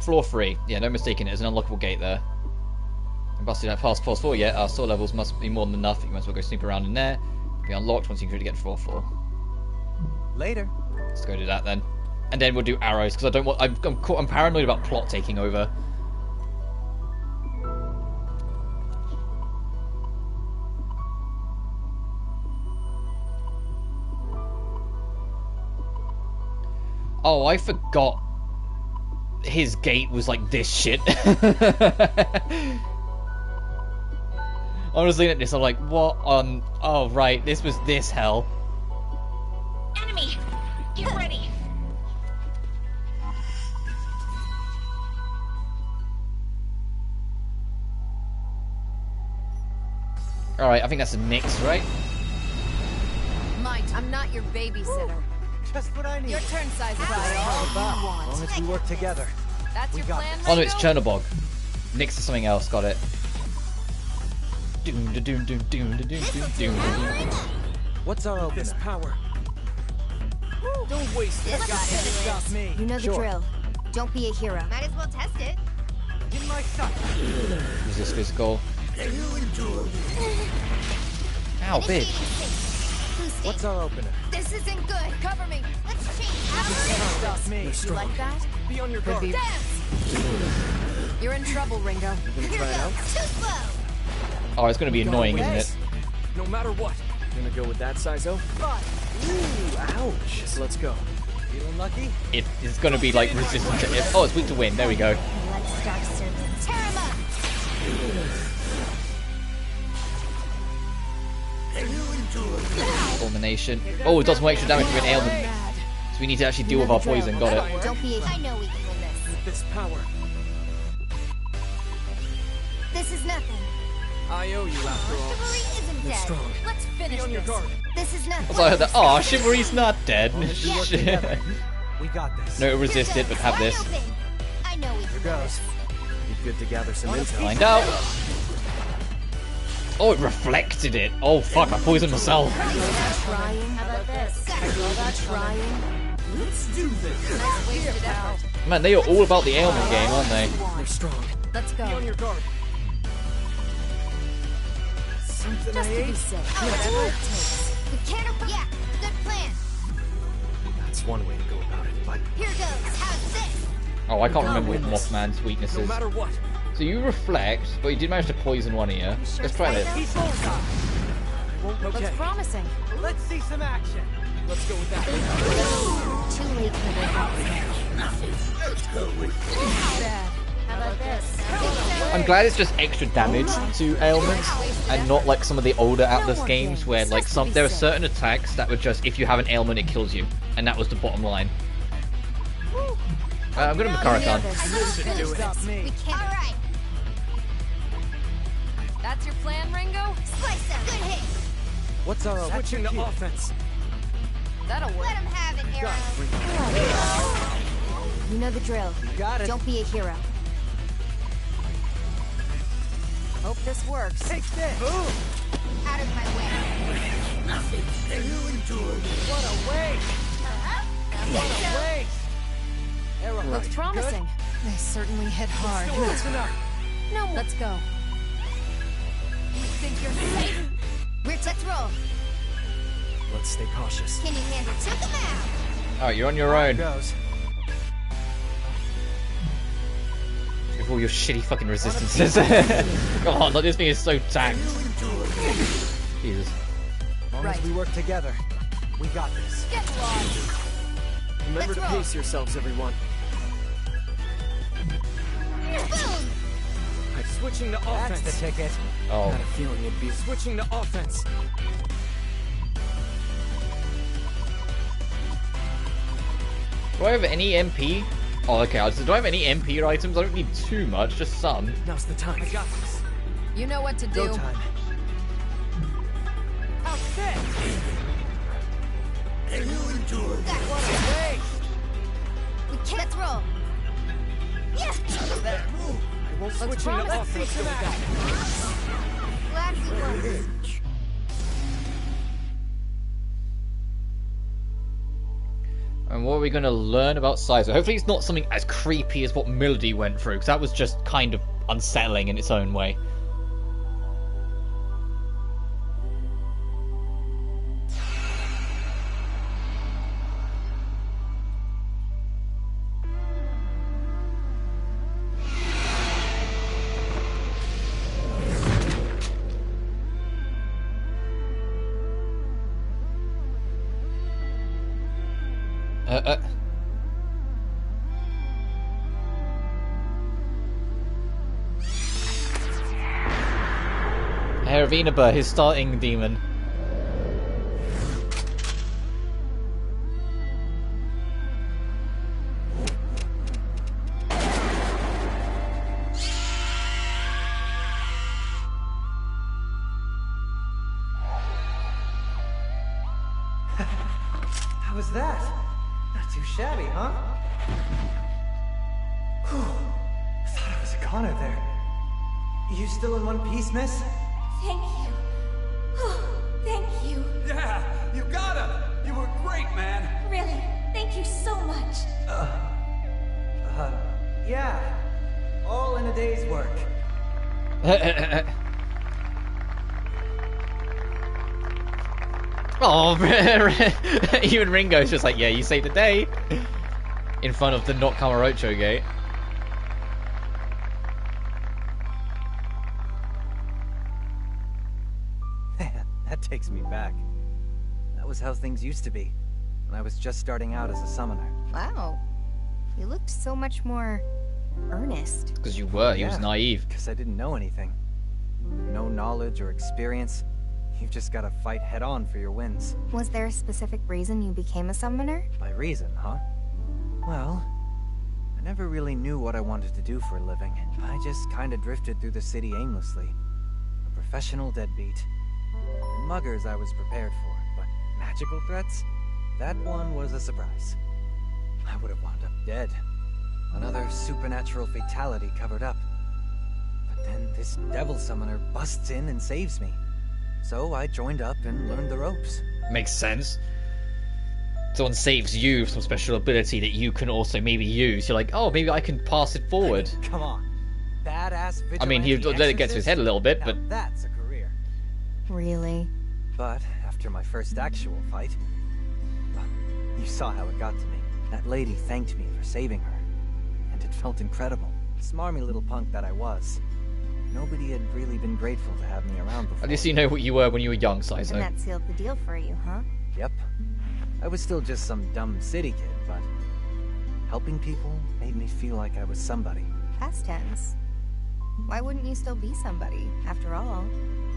Speaker 1: Floor 3. Yeah, no mistaking it. There's an unlockable gate there. And busted that past floor 4 yet. Our soul levels must be more than enough. You might as well go snoop around in there. Be unlocked once you can get to floor 4.
Speaker 5: Later.
Speaker 1: Let's go do that then. And then we'll do arrows, because I don't want... I'm paranoid about plot taking over. Oh, I forgot his gate was like this shit. I was looking at this, I'm like, what on... Oh, right, this was this hell.
Speaker 15: Enemy! Get ready!
Speaker 1: Alright, I think that's a Nyx, right?
Speaker 7: Might, I'm not your babysitter.
Speaker 5: Just what I need.
Speaker 7: Your turn, size
Speaker 5: As long as we work together.
Speaker 7: That's your plan,
Speaker 1: Oh no, it's Chernobog. Nyx is something else, got it.
Speaker 5: What's our opener?
Speaker 4: This power.
Speaker 5: Don't waste it. Stop me.
Speaker 2: You know the drill. Don't be a hero. Might as well test it.
Speaker 5: Give my shot.
Speaker 1: Resist physical. Ow, bitch.
Speaker 5: What's our opener?
Speaker 2: This isn't good. Cover me. Let's change.
Speaker 5: Stop me.
Speaker 7: You like that?
Speaker 4: Be on your guard.
Speaker 7: You're in trouble, Ringo.
Speaker 4: You gonna try it out?
Speaker 2: Too slow.
Speaker 1: Oh, it's gonna be annoying, isn't it?
Speaker 4: No matter what. You gonna go with that, Saizo? Ooh, ouch. So let's go.
Speaker 5: Feeling lucky?
Speaker 1: It's gonna be like resistant to it. Oh, it's weak to wind. There we go.
Speaker 2: Let's start serving. Tear him up.
Speaker 1: Fulmination. Oh, it does more extra damage with an ailment. So we need to actually deal with our poison. Got it.
Speaker 2: Don't be. I know we can win this.
Speaker 4: With this power.
Speaker 2: This is nothing.
Speaker 4: I owe you after all.
Speaker 2: Chivalry isn't
Speaker 4: You're
Speaker 2: dead.
Speaker 4: strong.
Speaker 2: Let's finish
Speaker 4: Be on your
Speaker 2: this.
Speaker 4: guard.
Speaker 2: This is nothing.
Speaker 1: So I heard that. Oh, Chivalry's not dead.
Speaker 5: We got this.
Speaker 1: No, resist it, but have this.
Speaker 2: I know we can
Speaker 5: Here goes.
Speaker 4: Be good to gather some intel.
Speaker 1: Find out. Oh, it reflected it. Oh, fuck, I poisoned myself.
Speaker 7: Trying. How about this? Trying.
Speaker 14: Let's do this.
Speaker 7: Nice wasted effort.
Speaker 1: Man, they are all about the ailment game, aren't they?
Speaker 4: They're strong.
Speaker 7: Let's go.
Speaker 4: Be on your guard.
Speaker 5: Something
Speaker 7: Just
Speaker 5: I
Speaker 7: to be
Speaker 5: ate?
Speaker 7: safe. Whatever it takes.
Speaker 2: We can't. Yeah, good plan.
Speaker 4: That's one way to go about it, but
Speaker 2: Here goes. How's this?
Speaker 1: Oh, I can't remember what Mothman's
Speaker 4: no
Speaker 1: weaknesses.
Speaker 4: matter what.
Speaker 1: So you reflect, but you did manage to poison one of you. Let's try this.
Speaker 5: He's bullseye.
Speaker 4: Okay,
Speaker 7: Looks promising.
Speaker 5: Let's see some action.
Speaker 4: let's go with that.
Speaker 2: Too late for this.
Speaker 14: Let's go with
Speaker 7: Bad. How about this?
Speaker 1: I'm glad it's just extra damage to ailments, and not like some of the older Atlas games where like there are certain attacks that were just if you have an ailment it kills you, and that was the bottom line. I'm gonna Makarakan.
Speaker 5: Stop me.
Speaker 2: We can't. All right.
Speaker 7: That's your plan, Ringo?
Speaker 2: Slice him. Good hit.
Speaker 5: What's our opener?
Speaker 4: Switching to offense.
Speaker 7: That'll work.
Speaker 2: Let him have it, Arrow. You know the drill.
Speaker 5: Got it.
Speaker 2: Don't be a hero. Hope this works.
Speaker 5: Take this!
Speaker 2: Out of my way.
Speaker 14: Nothing can you endure this?
Speaker 5: What a waste! What a waste! Arrow,
Speaker 3: Looks promising. They certainly hit hard.
Speaker 5: That's enough.
Speaker 3: No more. Let's go.
Speaker 2: You think you're safe? Let's roll.
Speaker 4: Let's stay cautious.
Speaker 2: Can you handle Tukamau?
Speaker 1: Alright, you're on your own.
Speaker 5: Goes.
Speaker 1: With all your shitty fucking resistances. God, like, this thing is so tanked. Jesus.
Speaker 5: As long as we work together, we got this.
Speaker 2: Get lost.
Speaker 4: Remember to pace yourselves, everyone.
Speaker 2: Boom.
Speaker 4: I'm switching to offense.
Speaker 5: That's the ticket.
Speaker 1: Oh.
Speaker 4: I had a feeling it'd be switching to offense.
Speaker 1: Do I have any MP? Oh, okay. Do I have any MP items? I don't need too much, just some.
Speaker 4: Now's the time. I got this.
Speaker 3: You know what to do.
Speaker 5: Go time. How's this?
Speaker 14: Can you endure
Speaker 2: That
Speaker 14: this?
Speaker 2: was a waste. We can't. Let's roll. Yeah.
Speaker 14: Move.
Speaker 4: I won't switch into offense till we got it.
Speaker 2: Glad we won.
Speaker 1: And what are we going to learn about Saizo? Hopefully it's not something as creepy as what Mildy went through, because that was just kind of unsettling in its own way. Heravinaba, his starting demon.
Speaker 5: How was that? Not too shabby, huh? Whew. I thought I was a goner there. You still in one piece, miss?
Speaker 6: Thank you. Thank you.
Speaker 17: Yeah, you got him. You were great, man.
Speaker 6: Really, thank you so much.
Speaker 5: Yeah. All in a day's work.
Speaker 1: Oh, even Ringo's just like, yeah, you saved the day. In front of the not Kamurocho gate.
Speaker 5: That takes me back. That was how things used to be, when I was just starting out as a summoner.
Speaker 2: Wow. You looked so much more earnest.
Speaker 1: Because you were, he was naive.
Speaker 5: Because I didn't know anything. No knowledge or experience. You've just gotta fight head-on for your wins.
Speaker 2: Was there a specific reason you became a summoner?
Speaker 5: By reason, huh? Well, I never really knew what I wanted to do for a living. I just kinda drifted through the city aimlessly. A professional deadbeat. Muggers I was prepared for, but magical threats? That one was a surprise. I would have wound up dead. Another supernatural fatality covered up. But then this devil summoner busts in and saves me. So I joined up and learned the ropes.
Speaker 1: Makes sense. Someone saves you with some special ability that you can also maybe use. You're like, oh, maybe I can pass it forward.
Speaker 5: Come on. Badass vigilante
Speaker 1: I mean, he let it get to his head a little bit, but...
Speaker 5: Now that's a career.
Speaker 2: Really?
Speaker 5: But after my first actual fight, well, you saw how it got to me. That lady thanked me for saving her, and it felt incredible. Smarmy little punk that I was. Nobody had really been grateful to have me around before.
Speaker 1: At least you know what you were when you were young, Saizo.
Speaker 2: And that sealed the deal for you, huh?
Speaker 5: Yep. I was still just some dumb city kid, but helping people made me feel like I was somebody.
Speaker 2: Past tense. Why wouldn't you still be somebody? After all,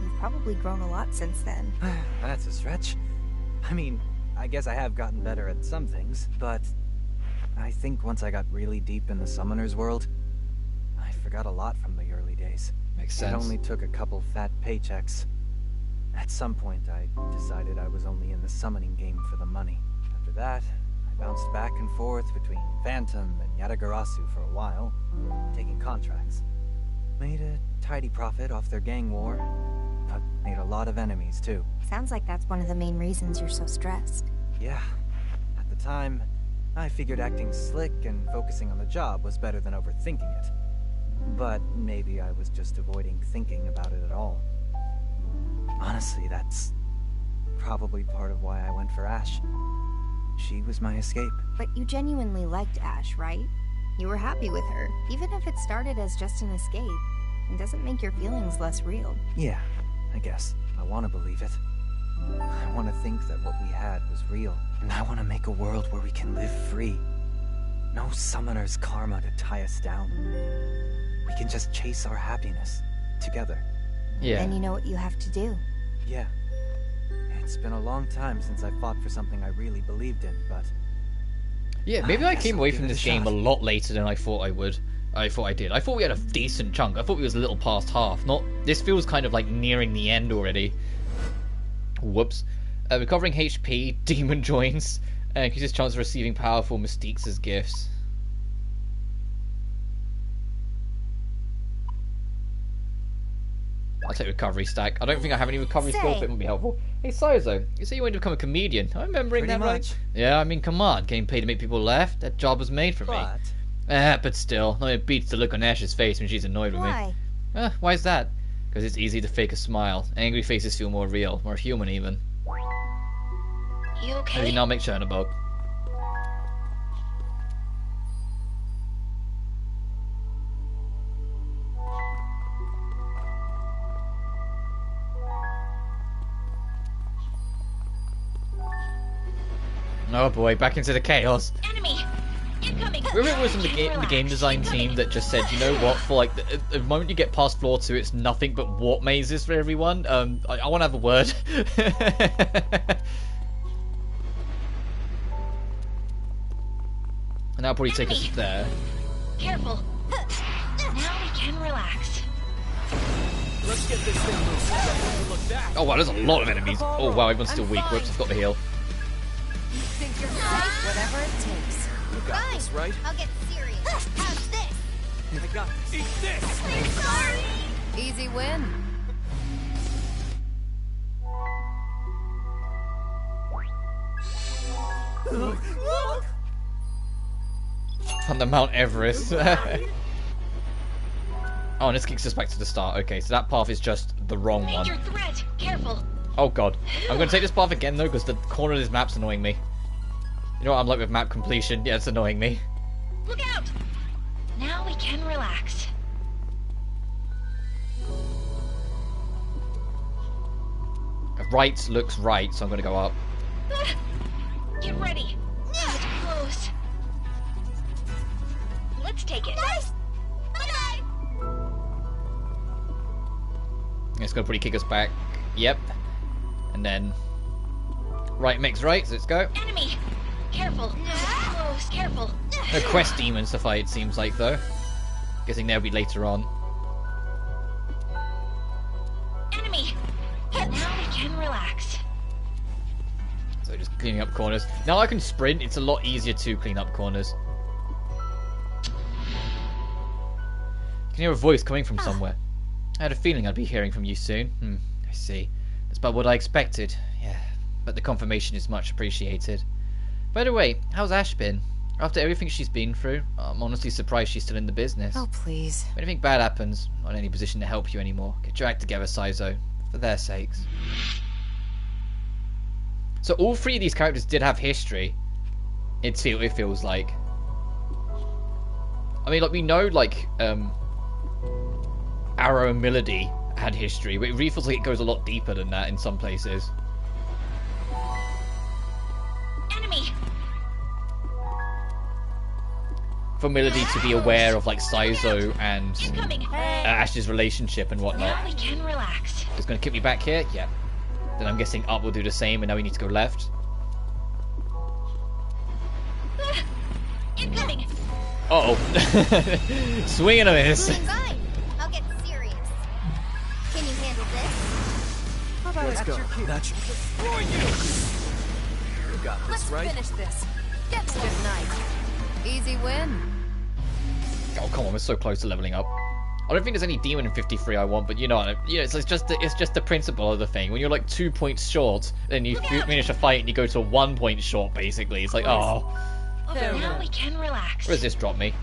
Speaker 2: you've probably grown a lot since then.
Speaker 5: That's a stretch. I mean, I guess I have gotten better at some things, but I think once I got really deep in the summoner's world, I forgot a lot from the early days.
Speaker 1: Makes sense.
Speaker 5: It only took a couple fat paychecks. At some point, I decided I was only in the summoning game for the money. After that, I bounced back and forth between Phantom and Yatagarasu for a while, taking contracts. Made a tidy profit off their gang war, but made a lot of enemies too.
Speaker 2: Sounds like that's one of the main reasons you're so stressed.
Speaker 5: Yeah. At the time, I figured acting slick and focusing on the job was better than overthinking it. But maybe I was just avoiding thinking about it at all. Honestly, that's probably part of why I went for Ash. She was my escape.
Speaker 2: But you genuinely liked Ash, right? You were happy with her, even if it started as just an escape. It doesn't make your feelings less real.
Speaker 5: Yeah, I guess. I want to believe it. I want to think that what we had was real. And I want to make a world where we can live free. No summoner's karma to tie us down. We can just chase our happiness together.
Speaker 1: Yeah.
Speaker 2: Then you know what you have to do.
Speaker 5: Yeah. It's been a long time since I fought for something I really believed in, but...
Speaker 1: Yeah, maybe I came away
Speaker 5: I'll
Speaker 1: from
Speaker 5: give it
Speaker 1: this
Speaker 5: a
Speaker 1: game
Speaker 5: shot.
Speaker 1: a lot later than I thought I would. I thought we had a decent chunk. I thought we was a little past half. This feels kind of like nearing the end already. Whoops. Recovering HP, demon joints, increases chance of receiving powerful mystiques as gifts. I'll take recovery stack. I don't think I have any recovery skills, but it would be helpful. Hey, Saizo, you say you wanted to become a comedian. I'm remembering
Speaker 5: Pretty
Speaker 1: that right? Yeah, I mean, come on. Getting paid to make people laugh? That job was made for me. But still, it beats the look on Ash's face when she's annoyed with
Speaker 2: Why?
Speaker 1: me. Why is that? Because it's easy to fake a smile. Angry faces feel more real, more human even.
Speaker 15: You okay?
Speaker 1: Maybe now make Chernobog. Oh boy, back into the chaos.
Speaker 15: Enemy! Incoming!
Speaker 1: Whoever it was in the game design team that just said, you know what, for like the moment you get past floor 2, it's nothing but warp mazes for everyone. I want to have a word. And that'll probably take us there.
Speaker 15: Careful! Now we can relax.
Speaker 4: Let's get this thing moving. Look back.
Speaker 1: Oh wow, there's a lot of enemies. Oh wow, everyone's still weak. Whoops, I've got the heal.
Speaker 12: You think you're safe? Whatever it takes.
Speaker 4: You got this, right?
Speaker 2: I'll get serious. How's this?
Speaker 4: I got this. Eat this!
Speaker 2: Sorry!
Speaker 7: Easy win.
Speaker 1: On the Mount Everest. Oh, and this kicks us back to the start. Okay, so that path is just the wrong one.
Speaker 15: Major threat! Careful!
Speaker 1: Oh god. I'm going to take this path again though, because the corner of this map's annoying me. You know what I'm like with map completion? Yeah, it's annoying me.
Speaker 15: Look out! Now we can relax.
Speaker 1: Right looks right, so I'm going to go up.
Speaker 15: Get ready! It's close. Let's take it.
Speaker 2: Guys! Bye-bye!
Speaker 1: It's going to probably kick us back. Yep. And then... Right makes right, so let's go.
Speaker 15: Enemy! Careful! It's close. Careful!
Speaker 1: No quest demons to fight, it seems like, though. Guessing they'll be later on.
Speaker 15: Enemy! Now we can relax.
Speaker 1: So just cleaning up corners. Now I can sprint, it's a lot easier to clean up corners. You can hear a voice coming from somewhere. I had a feeling I'd be hearing from you soon. I see. That's about what I expected. Yeah, but the confirmation is much appreciated. By the way, how's Ash been? After everything she's been through, I'm honestly surprised she's still in the business.
Speaker 7: Oh, please.
Speaker 1: If anything bad happens, I'm not in any position to help you anymore. Get your act together, Saizo. For their sakes. So all three of these characters did have history. It feels like. I mean, like, we know, like, Arrow and Melody had history, but it really feels like it goes a lot deeper than that in some places.
Speaker 15: Enemy!
Speaker 1: For Melody to be aware of, like, Saizo and
Speaker 15: Incoming!
Speaker 1: Ash's relationship and whatnot.
Speaker 15: Now we can relax.
Speaker 1: It's going to kick me back here? Yeah. Then I'm guessing up will do the same, and now we need to go left.
Speaker 15: Incoming!
Speaker 1: Uh-oh. Swing and a miss.
Speaker 2: Fine. I'll get serious. Can you handle this?
Speaker 12: How about
Speaker 4: Let's go. That should destroy you. You got this,
Speaker 12: Let's
Speaker 4: right?
Speaker 12: finish this. Good night.
Speaker 7: Easy win.
Speaker 1: Oh, come on, we're so close to leveling up. I don't think there's any demon in 53 I want, but you know, it's just the principle of the thing. When you're like 2 points short, then you finish a fight and you go to 1 point short, basically. It's like, oh.
Speaker 15: Okay, now we can relax.
Speaker 1: Where does this drop me?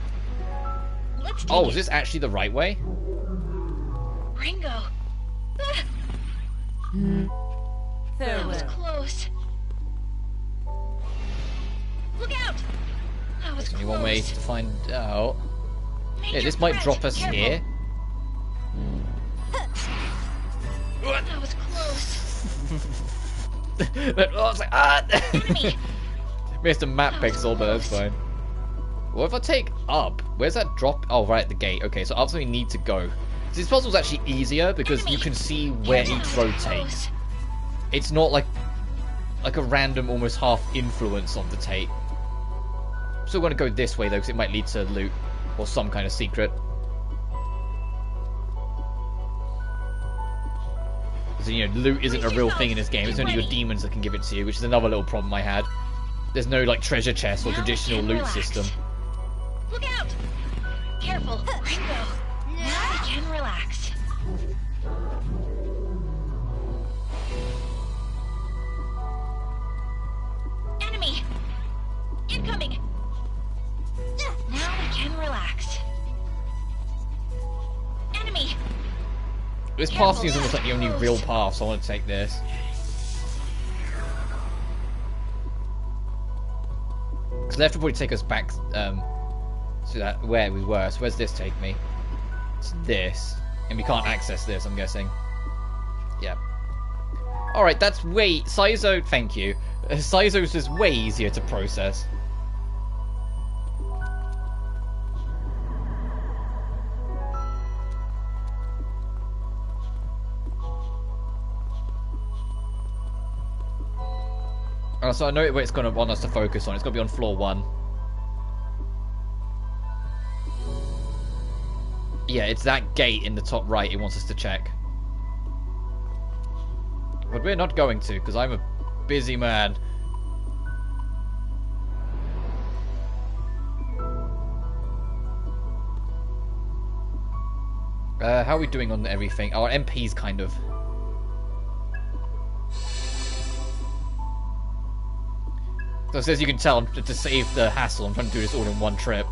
Speaker 15: Let's
Speaker 1: Oh, is this actually the right way?
Speaker 15: Ringo. That was close. Look out! That was
Speaker 1: There's only
Speaker 15: close.
Speaker 1: one way to find out. Yeah, this might drop us here.
Speaker 15: That was close.
Speaker 1: But I was like, ah!
Speaker 15: Enemy.
Speaker 1: Missed a map pixel, but that's fine. What if I take up? Where's that drop? Oh, right at the gate. Okay, so up we need to go. So this puzzle's actually easier because you can see where each road takes. It's not like a random, almost half influence of the tape. Still going to go this way though, because it might lead to loot or some kind of secret. So, you know, loot isn't a real thing in this game. It's only your demons that can give it to you, which is another little problem I had. There's no like treasure chest or traditional loot system.
Speaker 15: Look out! Careful, Ringo. Now we can relax. Enemy! Incoming! Now we can relax. Enemy!
Speaker 1: This path seems almost like the only real path, so I want to take this. Because left will probably take us back to that where we were. So where's this take me? It's this. And we can't access this, I'm guessing. Yeah. Alright, that's way... Saizo, thank you. Saizo's just way easier to process. So I know where it's going to want us to focus on. It's going to be on floor 1. Yeah, it's that gate in the top right it wants us to check. But we're not going to, because I'm a busy man. How are we doing on everything? Our MP's kind of... So as you can tell, to save the hassle, I'm trying to do this all in one trip.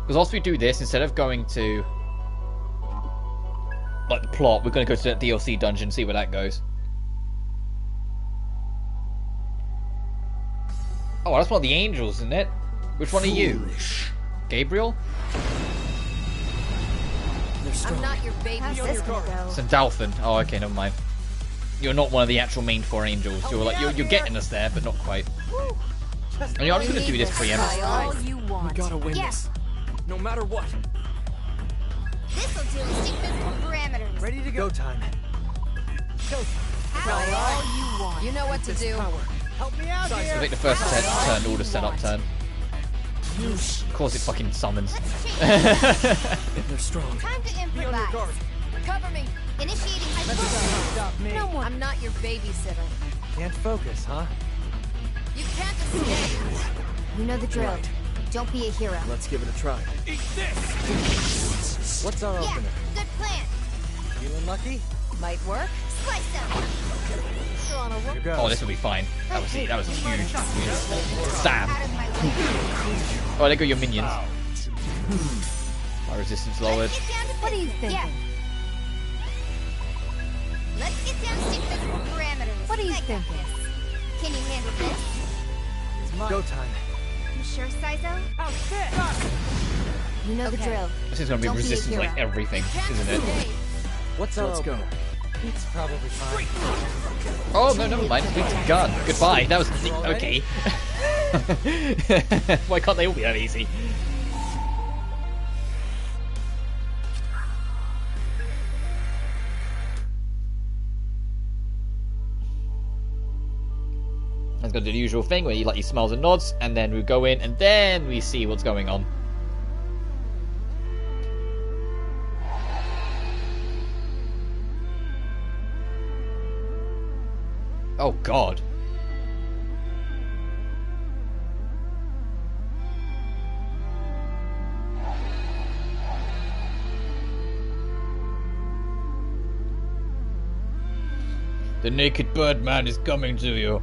Speaker 1: Because once we do this, instead of going to like the plot, we're going to go to that DLC dungeon and see where that goes. Oh, that's one of the angels, isn't it? Which one are you? Gabriel?
Speaker 12: I'm not your baby.
Speaker 1: It's a dolphin. Oh, okay, never mind. You're not one of the actual main 4 angels. You're like you're getting us there, but not quite. And you're just gonna do this preemptively.
Speaker 4: We gotta win this, no matter what.
Speaker 2: This'll do. Stick physical parameters.
Speaker 5: Ready to go. Time.
Speaker 12: Try all you want.
Speaker 7: You know what to do.
Speaker 5: Help me out here.
Speaker 1: So take the first turn, order setup turn. Of course, it fucking summons.
Speaker 4: They're strong.
Speaker 2: Time to improvise.
Speaker 12: Cover me.
Speaker 2: Initiating hypnosis.
Speaker 5: Stop me.
Speaker 12: No more. I'm not your babysitter.
Speaker 5: Can't focus, huh?
Speaker 12: You can't escape.
Speaker 2: You know the drill. Don't be a hero.
Speaker 4: Let's give it a try.
Speaker 14: Eat this!
Speaker 5: What's our opener?
Speaker 2: Good plan.
Speaker 5: Feeling lucky?
Speaker 12: Might work.
Speaker 2: Slice them.
Speaker 12: You're on a roll.
Speaker 5: Here goes.
Speaker 1: Oh, this will be fine. That was huge. Stab.
Speaker 2: Out of my way.
Speaker 1: Oh, there go your minions. My resistance lowered.
Speaker 2: Let's get down to
Speaker 12: What are you
Speaker 2: business.
Speaker 12: thinking?
Speaker 2: Yeah. Let's get down to stick physical parameters.
Speaker 12: What are you
Speaker 2: I got
Speaker 12: thinking?
Speaker 2: this. Can you handle this?
Speaker 5: It's mine. Go time.
Speaker 2: You sure, Saizo? You know the drill.
Speaker 1: This is going to be
Speaker 2: Don't be a
Speaker 1: resistance like
Speaker 2: hero.
Speaker 1: everything, isn't it?
Speaker 5: What's our
Speaker 4: Let's go.
Speaker 5: opener? It's probably fine.
Speaker 1: Oh, no, never mind. It's a gun. Goodbye. That was... Okay. Why can't they all be that easy? Let's go to the usual thing where you smiles and nods, and then we go in, and then we see what's going on. Oh God. The naked bird man is coming to you.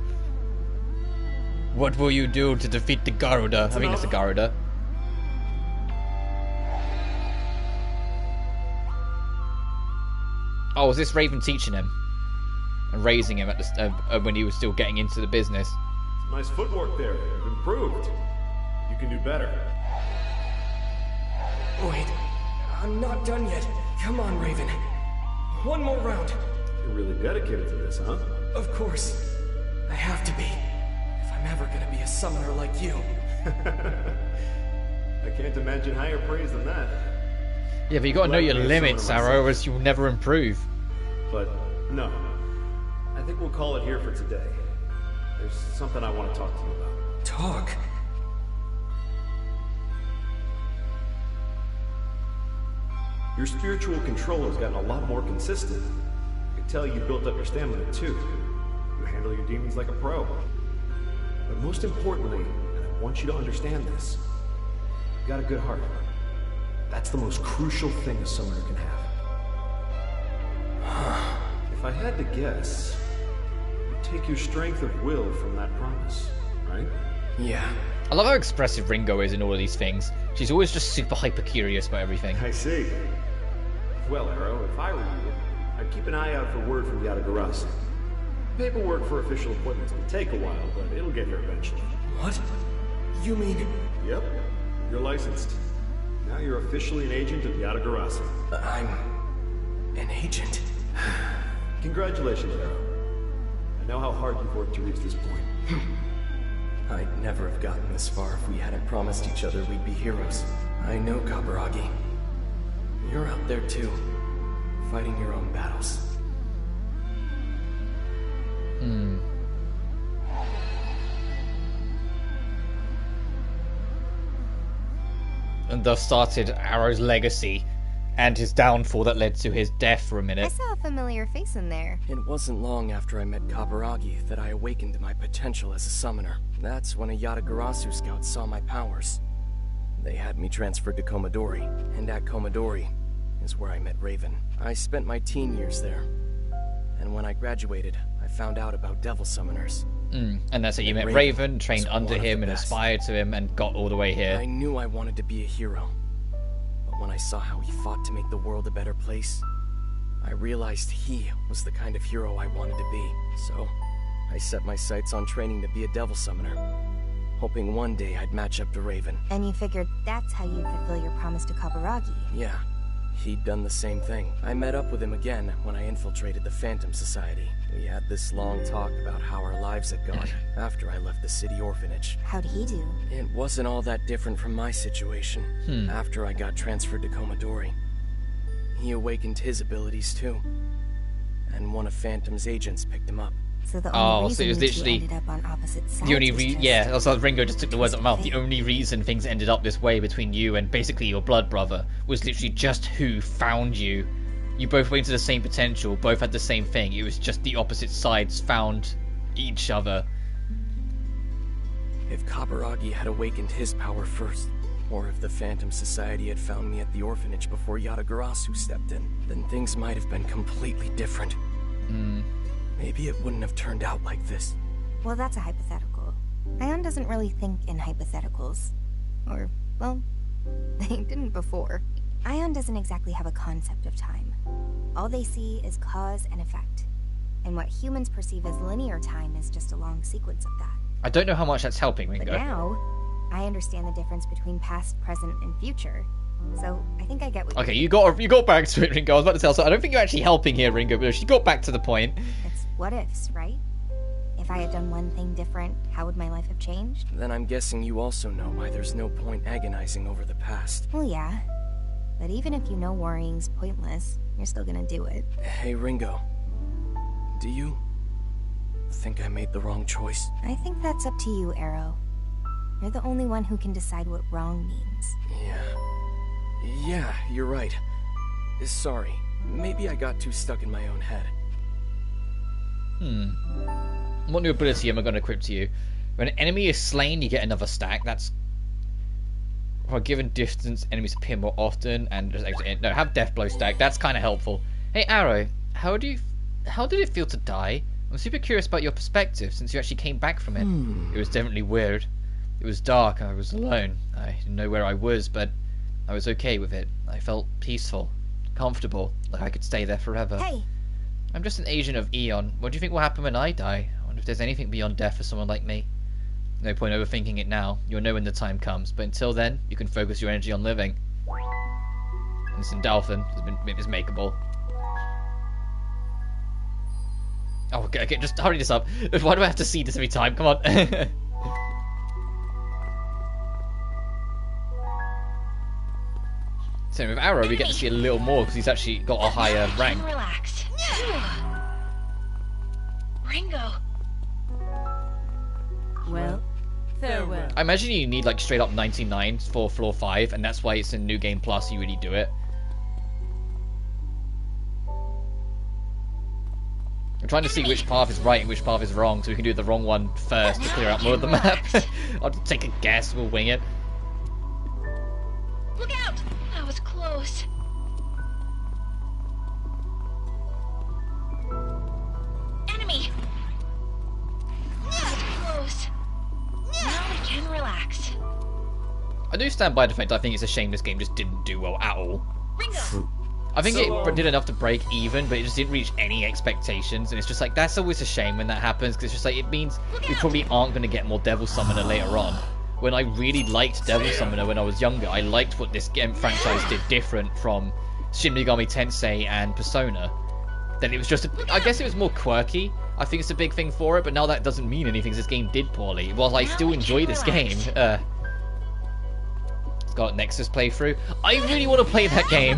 Speaker 1: What will you do to defeat the Garuda? I think it's the Garuda. Oh, was this Raven teaching him? And raising him at the when he was still getting into the business?
Speaker 18: Nice footwork there. You've improved. You can do better.
Speaker 4: Wait, I'm not done yet. Come on, Raven. One more round.
Speaker 18: You're really dedicated to this, huh?
Speaker 4: Of course. I have to be. If I'm ever gonna be a summoner like you.
Speaker 18: I can't imagine higher praise than that.
Speaker 1: Yeah, but you gotta know your limits, Arrow, or else you'll never improve.
Speaker 18: But, no. I think we'll call it here for today. There's something I want to talk to you about.
Speaker 4: Talk?
Speaker 18: Your spiritual control has gotten a lot more consistent. I can tell you built up your stamina too. You handle your demons like a pro. But most importantly, and I want you to understand this, you've got a good heart. That's the most crucial thing a summoner can have. If I had to guess, you'd take your strength of will from that promise, right?
Speaker 4: Yeah.
Speaker 1: I love how expressive Ringo is in all of these things. She's always just super hyper curious about everything.
Speaker 18: I see. Well, Arrow, if I were you, I'd keep an eye out for word from Yatagarasu. Paperwork for official appointments can take a while, but it'll get here eventually.
Speaker 4: What? You mean...
Speaker 18: Yep. You're licensed. Now you're officially an agent of Yatagarasu.
Speaker 4: I'm... an agent?
Speaker 18: Congratulations, Arrow. I know how hard you've worked to reach this point.
Speaker 4: I'd never have gotten this far if we hadn't promised each other we'd be heroes. I know, Kaburagi. You're out there too, fighting your own battles.
Speaker 1: And thus started Arrow's legacy and his downfall that led to his death for a minute.
Speaker 2: I saw a familiar face in there.
Speaker 4: It wasn't long after I met Kaburagi that I awakened my potential as a summoner. That's when a Yatagarasu scout saw my powers. They had me transferred to Komodori, and at Komodori is where I met Raven. I spent my teen years there, and when I graduated, I found out about Devil Summoners.
Speaker 1: And that's how you met Raven, trained under him and aspired to him and got all the way here.
Speaker 4: I knew I wanted to be a hero, but when I saw how he fought to make the world a better place, I realized he was the kind of hero I wanted to be. So, I set my sights on training to be a Devil Summoner, hoping one day I'd match up to Raven.
Speaker 2: And you figured that's how you'd fulfill your promise to Kaburagi.
Speaker 4: Yeah, he'd done the same thing. I met up with him again when I infiltrated the Phantom Society. We had this long talk about how our lives had gone after I left the city orphanage.
Speaker 2: How'd he do?
Speaker 4: It wasn't all that different from my situation. After I got transferred to Komodori, he awakened his abilities too. And one of Phantom's agents picked him up.
Speaker 2: So the only reason
Speaker 1: so it was literally
Speaker 2: ended up on opposite sides
Speaker 1: the only
Speaker 2: was
Speaker 1: also Ringo just took the words out of my mouth. The only reason things ended up this way between you and basically your blood brother was literally just who found you. You both went to the same potential, both had the same thing. It was just the opposite sides found each other.
Speaker 4: If Kaburagi had awakened his power first, or if the Phantom Society had found me at the orphanage before Yatagarasu stepped in, then things might have been completely different. Maybe it wouldn't have turned out like this.
Speaker 2: Well, that's a hypothetical. Ion doesn't really think in hypotheticals. Or, well, they didn't before. Ion doesn't exactly have a concept of time. All they see is cause and effect. And what humans perceive as linear time is just a long sequence of that.
Speaker 1: I don't know how much that's helping, Ringo.
Speaker 2: But now, I understand the difference between past, present, and future. So, I think I get what
Speaker 1: you got back to it, Ringo. I was about to tell, so I don't think you're actually helping here, Ringo, but she got back to the point.
Speaker 2: It's what ifs, right? If I had done one thing different, how would my life have changed?
Speaker 4: Then I'm guessing you also know why there's no point agonizing over the past.
Speaker 2: Well, yeah. But even if you know worrying's pointless, you're still gonna do it.
Speaker 4: Hey, Ringo. Do you think I made the wrong choice?
Speaker 2: I think that's up to you, Arrow. You're the only one who can decide what wrong means.
Speaker 4: Yeah, you're right. Sorry. Maybe I got too stuck in my own head.
Speaker 1: What new ability am I going to equip to you? When an enemy is slain, you get another stack. That's... For a given distance, enemies appear more often, and just have Death Blow stack. That's kind of helpful. Hey, Arrow, how do you how did it feel to die? I'm super curious about your perspective since you actually came back from it. It was definitely weird. It was dark, I was alone. I didn't know where I was, but I was okay with it. I felt peaceful, comfortable, like I could stay there forever.
Speaker 2: Hey!
Speaker 1: I'm just an agent of Eon. What do you think will happen when I die? I wonder if there's anything beyond death for someone like me. No point overthinking it now. You'll know when the time comes, but until then, you can focus your energy on living. And this Endalphin is makeable. Oh, okay, just hurry this up. Why do I have to see this every time? Come on. So with Arrow, we get to see a little more because he's actually got a higher rank.
Speaker 15: Relax. Ringo.
Speaker 3: Well, farewell.
Speaker 1: I imagine you need like straight up 99 for floor 5, and that's why it's in New Game Plus you really do it. I'm trying to see which path is right and which path is wrong, so we can do the wrong one first to clear out more of the map. I'll take a guess, we'll wing it.
Speaker 15: Look out! That was close. Enemy! That was close. Now we can relax.
Speaker 1: I do stand by the fact I think it's a shame this game just didn't do well at all.
Speaker 15: Ringo!
Speaker 1: I think it did enough to break even, but it just didn't reach any expectations, and it's just like, that's always a shame when that happens, because it's just like, it means we probably aren't going to get more Devil Summoner later on. When I really liked Devil Summoner when I was younger, I liked what this game franchise did different from Shin Megami Tensei and Persona. Then it was just, I guess it was more quirky. I think it's a big thing for it, but now that doesn't mean anything, this game did poorly. While I still enjoy this game, Got Nexus playthrough. I really want to play that game.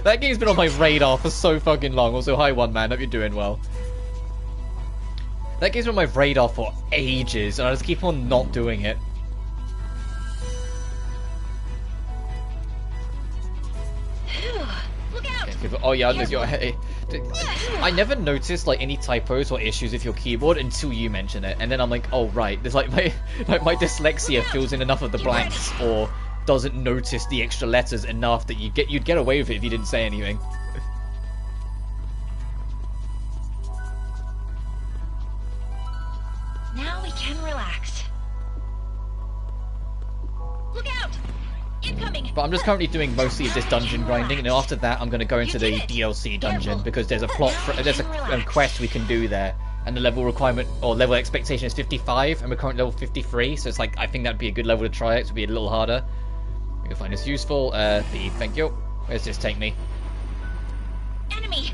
Speaker 1: That game's been on my radar for so fucking long. Also, hi One Man, hope you're doing well. That game's been on my radar for ages, and I just keep on not doing it.
Speaker 15: Look out!
Speaker 1: Okay, oh yeah, I never noticed like any typos or issues with your keyboard until you mention it, and then I'm like, oh right, there's like my dyslexia fills in enough of the blanks, or doesn't notice the extra letters enough that you'd get away with it if you didn't say anything.
Speaker 15: Now we can relax. Look out! Incoming!
Speaker 1: But I'm just currently doing mostly this dungeon grinding, and after that I'm going to go into the DLC dungeon, because there's a there's a quest we can do there, and the level requirement or level expectation is 55, and we're currently level 53, so it's like, I think that'd be a good level to try it, to be a little harder. We can find this useful. Thank you. Where's this take me?
Speaker 15: Enemy!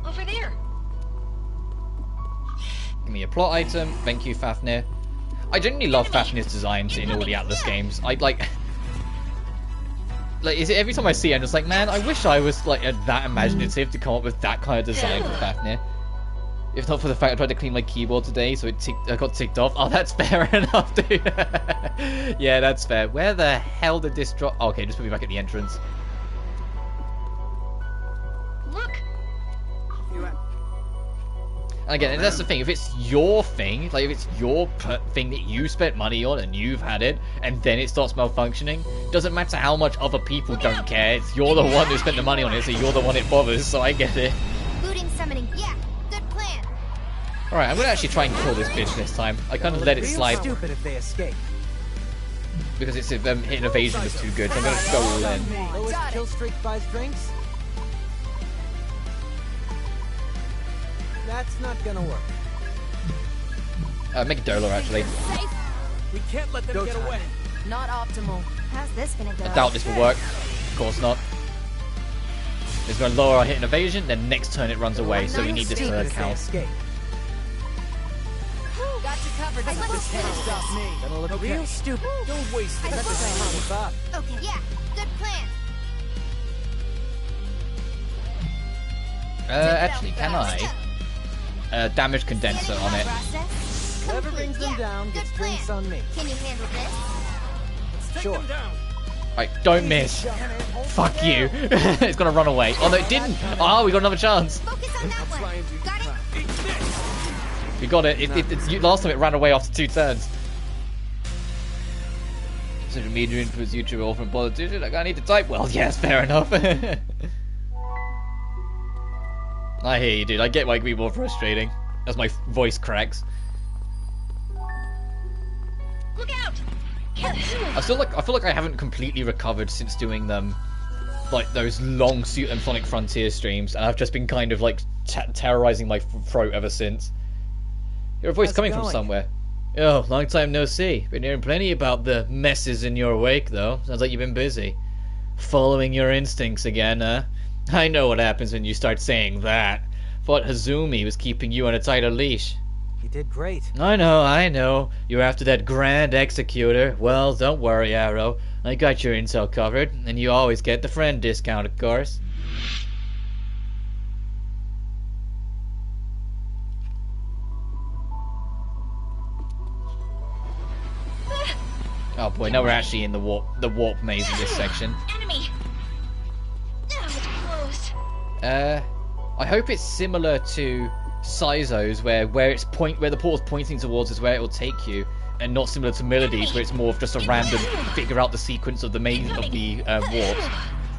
Speaker 15: Over there!
Speaker 1: Give me a plot item. Thank you, Fafnir. I genuinely love Fafnir's designs in all the Atlas games. I like is it every time I see it, I'm just like, man, I wish I was like that imaginative to come up with that kind of design for Fafnir. If not for the fact I tried to clean my keyboard today, so I got ticked off. Oh, that's fair enough, dude. Yeah, that's fair. Where the hell did this drop? Oh, okay, just put me back at the entrance.
Speaker 15: Look!
Speaker 1: And again, that's the thing, if it's your thing, like if it's your thing that you spent money on and you've had it, and then it starts malfunctioning, doesn't matter how much other people don't care, you're the one who spent the money on it, so you're the one it bothers, so I get it.
Speaker 2: Booting summoning, yeah, good plan.
Speaker 1: Alright, I'm gonna actually try and kill this bitch this time. I kind of let it slide.
Speaker 5: Stupid if they escape.
Speaker 1: Because its hit and evasion was too good, so I'm gonna go all in.
Speaker 5: Lowest kill streak buys drinks? That's not gonna work.
Speaker 1: Make a Dola, actually.
Speaker 17: We can't let them get away.
Speaker 2: Not optimal. How's this gonna go?
Speaker 1: I doubt this will work. Of course not. It's going to lower our hit and evasion, then next turn it runs away, so we need this to count.
Speaker 2: Got you covered.
Speaker 5: This can't stop me. Gonna look real stupid. Don't waste it.
Speaker 2: Okay, yeah, good plan.
Speaker 1: Actually, can I? Damage condenser on it.
Speaker 5: Whoever brings them down gets drinks on me.
Speaker 2: Can you handle this?
Speaker 5: Sure.
Speaker 1: Right, don't miss. Fuck you. It's gonna run away. Oh no, it didn't. Oh, we got another chance.
Speaker 2: Focus on that one. Got it?
Speaker 1: We got it. Last time it ran away after 2 turns. Social media influence YouTuber from politician. Like, I need to type well. Yes, fair enough. I hear you, dude. I get why it can be more frustrating as my voice cracks.
Speaker 15: Look out!
Speaker 1: I feel like I haven't completely recovered since doing them, like those long Suit and Sonic Frontier streams, and I've just been kind of like terrorizing my throat ever since. Your voice
Speaker 5: How's it
Speaker 1: coming from
Speaker 5: going?
Speaker 1: somewhere. Oh, long time no see. Been hearing plenty about the messes in your wake, though. Sounds like you've been busy. Following your instincts again, huh? I know what happens when you start saying that. Thought Hazumi was keeping you on a tighter leash.
Speaker 5: He did great.
Speaker 1: I know. You're after that grand executor. Well, don't worry, Arrow. I got your intel covered, and you always get the friend discount, of course. Oh boy, now we're actually in the warp maze in this section.
Speaker 15: Enemy! That was close.
Speaker 1: I hope it's similar to Saizo's, where the portal's pointing towards is where it will take you, and not similar to Melody's, where it's more of just a random figure out the sequence of the maze of the warps.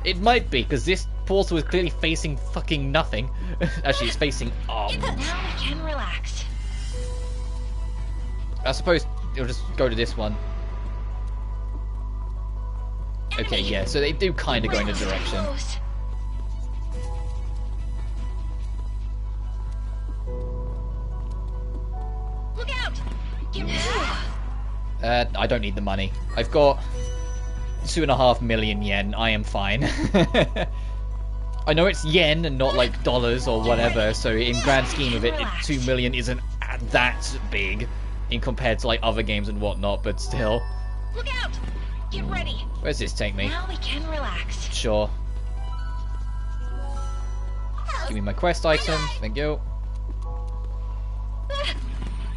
Speaker 1: It might be, because this portal is clearly facing fucking nothing. Actually, it's facing up.
Speaker 15: Now we can relax.
Speaker 1: I suppose it'll just go to this one. Okay, yeah, so they do kind of go in a direction.
Speaker 15: Look out! Get ready.
Speaker 1: I don't need the money. I've got 2.5 million yen. I am fine. I know it's yen and not like dollars or whatever, so in grand scheme of it, 2 million isn't that big in compared to like other games and whatnot, but still.
Speaker 15: Look out! Get ready.
Speaker 1: Where's this take me?
Speaker 15: Now we can relax.
Speaker 1: Sure. Give me my quest items. Thank you.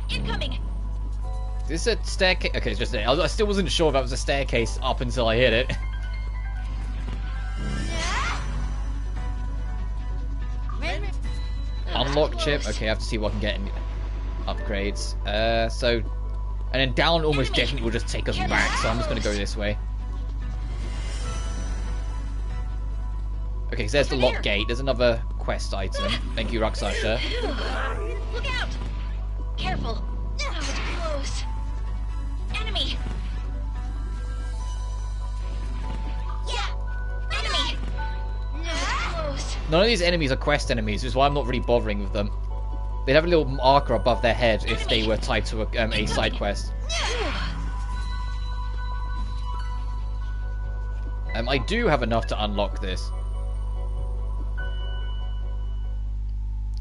Speaker 15: Incoming.
Speaker 1: Is this a staircase? Okay, it's just there. I still wasn't sure if that was a staircase up until I hit it. Unlock chip. Okay, I have to see what I can get in upgrades. And then down almost definitely will just take us back, so I'm just going to go this way. Okay, so there's the lock gate. There's another quest item. Thank you, Raksasha.
Speaker 15: Look out! Careful. That was close. Enemy. Yeah. Enemy. That was close.
Speaker 1: None of these enemies are quest enemies, which is why I'm not really bothering with them. They'd have a little marker above their head if they were tied to a side quest. I do have enough to unlock this.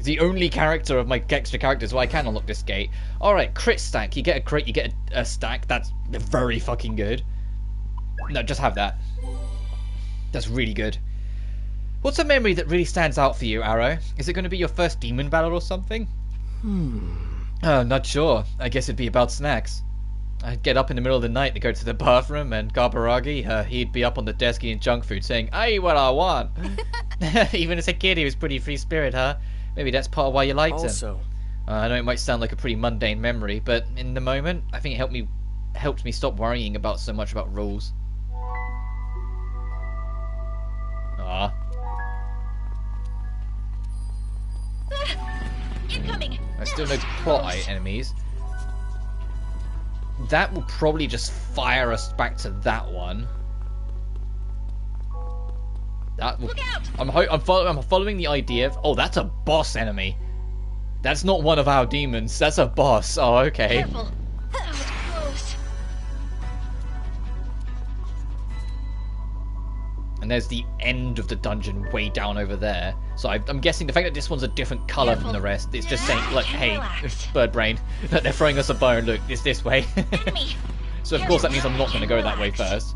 Speaker 1: The only character of my extra characters, so I can unlock this gate. Alright, crit stack. You get a crit, you get a stack. That's very fucking good. No, just have that. That's really good. What's a memory that really stands out for you, Arrow? Is it going to be your first demon battle or something? Oh, not sure. I guess it'd be about snacks. I'd get up in the middle of the night to go to the bathroom, and Garbaragi, he'd be up on the desk eating junk food saying, "Hey, what I want." Even as a kid, he was pretty free spirit, huh? Maybe that's part of why you liked him. I know it might sound like a pretty mundane memory, but in the moment, I think it helped me stop worrying about so much about rules. Ah.
Speaker 15: Incoming.
Speaker 1: There's still no plot enemies. That will probably just fire us back to that one. That will, I'm following the idea of... Oh, that's a boss enemy. That's not one of our demons. That's a boss. Oh, okay.
Speaker 15: Careful. That was close.
Speaker 1: And there's the end of the dungeon way down over there. So I'm guessing the fact that this one's a different colour from the rest, it's just saying, look, hey, bird brain, that they're throwing us a bone. Look, it's this way. So of course that means I'm not going to go that way first.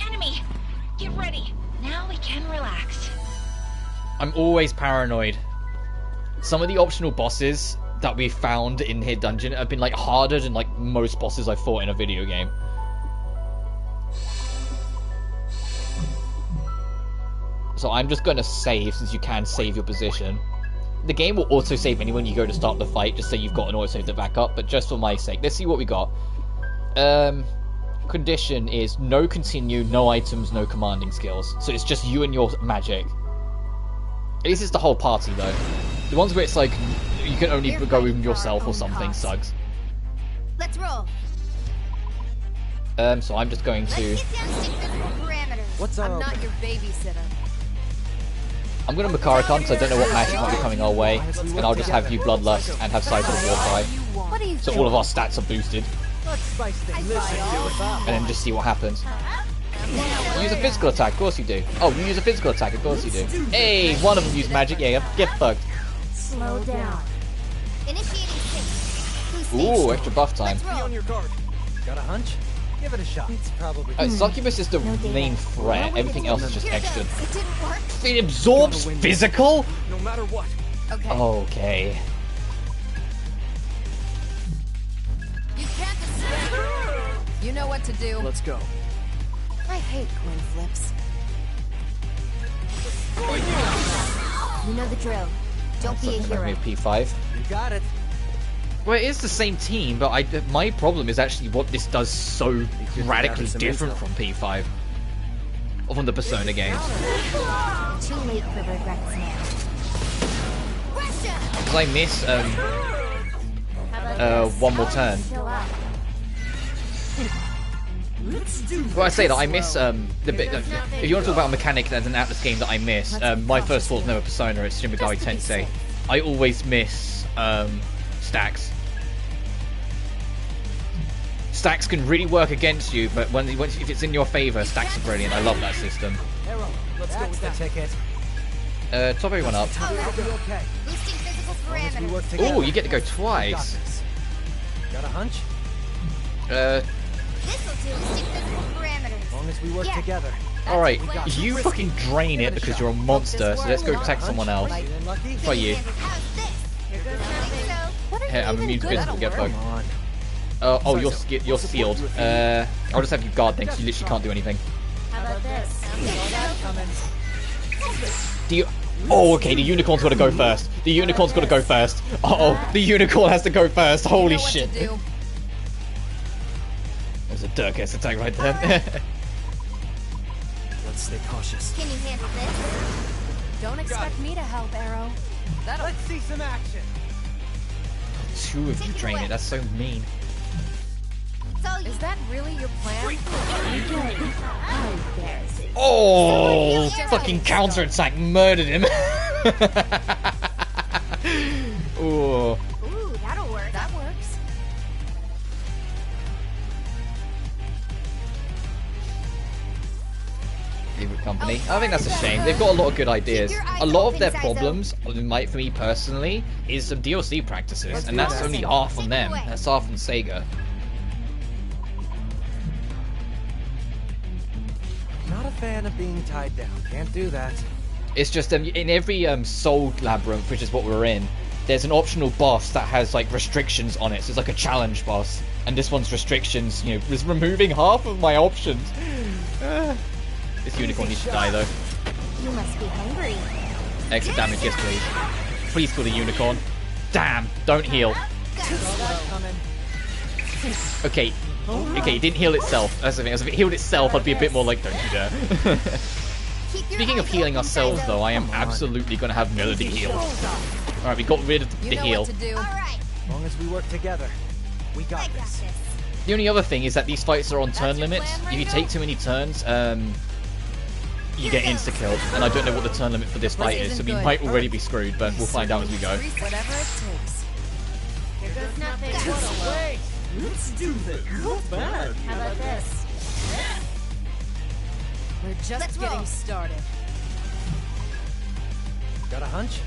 Speaker 15: Enemy, get ready. Now we can relax.
Speaker 1: I'm always paranoid. Some of the optional bosses that we found in here dungeon have been like harder than like most bosses I've fought in a video game. So I'm just going to save, since you can save your position. the game will auto-save anyway when you go to start the fight, just so you've got an auto-save to back up, but just for my sake, let's see what we got. Condition is no continue, no items, no commanding skills. So it's just you and your magic. At least it's the whole party, though. The ones where it's like, you can only go with yourself or something sucks.
Speaker 2: Let's roll.
Speaker 1: So I'm just going to...
Speaker 5: What's
Speaker 7: I'm not your babysitter.
Speaker 1: I'm going to Makara-con because I don't know what magic might be coming our way, and I'll just have you Bloodlust and have Sight of the Warcry. So all of our stats are boosted. And then just see what happens. You use a physical attack, of course you do. Oh, you use a physical attack, of course you do. Hey, one of them used magic, yeah, get fucked.
Speaker 2: Slow down. Initiating sync.
Speaker 1: Ooh, extra buff time.
Speaker 5: Got a hunch? Give it a shot. It's probably.
Speaker 1: Succubus is the main threat. Everything else is just extra.
Speaker 2: It didn't work.
Speaker 1: It absorbs physical?
Speaker 17: No matter what.
Speaker 7: Okay.
Speaker 1: Okay.
Speaker 7: You can't escape. You know what to do.
Speaker 4: Let's go.
Speaker 7: I hate coin flips.
Speaker 2: You know the drill. Don't be a hero.
Speaker 1: P5.
Speaker 5: You got it.
Speaker 1: Well, it is the same team, but my problem is actually what this does so radically different from P5. Or from the Persona games.
Speaker 2: Too late for regrets now.
Speaker 1: Because I miss, one more turn. Well, I say that I miss, the bit, if you want to talk about a mechanic as an Atlas game that I miss, my first thought is never Persona, it's Shin Megami Tensei. I always miss, stacks. Stacks can really work against you, but if it's in your favor, stacks are brilliant. I love that system.
Speaker 5: Arrow, let's go with the ticket.
Speaker 1: Top everyone up.
Speaker 5: Okay.
Speaker 2: Boosting physical parameters.
Speaker 1: Oh, you get to go twice.
Speaker 5: Got a hunch?
Speaker 2: This'll do. Boosting physical parameters.
Speaker 5: As long as we work together.
Speaker 1: Alright, you fucking drain it because you're a monster, so let's go attack someone else. Try you. Hey, I'm immune to physical, get fucked. Oh, you're sealed. I'll just have you guard things, you literally can't do anything.
Speaker 2: How about this?
Speaker 1: Do you... Oh, okay, the unicorn's gotta go first. The unicorn's gotta go first. Uh-oh, the unicorn has to go first. Holy shit. There's a Dirk-S attack right there.
Speaker 4: Let's stay cautious.
Speaker 2: Can you handle this?
Speaker 7: Don't expect me to help, Arrow.
Speaker 5: Let's see some action.
Speaker 1: Two of you drain it, that's so mean.
Speaker 7: Is that really your plan?
Speaker 1: Oh, fucking counterattack murdered him. Ooh.
Speaker 2: Ooh, that'll work.
Speaker 7: That works.
Speaker 1: Favorite company. I think that's a shame. They've got a lot of good ideas. A lot of their problems, for me personally, is some DLC practices, and that's only half on them. That's half on Sega.
Speaker 5: Not a fan of being tied down. Can't do that.
Speaker 1: It's just in every Soul Labyrinth, which is what we're in, there's an optional boss that has like restrictions on it. So it's like a challenge boss, and this one's restrictions, you know, is removing half of my options. This unicorn needs to die though.
Speaker 2: You must be hungry.
Speaker 1: Extra damage, yes please. Please kill the unicorn. Damn, don't heal. Okay, it didn't heal itself. That's the thing. If it healed itself, I'd be a bit more like, don't you dare. Speaking of healing ourselves, though, I am absolutely going to have Melody heal. Alright, we got rid of the heal.
Speaker 5: As long as we work together, we got this.
Speaker 1: The only other thing is that these fights are on turn limits. If you take too many turns, you get insta-killed. And I don't know what the turn limit for this fight is, so we might already be screwed, but we'll find out as we go.
Speaker 7: Whatever it takes.
Speaker 2: Here goes nothing.
Speaker 17: Let's do this. Not bad.
Speaker 2: How about this?
Speaker 7: We're just getting started.
Speaker 5: Got a hunch?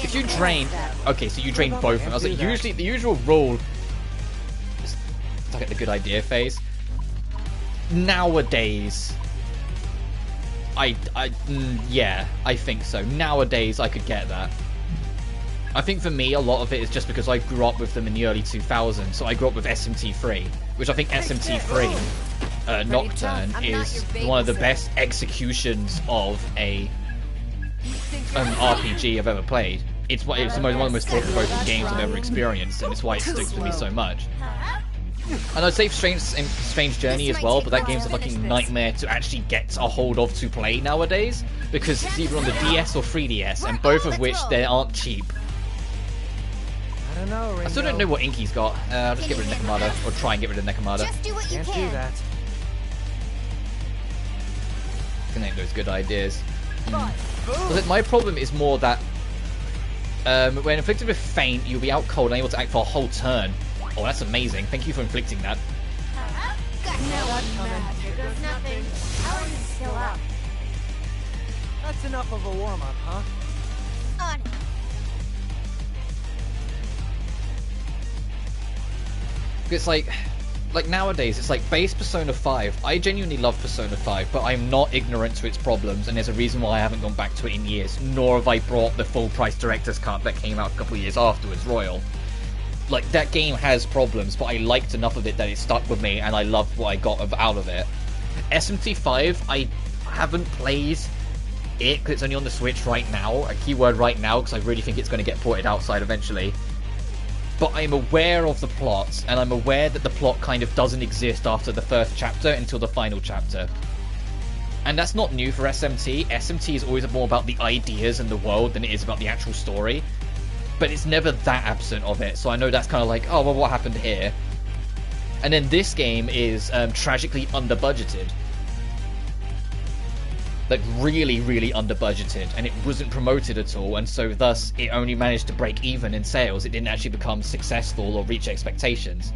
Speaker 1: If you drain... Okay, so you drain both of them. I was like, usually, the usual rule... Just look at the good idea phase. Nowadays... yeah, I think so. Nowadays, I could get that. I think for me, a lot of it is just because I grew up with them in the early 2000s. So I grew up with SMT3, which I think SMT3 Nocturne is one of the best executions of an RPG I've ever played. it's one of the most thought-provoking games I've ever experienced, and it's why it sticks with me so much. And I'd say Strange Journey as well, but that game's a fucking nightmare to actually get a hold of to play nowadays, because it's either on the DS or 3DS, and both of which they aren't cheap.
Speaker 5: I don't know, Ringo.
Speaker 1: I still don't know what Inky's got. I'll just get rid of Nekomata, or try and get rid of Nekomata.
Speaker 6: Just do what you
Speaker 5: Can't do that.
Speaker 1: Connect those good ideas. My problem is more that when inflicted with faint, you'll be out cold and able to act for a whole turn. Oh, that's amazing. Thank you for inflicting that.
Speaker 5: That's enough of a warm-up, huh?
Speaker 6: On it.
Speaker 1: It's like nowadays, it's like base Persona 5. I genuinely love Persona 5, but I'm not ignorant to its problems, and there's a reason why I haven't gone back to it in years, nor have I brought the full-price director's cut that came out a couple of years afterwards, Royal. Like, that game has problems, but I liked enough of it that it stuck with me, and I loved what I got out of it. SMT5, I haven't played it, because it's only on the Switch right now, a keyword right now, because I really think it's going to get ported outside eventually. But I'm aware of the plot, and I'm aware that the plot kind of doesn't exist after the first chapter until the final chapter. And that's not new for SMT. SMT is always more about the ideas and the world than it is about the actual story. But it's never that absent of it, so I know that's kind of like, oh, well, what happened here? And then this game is tragically under-budgeted. Like, really, really under-budgeted, and it wasn't promoted at all, and so thus it only managed to break even in sales. It didn't actually become successful or reach expectations.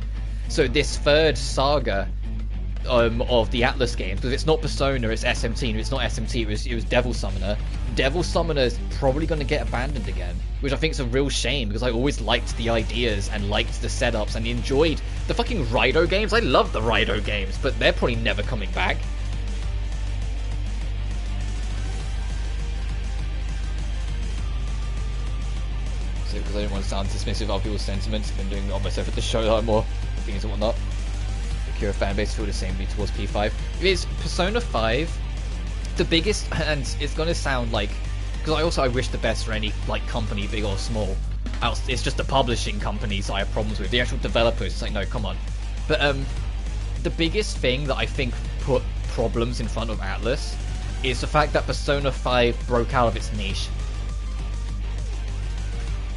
Speaker 1: So this third saga of the Atlas games, because it's not Persona, it's SMT. It's not SMT, it was Devil Summoner. Devil Summoner is probably going to get abandoned again, which I think is a real shame, because I always liked the ideas and liked the setups and enjoyed the fucking Raido games. I love the Raido games, but they're probably never coming back. Because I didn't want to sound dismissive of other people's sentiments. I've been doing it on myself at the show that I'm more opinions and whatnot. The Kira fanbase feel the same way towards P5. It is Persona 5, the biggest, and it's going to sound like, because I wish the best for any like company, big or small. It's just the publishing companies I have problems with. The actual developers, it's like, no, come on. But the biggest thing that I think put problems in front of Atlas is the fact that Persona 5 broke out of its niche.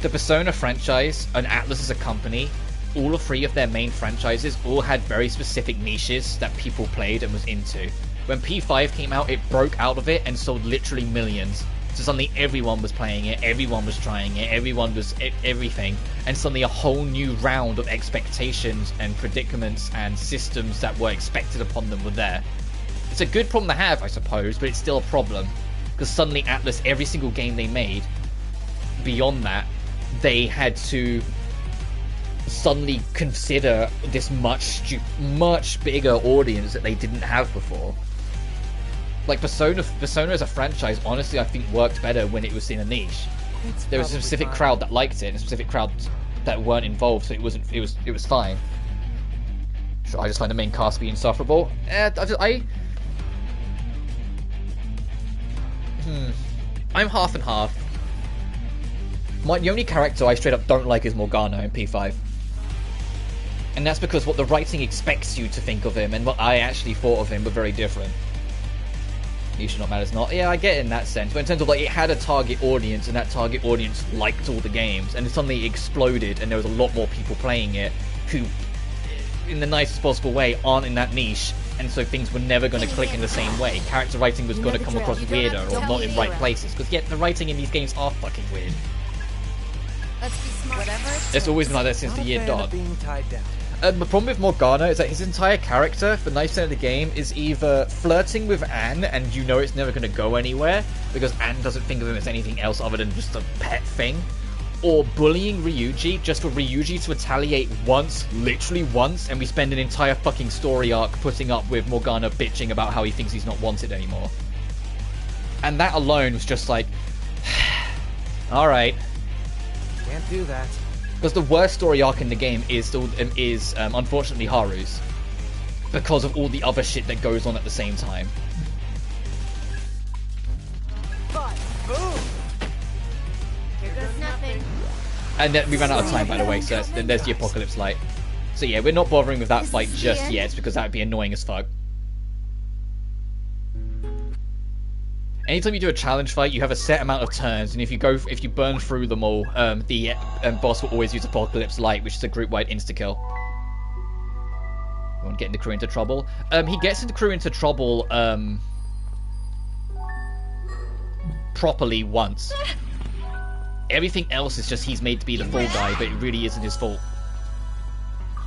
Speaker 1: The Persona franchise and Atlas as a company, all three of their main franchises all had very specific niches that people played and was into. When P5 came out, it broke out of it and sold literally millions. So suddenly everyone was playing it, everyone was trying it, everyone was everything, and suddenly a whole new round of expectations and predicaments and systems that were expected upon them were there. It's a good problem to have, I suppose, but it's still a problem. Because suddenly Atlas, every single game they made, beyond that, they had to suddenly consider this much bigger audience that they didn't have before. Like Persona as a franchise, honestly, I think worked better when it was in a niche. There was a specific crowd that liked it, and a specific crowd that weren't involved, so it was fine. Sure, I just find the main cast to be insufferable. I'm half and half. The only character I straight up don't like is Morgana in P5. And that's because what the writing expects you to think of him and what I actually thought of him were very different. You should not matters not. Yeah, I get it in that sense. But in terms of like, it had a target audience and that target audience liked all the games, and it suddenly exploded and there was a lot more people playing it who, in the nicest possible way, aren't in that niche, and so things were never going to click in the same way. Character writing was going to come across weirder or not in right places, because yet the writing in these games are fucking weird.
Speaker 6: Let's be smart.
Speaker 1: It's always been like that since the year dot. The problem with Morgana is that his entire character for 90% of the game is either flirting with Anne, and you know it's never going to go anywhere because Anne doesn't think of him as anything else other than just a pet thing, or bullying Ryuji just for Ryuji to retaliate once, literally once, and we spend an entire fucking story arc putting up with Morgana bitching about how he thinks he's not wanted anymore. And that alone was just like, alright.
Speaker 5: Can't do that.
Speaker 1: Because the worst story arc in the game is unfortunately Haru's, because of all the other shit that goes on at the same time.
Speaker 6: Boom! Here goes nothing.
Speaker 1: And then we ran out of time, by the way, so then there's the Apocalypse Light. So yeah, we're not bothering with that fight just yet, because that would be annoying as fuck. Anytime you do a challenge fight, you have a set amount of turns, and if you burn through them all, the boss will always use Apocalypse Light, which is a group-wide insta-kill. You want getting the crew into trouble? He gets the crew into trouble properly once. Everything else is just he's made to be the fall guy, but it really isn't his fault.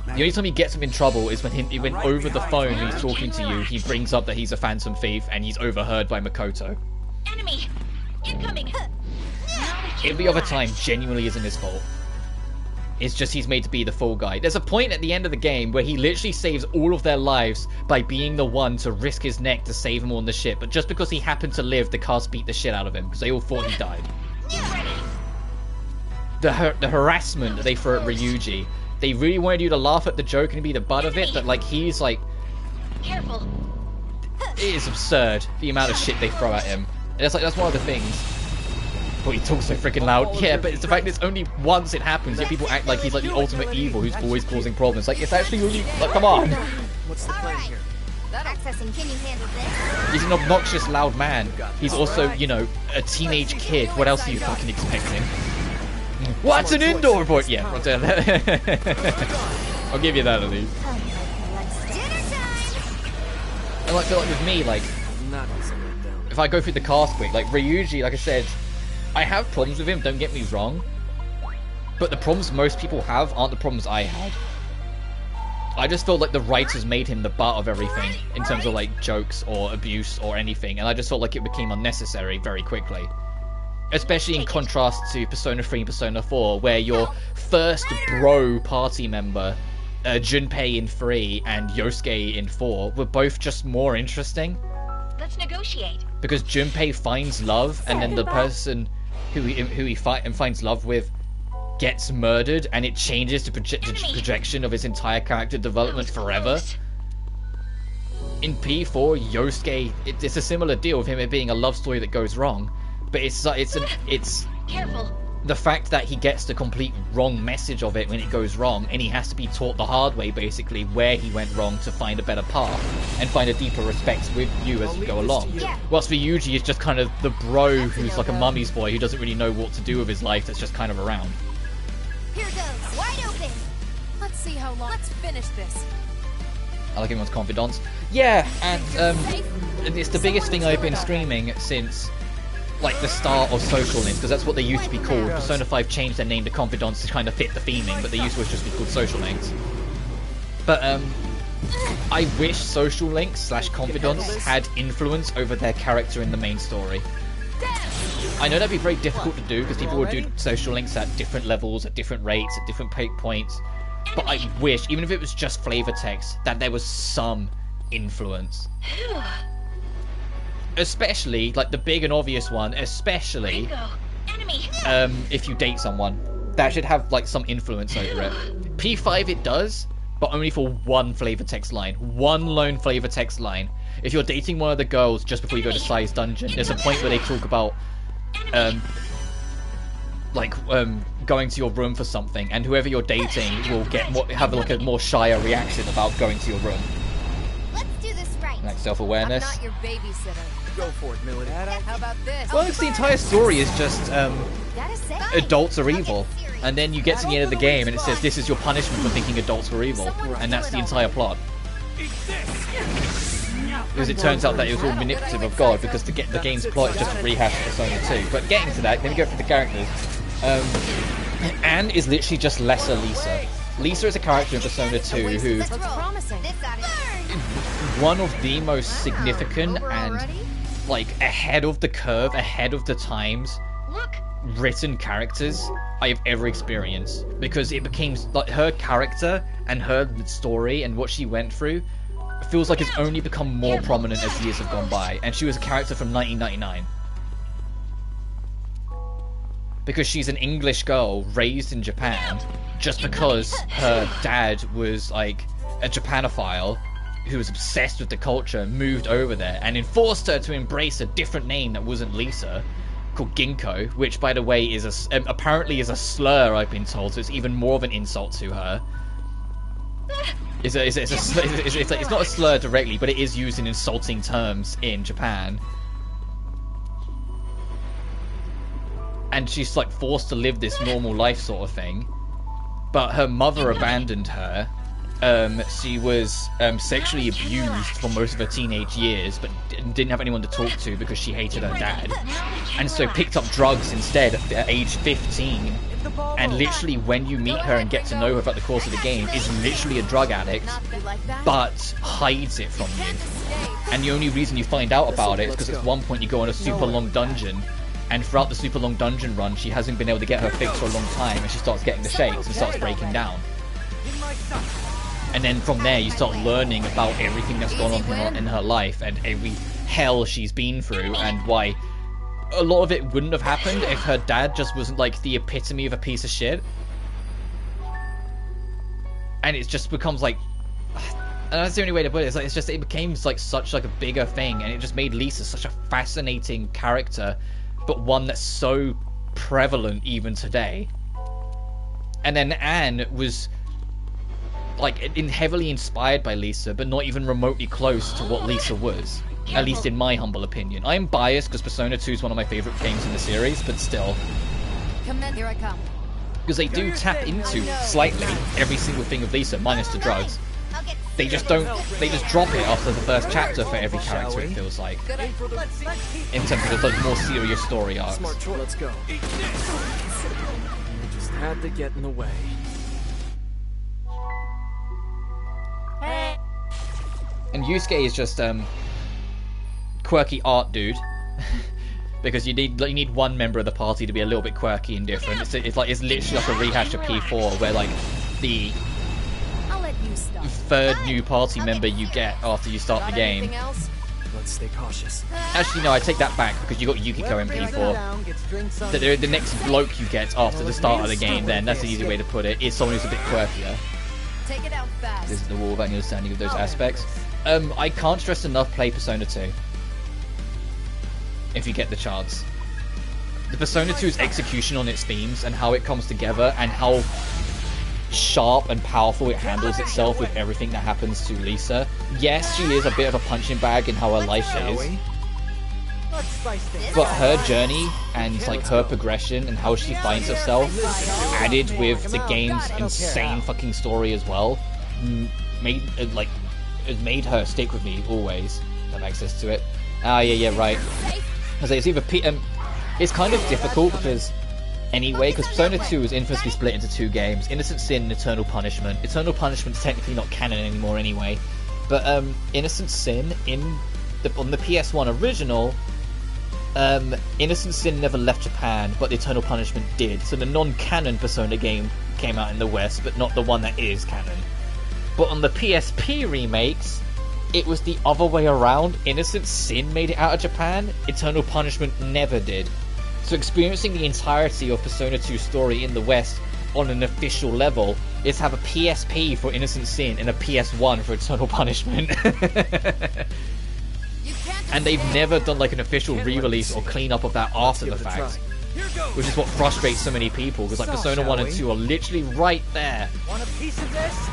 Speaker 1: The only time he gets him in trouble is when he went over the phone and he's talking to you, he brings up that he's a phantom thief and he's overheard by Makoto.
Speaker 9: Enemy! Incoming!
Speaker 1: Every other time genuinely isn't his fault. It's just he's made to be the fall guy. There's a point at the end of the game where he literally saves all of their lives by being the one to risk his neck to save them on the ship, but just because he happened to live, the cast beat the shit out of him because they all thought he died. The harassment that they throw at Ryuji. They really wanted you to laugh at the joke and be the butt of it, but like he's like,
Speaker 9: careful.
Speaker 1: It is absurd the amount of shit they throw at him. And it's like that's one of the things. But he talks so freaking loud. Yeah, but it's the fact that it's only once it happens that people act like he's like the ultimate evil who's always causing problems. Like it's actually only like come on.
Speaker 14: What's the plan here?
Speaker 2: Accessing, can you handle this?
Speaker 1: He's an obnoxious loud man. He's also, you know, a teenage kid. What else are you fucking expecting? What's an indoor report? Yeah, I'll tell that. I'll give you that at least. And like, I feel like with me, like, if I go through the cast quick, like Ryuji, like I said, I have problems with him, don't get me wrong. But the problems most people have aren't the problems I had. I just felt like the writers made him the butt of everything in terms of like jokes or abuse or anything, and I just felt like it became unnecessary very quickly. Especially in contrast to Persona 3 and Persona 4, where your first bro party member, Junpei in 3 and Yosuke in 4, were both just more interesting.
Speaker 9: Let's negotiate.
Speaker 1: Because Junpei finds love, and then the person who he finds love with gets murdered, and it changes the projection of his entire character development forever. In P4, Yosuke, it's a similar deal with him being a love story that goes wrong. But it's
Speaker 9: careful.
Speaker 1: The fact that he gets the complete wrong message of it when it goes wrong, and he has to be taught the hard way, basically, where he went wrong to find a better path and find a deeper respect with you as you go along. Whilst Ryuji is just kind of the bro who's like a mummy's boy who doesn't really know what to do with his life, that's just kind of around.
Speaker 2: Here goes, wide open.
Speaker 12: Let's see how long. Let's finish this.
Speaker 1: I like everyone's confidants. Yeah, and it's the biggest thing I've been streaming since like the start of social links, because that's what they used to be called. Persona 5 changed their name to Confidants to kind of fit the theming, but they used to just be called social links. But I wish social links / Confidants had influence over their character in the main story. I know that'd be very difficult to do because people would do social links at different levels, at different rates, at different points. But I wish, even if it was just flavor text, that there was some influence. Especially, like the big and obvious one, especially if you date someone. That should have like some influence over it. P5 it does, but only for one flavor text line. One lone flavor text line. If you're dating one of the girls just before you go to Sai's dungeon, there's a point where they talk about going to your room for something, and whoever you're dating will have like a more shyer reaction about going to your room.
Speaker 2: Let's do this right.
Speaker 1: Like self-awareness.
Speaker 12: I'm not your babysitter.
Speaker 14: Go for it, Millie.
Speaker 12: How about this?
Speaker 1: Well, it's the entire story is just adults are evil, and then you get to the end of the game and it says this is your punishment for thinking adults were evil, and that's the entire plot. Because it turns out that it was all manipulative of God, because the game's plot is just a rehash of Persona 2. But getting to that, let me go through the characters. Anne is literally just lesser Lisa. Lisa is a character in Persona 2 who one of the most significant and like ahead of the curve, ahead of the times written characters I have ever experienced, because it became like her character and her story and what she went through feels like it's only become more prominent as years have gone by, and she was a character from 1999. Because she's an English girl raised in Japan, just because her dad was like a Japanophile who was obsessed with the culture, moved over there and enforced her to embrace a different name that wasn't Lisa, called Ginkgo, which, by the way, is apparently is a slur, I've been told, so it's even more of an insult to her. It's not a slur directly, but it is used in insulting terms in Japan. And she's like forced to live this normal life sort of thing. But her mother abandoned her. She was sexually abused for most of her teenage years, but didn't have anyone to talk to because she hated her dad. And so picked up drugs instead at age 15. And literally when you meet her and get to know her throughout the course of the game, is literally a drug addict, but hides it from you. And the only reason you find out about it is because at one point you go on a super long dungeon, and throughout the super long dungeon run she hasn't been able to get her fix for a long time, and she starts getting the shakes and starts breaking down. And then from there you start learning about everything that's gone on in her life and every hell she's been through, and why a lot of it wouldn't have happened if her dad just wasn't like the epitome of a piece of shit. And it just becomes like, and that's the only way to put it. It's like, it became like such like a bigger thing, and it just made Lisa such a fascinating character, but one that's so prevalent even today. And then Anne was like heavily inspired by Lisa, but not even remotely close to what Lisa was. At least in my humble opinion. I am biased because Persona 2 is one of my favourite games in the series, but still.
Speaker 12: Come then, here I come.
Speaker 1: Because they do tap into, slightly, every single thing of Lisa, minus the drugs. They just don't, they just drop it after the first chapter for every character, it feels like. In terms of the more serious story arcs.
Speaker 4: Smart choice. Let's go. You just had to get in the way.
Speaker 1: And Yusuke is just, quirky art dude. Because you need one member of the party to be a little bit quirky and different. It's literally like a rehash of P4, where like the third new party member you get after you start the game.
Speaker 4: Let's stay cautious.
Speaker 1: Actually, no, I take that back, because you got Yukiko in P4. The next bloke you get after the start of the game, then that's the easy way to put it, is someone who's a bit quirkier.
Speaker 12: Take it out fast.
Speaker 1: This is the wall of understanding of those aspects. I can't stress enough, play Persona 2. If you get the chance. The Persona 2's execution on its themes and how it comes together and how sharp and powerful it handles itself with everything that happens to Lisa. Yes, she is a bit of a punching bag in how her life is. But her journey and like her progression and how she finds herself, added with the game's insane fucking story as well, it made her stick with me always. Have access to it. Ah, yeah, right. It's either it's kind of difficult because because Persona 2 was infamously split into two games: Innocent Sin and Eternal Punishment. Eternal Punishment's technically not canon anymore anyway, but Innocent Sin on the PS1 original, Innocent Sin never left Japan, but Eternal Punishment did. So the non-canon Persona game came out in the West, but not the one that is canon. But on the PSP remakes, it was the other way around. Innocent Sin made it out of Japan, Eternal Punishment never did. So experiencing the entirety of Persona 2's story in the West on an official level is have a PSP for Innocent Sin and a PS1 for Eternal Punishment. And they've never done like an official re-release or clean-up of that after the fact. Which is what frustrates so many people, because like Persona 1 and 2 are literally right there.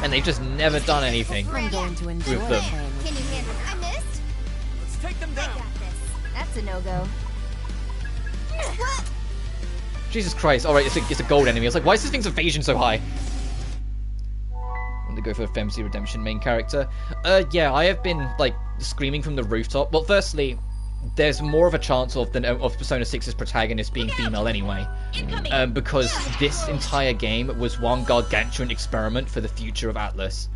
Speaker 1: And they've just never done anything with them.
Speaker 2: Can you handle it? I missed.
Speaker 14: Let's take them down.
Speaker 2: I got this. That's a no-go.
Speaker 1: Jesus Christ, alright, it's a gold enemy. I was like, why is this thing's evasion so high? I'm gonna go for a Femsi Redemption main character. Yeah, I have been, like, screaming from the rooftop. Well, firstly, there's more of a chance of Persona 6's protagonist being female anyway. Because this entire game was one gargantuan experiment for the future of Atlus.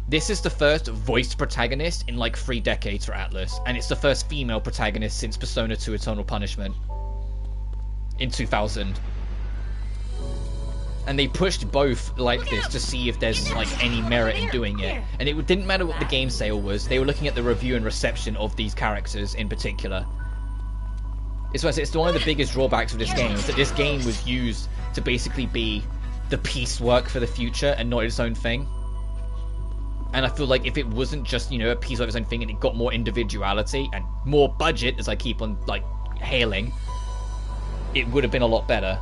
Speaker 1: This is the first voiced protagonist in like 3 decades for Atlus, and it's the first female protagonist since Persona 2 Eternal Punishment in 2000. And they pushed both like this to see if there's like any merit in doing it. And it didn't matter what the game sale was, they were looking at the review and reception of these characters in particular. It's one of the biggest drawbacks of this game, is that this game was used to basically be the piecework for the future and not its own thing. And I feel like if it wasn't just, you know, a piece of its own thing and it got more individuality and more budget, as I keep on like hailing, it would have been a lot better.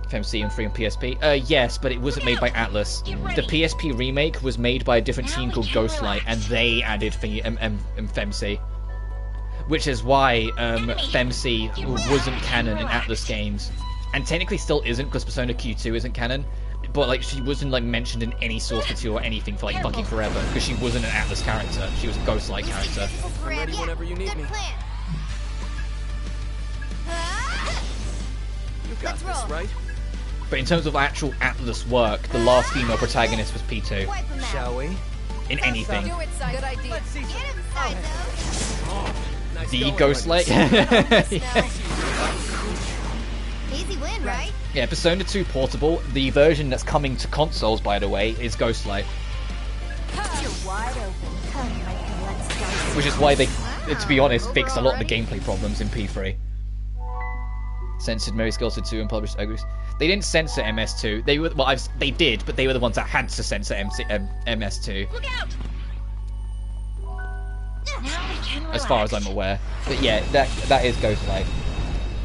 Speaker 1: FMC and 3 on PSP? Yes, but it wasn't made by Atlas. The PSP remake was made by a different team called Ghostlight, and they added FMC. Which is why FMC wasn't canon in Atlas games. And technically still isn't, because Persona Q2 isn't canon. But like, she wasn't like mentioned in any source material or anything for like fucking forever, because she wasn't an Atlas character. She was a Ghostlight character.
Speaker 4: I'm ready whenever you need me. You got this, right?
Speaker 1: But in terms of actual Atlas work, the last female protagonist was P2.
Speaker 4: Shall we?
Speaker 1: In anything.
Speaker 12: Do it, Saizo. Good idea. Let's see. Get him, Saizo.
Speaker 4: Nice
Speaker 1: The
Speaker 4: going,
Speaker 1: Ghostlight.
Speaker 2: Easy win, right?
Speaker 1: Yeah, Persona 2 Portable, the version that's coming to consoles, by the way, is Ghostlight.
Speaker 2: You're wide open. Come, Mikey, let's go.
Speaker 1: Which is why they, to be honest, fixed a lot of the gameplay problems in P3. Censored Mary Skeleton 2 and published Ogres. They didn't censor MS2. They were, well, they did, but they were the ones that had to censor MS2.
Speaker 15: Look out! Now we can relax.
Speaker 1: As far as I'm aware. But yeah, that is Ghostlight.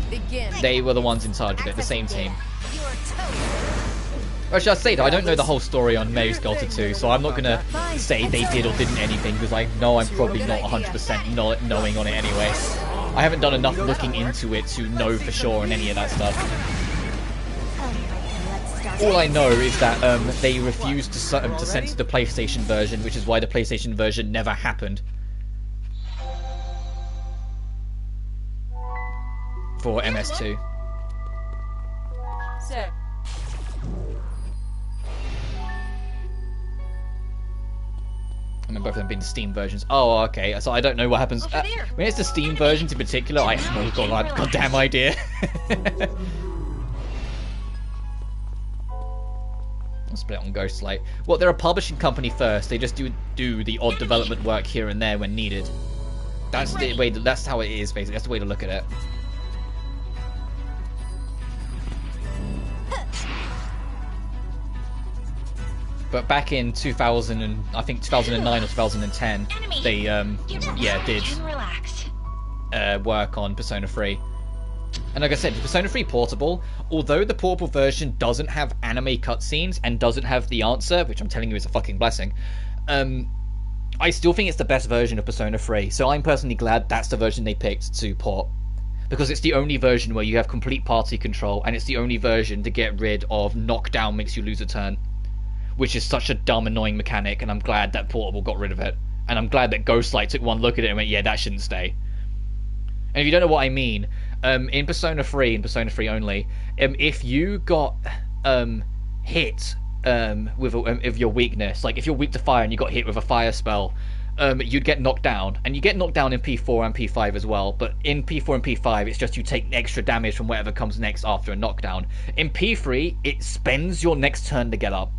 Speaker 12: Begin.
Speaker 1: They were the ones in charge of it, the same team. Or should I say that I don't know the whole story on Mary Skeleton 2, so I'm not gonna say they did or didn't anything, because I know I'm probably not 100% knowing on it anyway. I haven't done enough looking into it to know for sure on any of that stuff. All I know is that they refused to censor the PlayStation version, which is why the PlayStation version never happened. For MS2.
Speaker 12: Sir.
Speaker 1: I remember both of them being the Steam versions. Oh, okay. So I don't know what happens. When it's the Steam versions in particular, I have no goddamn idea. I'll split on Ghostlight. Well, they're a publishing company first. They just do the odd development work here and there when needed. That's the way. That's how it is, basically. That's the way to look at it. But back in 2000 and I think 2009 or 2010, they did work on Persona 3. And like I said, Persona 3 Portable, although the portable version doesn't have anime cutscenes and doesn't have the answer, which I'm telling you is a fucking blessing, I still think it's the best version of Persona 3. So I'm personally glad that's the version they picked to port. Because it's the only version where you have complete party control, and it's the only version to get rid of knockdown makes you lose a turn. Which is such a dumb, annoying mechanic, and I'm glad that Portable got rid of it. And I'm glad that Ghostlight took one look at it and went, yeah, that shouldn't stay. And if you don't know what I mean, in Persona 3, and Persona 3 only, if you got hit with your weakness, like if you're weak to fire and you got hit with a fire spell, you'd get knocked down. And you get knocked down in P4 and P5 as well, but in P4 and P5, it's just you take extra damage from whatever comes next after a knockdown. In P3, it spends your next turn to get up.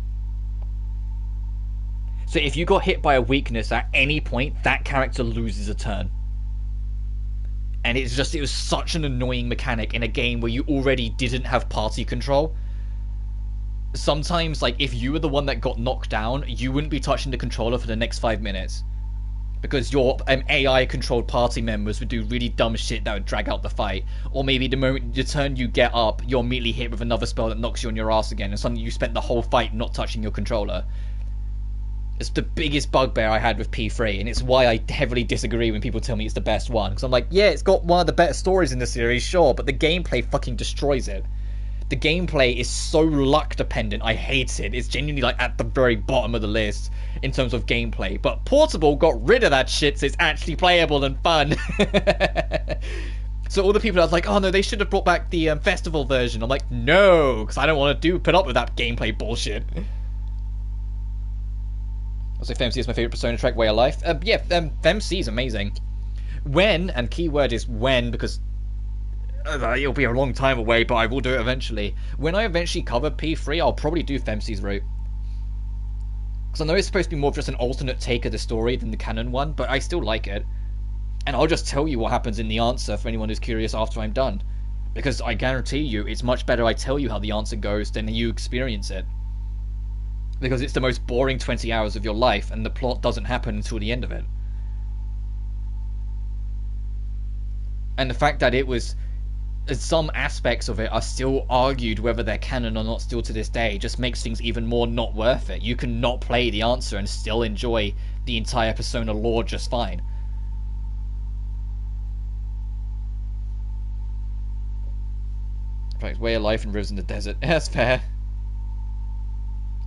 Speaker 1: So if you got hit by a weakness at any point, that character loses a turn. And it was such an annoying mechanic in a game where you already didn't have party control. Sometimes, like, if you were the one that got knocked down, you wouldn't be touching the controller for the next 5 minutes. Because your AI-controlled party members would do really dumb shit that would drag out the fight. Or maybe the turn you get up, you're immediately hit with another spell that knocks you on your ass again, and suddenly you spent the whole fight not touching your controller. It's the biggest bugbear I had with P3, and it's why I heavily disagree when people tell me it's the best one. Because I'm like, yeah, it's got one of the better stories in the series, sure, but the gameplay fucking destroys it. The gameplay is so luck dependent, I hate it. It's genuinely like at the very bottom of the list in terms of gameplay. But Portable got rid of that shit, so it's actually playable and fun. So all the people that was like, oh no, they should have brought back the festival version. I'm like, no, because I don't want to put up with that gameplay bullshit. I'll say FMC is my favourite Persona track, Way of Life. Yeah, FMC is amazing. When, and keyword is when, because it'll be a long time away, but I will do it eventually. When I eventually cover P3, I'll probably do FMC's route. Because I know it's supposed to be more of just an alternate take of the story than the canon one, but I still like it. And I'll just tell you what happens in the answer for anyone who's curious after I'm done. Because I guarantee you, it's much better I tell you how the answer goes than you experience it. Because it's the most boring 20 hours of your life, and the plot doesn't happen until the end of it. And the fact that it was some aspects of it are still argued whether they're canon or not still to this day. It just makes things even more not worth it. You can not play the answer and still enjoy the entire Persona lore just fine. In fact, way of life and rivers in the desert. That's fair.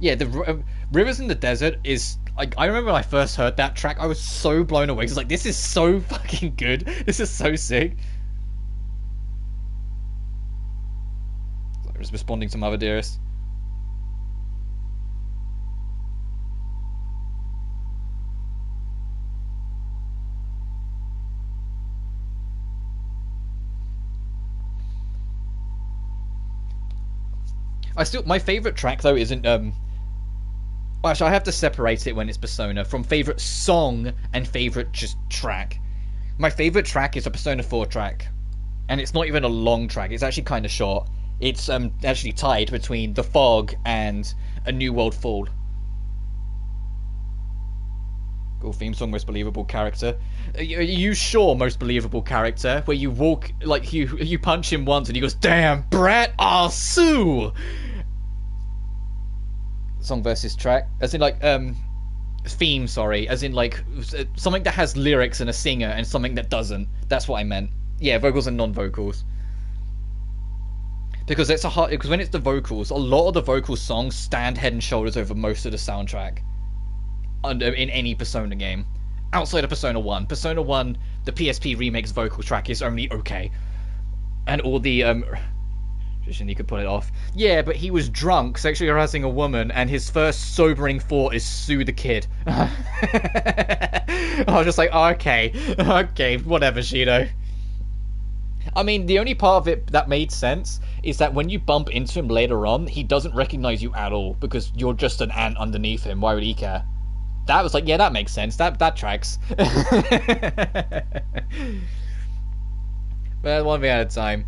Speaker 1: Yeah, the Rivers in the Desert is... I remember when I first heard that track, I was so blown away. It's like, this is so fucking good. This is so sick. I was responding to Mother Dearest. My favorite track though isn't actually, I have to separate it when it's Persona from favorite song and favorite just track. My favorite track is a Persona 4 track, and it's not even a long track. It's actually kind of short. It's actually tied between The Fog and A New World Fall. Cool theme song, most believable character. Are you sure most believable character? Where you walk, like, you punch him once and he goes, "Damn, brat, I'll sue!" Song versus track. As in, like, theme, sorry. As in, like, something that has lyrics and a singer and something that doesn't. That's what I meant. Yeah, vocals and non-vocals. Because it's because when it's the vocals, a lot of the vocal songs stand head and shoulders over most of the soundtrack in any Persona game. Outside of Persona 1. Persona 1, the PSP Remakes vocal track is only okay. And all the, he could pull it off. Yeah, but he was drunk, sexually harassing a woman, and his first sobering thought is sue the kid. I was just like, okay, whatever, Shido. I mean, the only part of it that made sense is that when you bump into him later on, he doesn't recognize you at all, because you're just an ant underneath him. Why would he care? That was like, yeah, that makes sense. That tracks. Well, one thing at a time.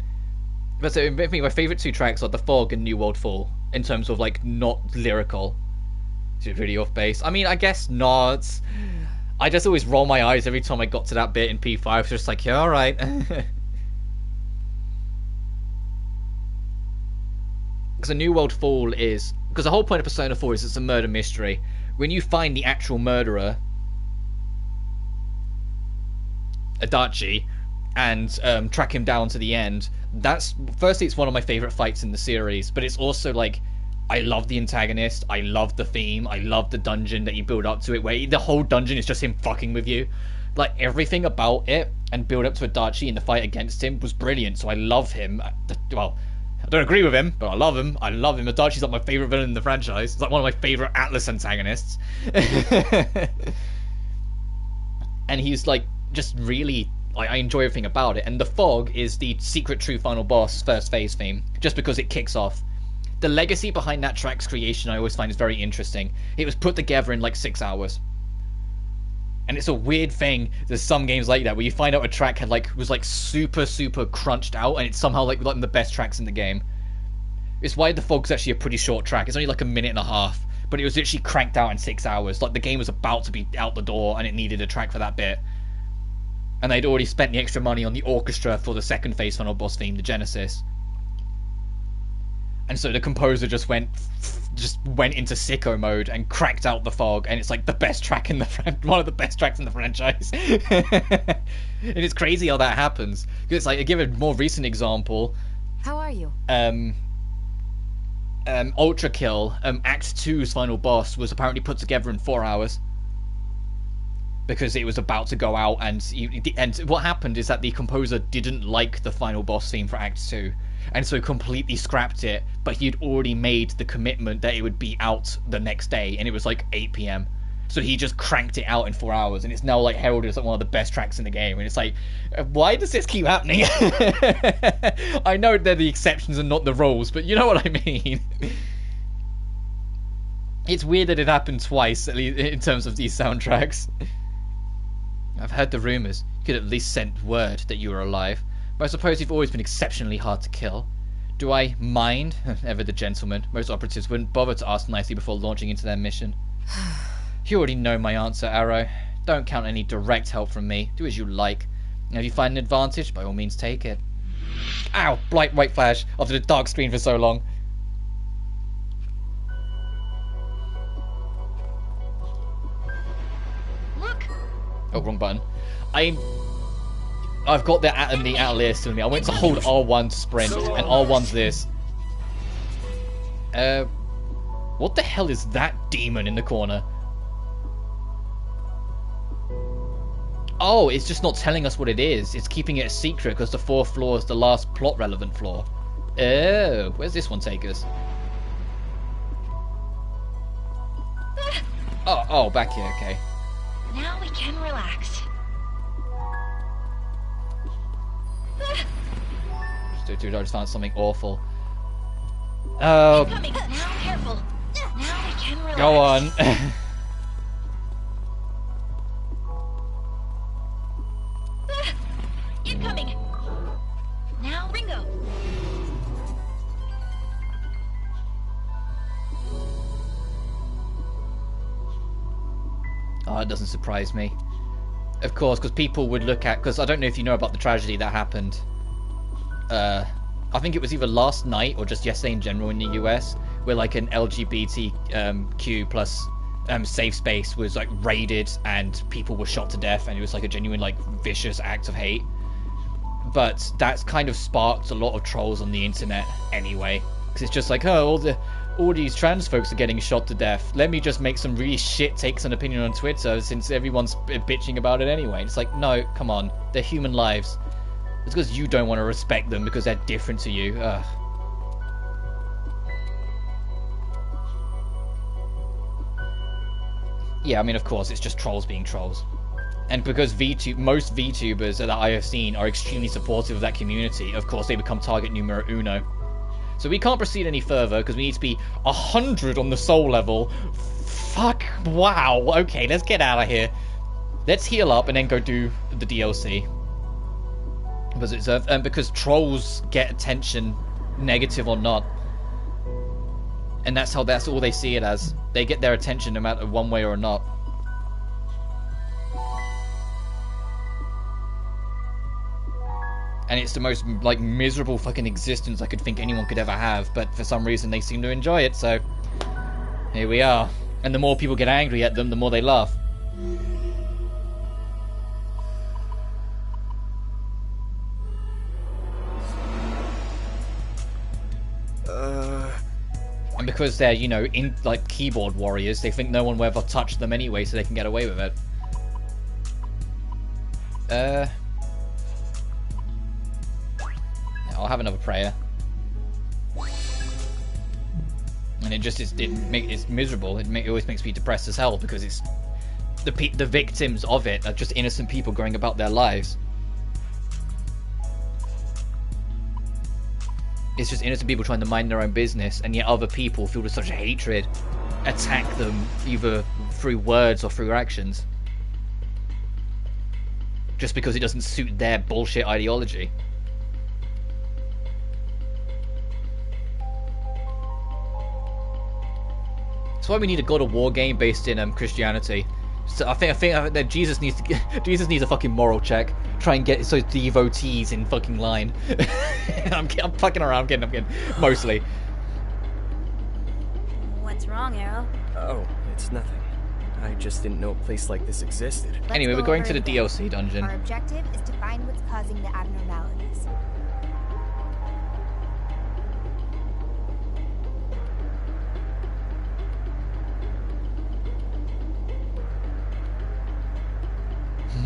Speaker 1: But so, for me, my favourite two tracks are The Fog and New World Fall, in terms of, like, not lyrical. It's really off base. I mean, I guess not. I just always roll my eyes every time I got to that bit in P5. It's just like, yeah, alright. Because A New World Fall is... Because the whole point of Persona 4 is it's a murder mystery. When you find the actual murderer, Adachi, and track him down to the end, that's... Firstly, it's one of my favourite fights in the series, but it's also, like, I love the antagonist, I love the theme, I love the dungeon that you build up to it, where the whole dungeon is just him fucking with you. Like, everything about it, and build up to Adachi and the fight against him, was brilliant, so I love him. Well... I don't agree with him, but I love him. I love him. Adachi's like my favourite villain in the franchise. He's like one of my favourite Atlas antagonists. And he's like, just really, I enjoy everything about it. And The Fog is the secret true final boss first phase theme, just because it kicks off. The legacy behind that track's creation I always find is very interesting. It was put together in like 6 hours. And it's a weird thing, there's some games like that, where you find out a track was super crunched out, and it's somehow like one of the best tracks in the game. It's why The Fog's actually a pretty short track. It's only like a minute and a half, but it was literally cranked out in 6 hours. Like, the game was about to be out the door, and it needed a track for that bit. And they'd already spent the extra money on the orchestra for the second phase final boss theme, the Genesis. And so the composer just went into sicko mode and cracked out The Fog, and it's like the best track in one of the best tracks in the franchise. And it's crazy how that happens. Because it's like, I give a more recent example.
Speaker 7: How are you?
Speaker 1: Ultra Kill, Act 2's final boss was apparently put together in 4 hours. Because it was about to go out, and what happened is that the composer didn't like the final boss theme for Act 2. And so completely scrapped it, but he'd already made the commitment that it would be out the next day, and it was like 8 PM. So he just cranked it out in 4 hours, and it's now like heralded as like one of the best tracks in the game. And it's like, why does this keep happening? I know they're the exceptions and not the rules, but you know what I mean. It's weird that it happened twice, at least in terms of these soundtracks. I've heard the rumours. You could at least send word that you were alive. But I suppose you've always been exceptionally hard to kill. Do I mind? Ever the gentleman. Most operatives wouldn't bother to ask nicely before launching into their mission. You already know my answer, Arrow. Don't count any direct help from me. Do as you like. And if you find an advantage, by all means take it. Ow! Bright white flash after the dark screen for so long.
Speaker 15: Look.
Speaker 1: Oh, wrong button. I've got the Atelier still in me. I went to hold R1 to sprint, and R1's this. What the hell is that demon in the corner? Oh, it's just not telling us what it is. It's keeping it a secret because the 4th floor is the last plot relevant floor. Oh, where's this one take us? Oh, back here, okay.
Speaker 15: Now we can relax.
Speaker 1: Dude, I just found something awful. Oh.
Speaker 15: Now careful. Now we can relax.
Speaker 1: Go on.
Speaker 15: Incoming. Now Ringo.
Speaker 1: Oh, it doesn't surprise me. Of course, because people would look at... Because I don't know if you know about the tragedy that happened. I think it was either last night or just yesterday in general in the US, where like an LGBTQ plus safe space was like raided and people were shot to death, and it was like a genuine like vicious act of hate. But that's kind of sparked a lot of trolls on the internet anyway, because it's just like, oh, all these trans folks are getting shot to death. Let me just make some really shit takes and opinion on Twitter since everyone's bitching about it anyway. It's like, no, come on, they're human lives. It's because you don't want to respect them because they're different to you. Ugh. Yeah, I mean, of course, it's just trolls being trolls. And because most VTubers that I have seen are extremely supportive of that community, of course, they become target numero uno. So we can't proceed any further because we need to be 100 on the soul level. Fuck, wow. Okay, let's get out of here. Let's heal up and then go do the DLC. Because trolls get attention, negative or not. And that's all they see it as. They get their attention no matter one way or not. And it's the most like miserable fucking existence I could think anyone could ever have, but for some reason they seem to enjoy it, so here we are. And the more people get angry at them, the more they laugh. And because they're, you know, in like keyboard warriors, they think no one will ever touch them anyway, so they can get away with it. I'll have another prayer. And it just is, it's miserable. It always makes me depressed as hell because it's the victims of it are just innocent people going about their lives. It's just innocent people trying to mind their own business, and yet other people filled with such hatred attack them either through words or through actions. Just because it doesn't suit their bullshit ideology. That's why we need a God of War game based in Christianity. So I think that Jesus needs a fucking moral check. Try and get those devotees in fucking line. I'm fucking around. I'm kidding. Mostly.
Speaker 9: What's wrong, Arrow?
Speaker 4: Oh, it's nothing. I just didn't know a place like this existed.
Speaker 1: Anyway, we're going to the DLC dungeon.
Speaker 2: Our objective is to find what's causing the abnormalities.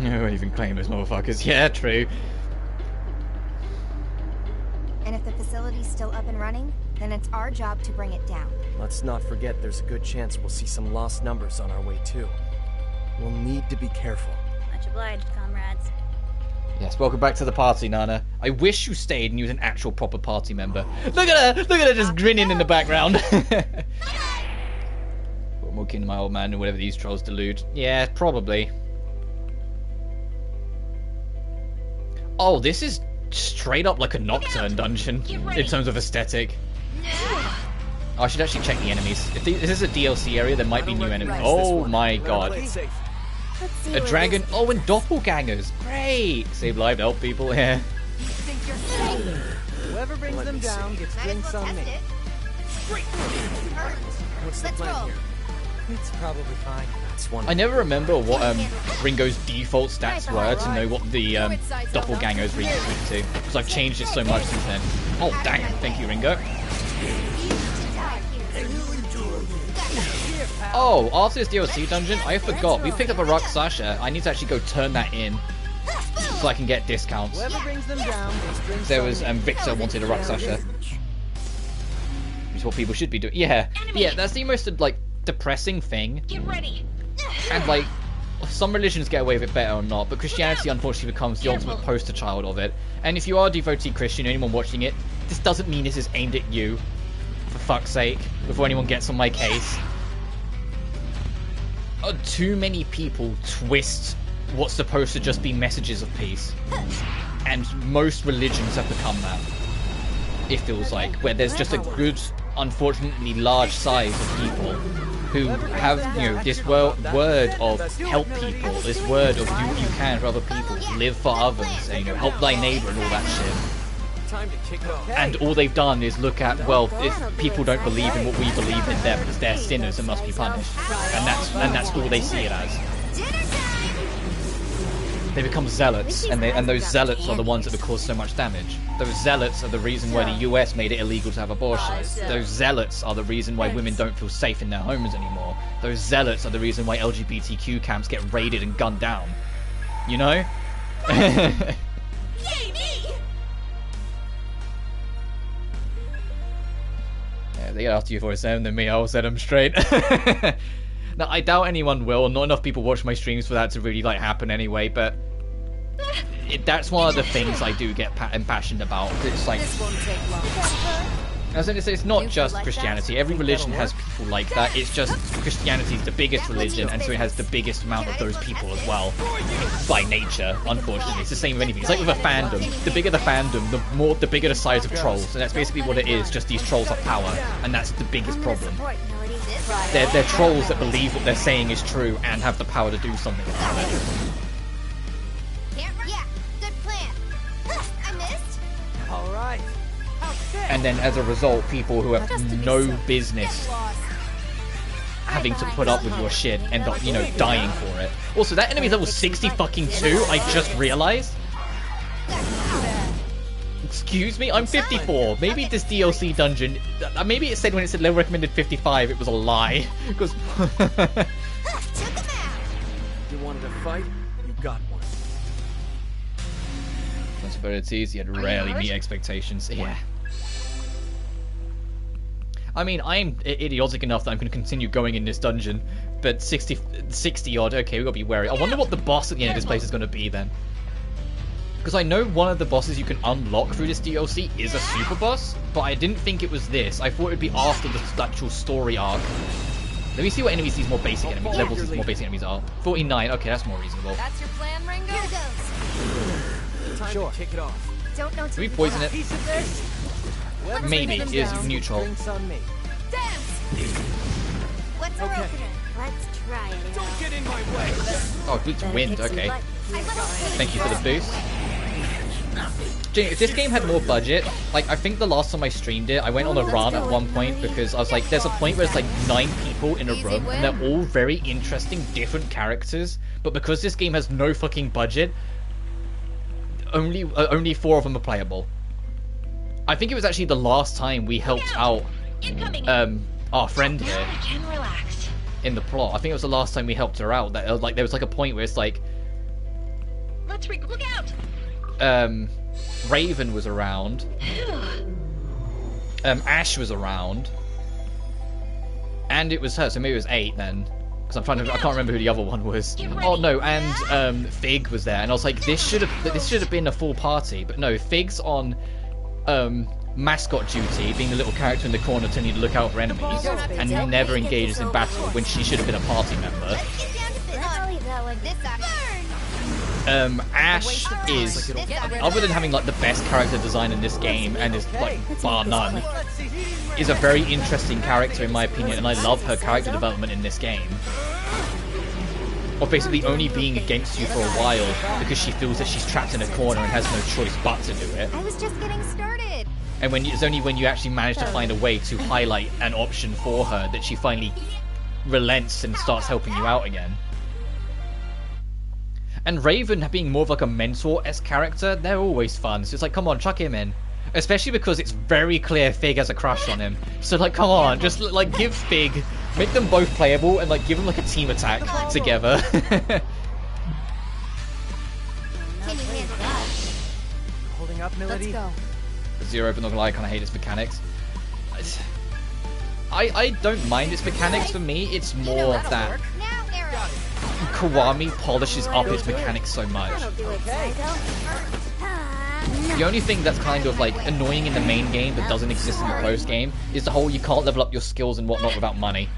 Speaker 1: No, even claim those motherfuckers. Yeah, true.
Speaker 2: And if the facility's still up and running, then it's our job to bring it down.
Speaker 4: Let's not forget there's a good chance we'll see some lost numbers on our way too. We'll need to be careful.
Speaker 9: Much obliged, comrades.
Speaker 1: Yes, welcome back to the party, Nana. I wish you stayed and you was an actual proper party member. Look at her! Look at her just grinning in the background. I'm walking my old man or whatever these trolls delude. Yeah, probably. Oh, this is straight up like a Nocturne dungeon in terms of aesthetic. Oh, I should actually check the enemies. If this is a DLC area, there might be new enemies. Oh my god. A dragon. Oh, and doppelgangers. Great. Save lives, help people. Yeah.
Speaker 5: Whoever brings them down gets drinks on me.
Speaker 4: What's the plan here?
Speaker 5: It's probably fine.
Speaker 4: That's one.
Speaker 1: I never remember what Ringo's default stats were to know what the doppelgangers really to, because I've changed it so much since then. Oh dang it! Thank you, Ringo. Oh, after this DLC dungeon, I forgot. We picked up a Rakshasa. I need to actually go turn that in so I can get discounts. There was Victor wanted a Rakshasa, which is what people should be doing. Yeah, yeah, that's the most like depressing thing.
Speaker 15: Get ready.
Speaker 1: And like, some religions get away with it better or not, but Christianity unfortunately becomes the ultimate poster child of it. And if you are a devotee Christian, anyone watching it, this doesn't mean this is aimed at you. For fuck's sake, before anyone gets on my case. Too many people twist what's supposed to just be messages of peace. And most religions have become that. It feels like, where there's just a good, unfortunately large size of people who have, you know, this word of help people, this word of do what you can for other people, live for others, and, you know, help thy neighbor and all that shit. And all they've done is look at, well, if people don't believe in what we believe in them, it's they're sinners and must be punished. And that's all they see it as. They become zealots, and those zealots are the ones that have caused so much damage. Those zealots are the reason why the US made it illegal to have abortions. Those zealots are the reason why women don't feel safe in their homes anymore. Those zealots are the reason why LGBTQ camps get raided and gunned down. You know? Yeah, they get after you for saying than me, I'll set them straight. Now, I doubt anyone will. Not enough people watch my streams for that to really like happen anyway, but that's one of the things I do get impassioned about. It's like, as I say, it's not just Christianity. Every religion has people like that. It's just Christianity's the biggest religion, and so it has the biggest amount of those people as well, by nature. Unfortunately, it's the same with anything. It's like with a fandom. The bigger the fandom, the bigger the size of trolls, and that's basically what it is. Just these trolls have power, and that's the biggest problem. They're trolls that believe what they're saying is true and have the power to do something about it.
Speaker 2: Yeah, good plan. I missed.
Speaker 5: All right.
Speaker 1: And then as a result, people who have no business having to put up with your shit end up, you know, dying for it. Also, that enemy's level 60 fucking 2, I just realized. Excuse me? I'm 54. Maybe this DLC dungeon... Maybe it said when it said level recommended 55, it was a lie. Because...
Speaker 4: You wanted a fight? You got one.
Speaker 1: Responsibilities, yet rarely meet expectations. Yeah. I mean, I'm idiotic enough that I'm going to continue going in this dungeon, but 60 odd, okay, we got to be wary. I wonder what the boss at the end of this place is going to be then. Because I know one of the bosses you can unlock through this DLC is a super boss, but I didn't think it was this. I thought it would be after the actual story arc. Let me see what enemies these more basic enemies, levels these more basic enemies are. 49, okay, that's more reasonable.
Speaker 12: That's your plan, Ringo?
Speaker 2: Here goes.
Speaker 4: Time to kick it off.
Speaker 2: Don't know.
Speaker 1: Can we poison it? Maybe. It is neutral.
Speaker 2: What's our opener? Let's try it.
Speaker 14: Don't get in my way.
Speaker 1: Oh, it's wind, okay. Thank you for the boost. If this game had more budget, like, I think the last time I streamed it, I went on a rant at one point because I was like, there's a point where it's like 9 people in a room, and they're all very interesting, different characters, but because this game has no fucking budget, only 4 of them are playable. I think it was actually the last time we helped out our friend here in the plot. I think it was the last time we helped her out. That like there was like a point where it's like,
Speaker 15: look out.
Speaker 1: Raven was around. Ash was around, and it was her. So maybe it was 8 then. Because I'm trying to, I can't remember who the other one was. Oh no, and Fig was there, and I was like, this should have been a full party, but no, Fig's on mascot duty, being the little character in the corner telling you to look out for enemies, and never engages in battle when she should have been a party member. Ash is, other than having like the best character design in this game, and is like bar none, is a very interesting character in my opinion, and I love her character development in this game. of basically only being against you for a while because she feels that she's trapped in a corner and has no choice but to do it.
Speaker 2: I was just getting started.
Speaker 1: And it's only when you actually manage to find a way to highlight an option for her that she finally relents and starts helping you out again. And Raven being more of like a mentor-esque character, they're always fun. So it's like, come on, chuck him in. Especially because it's very clear Fig has a crush on him. So like, come on, just like give Fig, make them both playable and like give them like a team attack together.
Speaker 5: Holding up, Milady?
Speaker 3: Let's go.
Speaker 1: Zero, but not gonna lie, I kind of hate its mechanics. I don't mind its mechanics. For me, it's more that Kiwami polishes up its mechanics so much. The only thing that's kind of like annoying in the main game that doesn't exist in the post game is the whole you can't level up your skills and whatnot without money.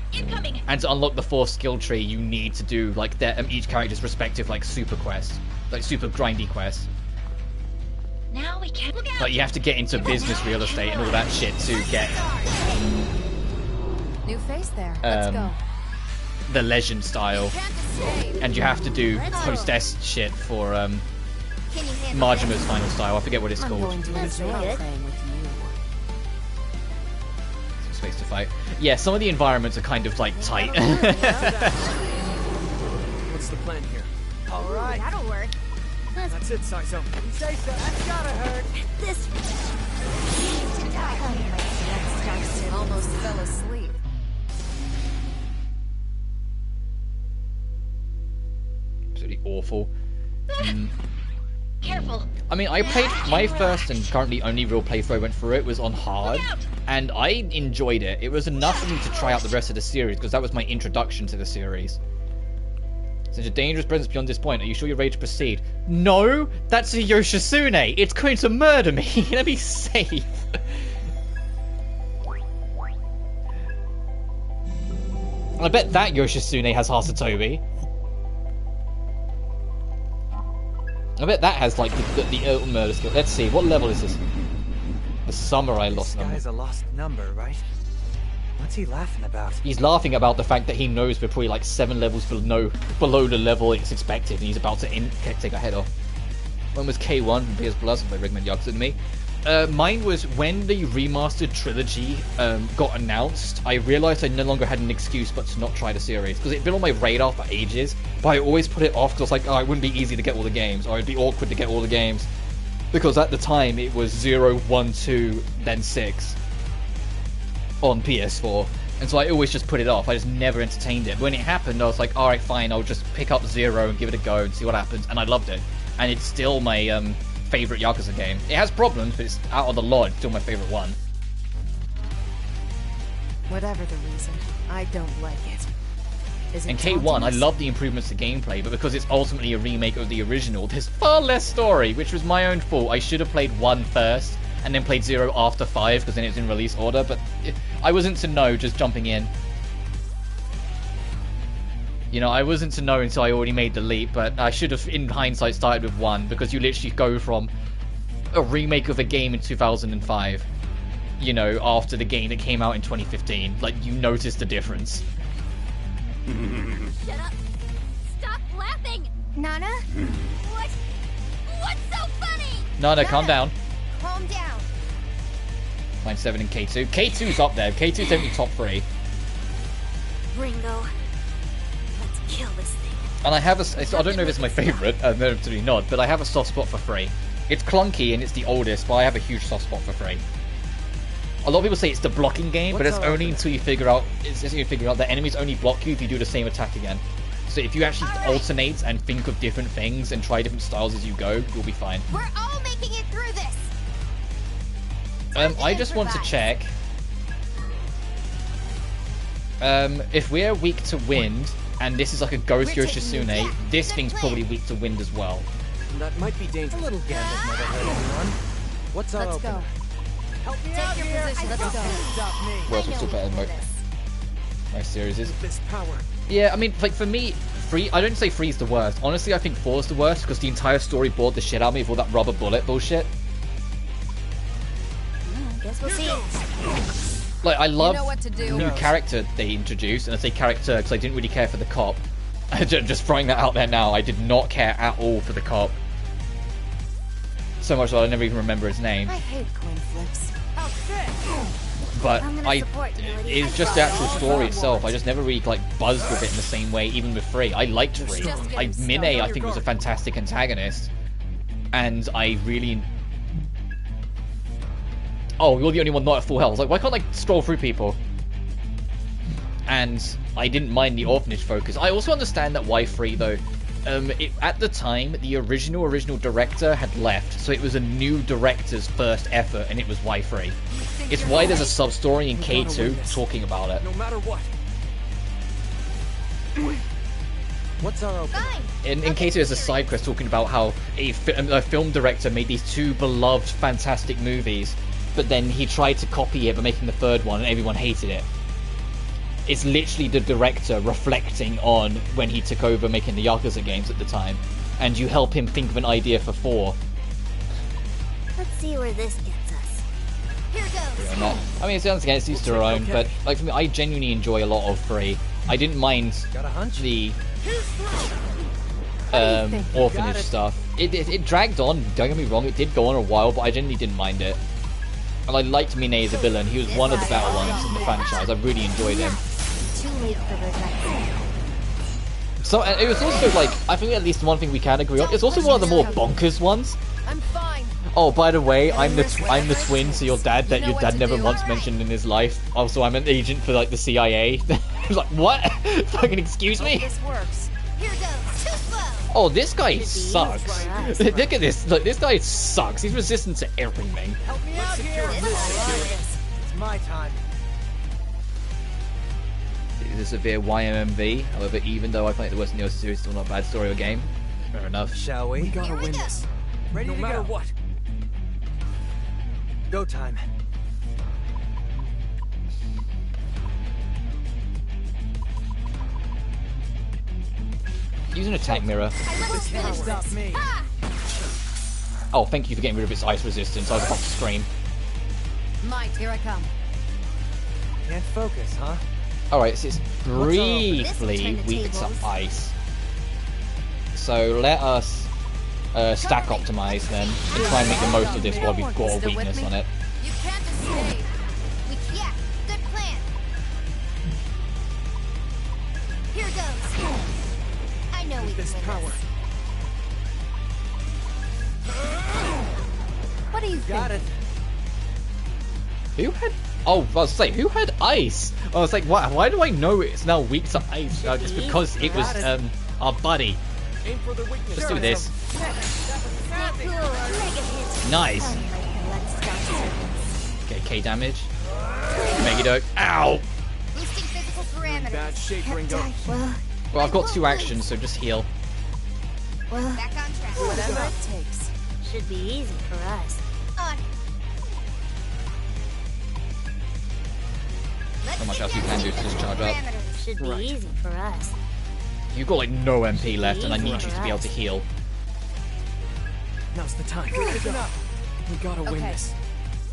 Speaker 1: And to unlock the 4th skill tree, you need to do like each character's respective like super quests, like super grindy quests.
Speaker 15: Now we can.
Speaker 1: Like you have to get into business real estate and all that shit to get
Speaker 3: New face there. Let's go.
Speaker 1: the legend style, and you have to do hostess shit for Majima's final style. I forget what it's called. Space to fight. Yeah, some of the environments are kind of like tight.
Speaker 4: What's the plan here?
Speaker 2: All right, that'll work.
Speaker 4: That's it, Saizo.
Speaker 5: You say so. That's gotta hurt.
Speaker 2: This.
Speaker 3: Almost fell asleep.
Speaker 1: Absolutely awful.
Speaker 15: Careful.
Speaker 1: I mean, I played my first and currently only real playthrough I went through it was on hard, and I enjoyed it. It was enough for me to try out the rest of the series because that was my introduction to the series. Such a dangerous presence beyond this point. Are you sure you're ready to proceed? No, that's a Yoshitsune. It's going to murder me. Let me save. I bet that Yoshitsune has Hasatobi. I bet that has like the murder skill. Let's see, what level is this? The samurai lost number.
Speaker 5: This guy's a lost number, right? What's he laughing about?
Speaker 1: He's laughing about the fact that he knows we're probably like 7 levels below the level it's expected, and he's about to take our head off. When was K1 from PS Plus? If I recommend Yakuza to me. Mine was when the remastered trilogy got announced. I realised I no longer had an excuse but to not try the series because it'd been on my radar for ages, but I always put it off because I was like, oh, it wouldn't be easy to get all the games, or it'd be awkward to get all the games, because at the time it was 0, 1, 2, then 6 on PS4, and so I always just put it off. I just never entertained it. But when it happened, I was like, alright, fine, I'll just pick up 0 and give it a go and see what happens, and I loved it. And it's still my favourite Yakuza game. It has problems, but it's out of the lot, it's still my favourite one.
Speaker 3: Whatever the reason, I don't like it.
Speaker 1: And K1, I love the improvements to gameplay, but because it's ultimately a remake of the original, there's far less story, which was my own fault. I should have played 1 first, and then played 0 after 5, because then it's in release order, but I wasn't to know just jumping in. You know, I wasn't to know until I already made the leap, but I should have, in hindsight, started with 1, because you literally go from a remake of a game in 2005, you know, after the game that came out in 2015. Like, you notice the difference.
Speaker 2: Shut up! Stop laughing! Nana? What's so funny?
Speaker 1: Nana, calm down.
Speaker 2: Calm down.
Speaker 1: Line 7 and K2. K2's up there. K2's definitely top 3.
Speaker 2: Ringo. Let's kill this thing.
Speaker 1: And I have I don't know if it's my favourite, no, absolutely not, but I have a soft spot for 3. It's clunky and it's the oldest, but I have a huge soft spot for 3. A lot of people say it's the blocking game, but it's only until you figure out that enemies only block you if you do the same attack again. So if you actually alternate and think of different things and try different styles as you go, you'll be fine.
Speaker 2: We're all making it through this.
Speaker 1: I just want to check if we're weak to wind and this is like a ghost Yoshitsune, this thing's probably weak to wind as well.
Speaker 4: That might be dangerous.
Speaker 5: A little gambit never hurt anyone. What's our opener?
Speaker 3: Go.
Speaker 5: Help me
Speaker 3: Take
Speaker 5: out
Speaker 3: your
Speaker 5: here.
Speaker 3: position. Let's go.
Speaker 5: Stop me.
Speaker 1: Well, it's still better than most series is.
Speaker 4: This power.
Speaker 1: Yeah, I mean, like for me, I don't say 3 is the worst. Honestly, I think 4 is the worst because the entire story bored the shit out of me with all that rubber bullet bullshit.
Speaker 2: Guess we'll see.
Speaker 1: Like, I love
Speaker 3: You know what to do.
Speaker 1: new character they introduced, and I say character because I didn't really care for the cop. Just throwing that out there now, I did not care at all for the cop. So much that I never even remember his name.
Speaker 7: I hate coin flips.
Speaker 1: But it's just the actual story itself. I just never really like buzzed with it in the same way, even with 3. I liked 3. Mine, I think, was a fantastic antagonist, and I really. Oh, you're the only one not at full health. Like, why can't I stroll through people? And I didn't mind the orphanage focus. I also understand that why 3 though. At the time, the original director had left, so it was a new director's first effort, and it was Y3. It's why there's a sub-story in K2 talking about it.
Speaker 4: No matter what.
Speaker 5: What's our opening?
Speaker 1: In K2 there's a side quest talking about how a film director made these 2 beloved, fantastic movies, but then he tried to copy it by making the 3rd one, and everyone hated it. It's literally the director reflecting on when he took over making the Yakuza games at the time, and you help him think of an idea for 4.
Speaker 9: Let's see where this gets us. Here goes.
Speaker 1: I mean, it's against each their own, but like for me, I genuinely enjoy a lot of 3. I didn't mind the orphanage stuff. It dragged on. Don't get me wrong, it did go on a while, but I genuinely didn't mind it. And I liked Mine as a villain. He was one of the better ones in the franchise. I really enjoyed him.
Speaker 2: Too late for regret.
Speaker 1: So it was also like, I think at least one thing we can agree on. It's also one of the more bonkers ones.
Speaker 7: I'm fine.
Speaker 1: Oh, by the way, I'm the twin to your dad that your dad never once mentioned in his life. Also, I'm an agent for like the CIA. I was like, what? Fucking excuse me?
Speaker 7: This works.
Speaker 2: Here goes. Too slow.
Speaker 1: Oh, this guy sucks. Look at this. Look, this guy sucks. He's resistant to everything.
Speaker 5: Help me out here. It's my time.
Speaker 1: It is a severe YMMV. However, even though I find the worst in the series, still not a bad story or game. Fair enough.
Speaker 5: Shall we?
Speaker 4: We gotta win this.
Speaker 5: Ready
Speaker 4: no
Speaker 5: to
Speaker 4: matter
Speaker 5: go.
Speaker 4: what.
Speaker 5: Go time.
Speaker 1: Use an attack mirror.
Speaker 5: Stop me.
Speaker 1: Oh, thank you for getting rid of its ice resistance. I was about to scream.
Speaker 7: Might, here I come.
Speaker 5: Can't focus, huh?
Speaker 1: Alright, so it's briefly weak to ice. So let us stack optimize then, and try and make the most of this while we've got a weakness on it.
Speaker 7: You can't escape.
Speaker 2: Yeah, good plan. Here goes. I know we can
Speaker 4: This
Speaker 2: win
Speaker 4: power.
Speaker 2: this.
Speaker 7: What do you
Speaker 5: Got
Speaker 7: think?
Speaker 1: Who had... Oh, I was saying, who had ice? I was like, why do I know it's now weak to ice? Just because it was our buddy.
Speaker 4: Aim for the weakness.
Speaker 1: Let's do this. Nice. Okay, K damage. Megadoke. Ow!
Speaker 2: Boosting physical parameters.
Speaker 4: Bad shape, Ringo.
Speaker 1: Well, I've got 2 actions, so just heal.
Speaker 2: Back on track.
Speaker 7: Whatever it takes.
Speaker 9: Should be easy for us.
Speaker 2: On.
Speaker 1: Not much else you can do to just charge up.
Speaker 9: Should be easy for us.
Speaker 1: You've got like no MP left, and I need you to be able to heal.
Speaker 4: Now's the time. We gotta win this.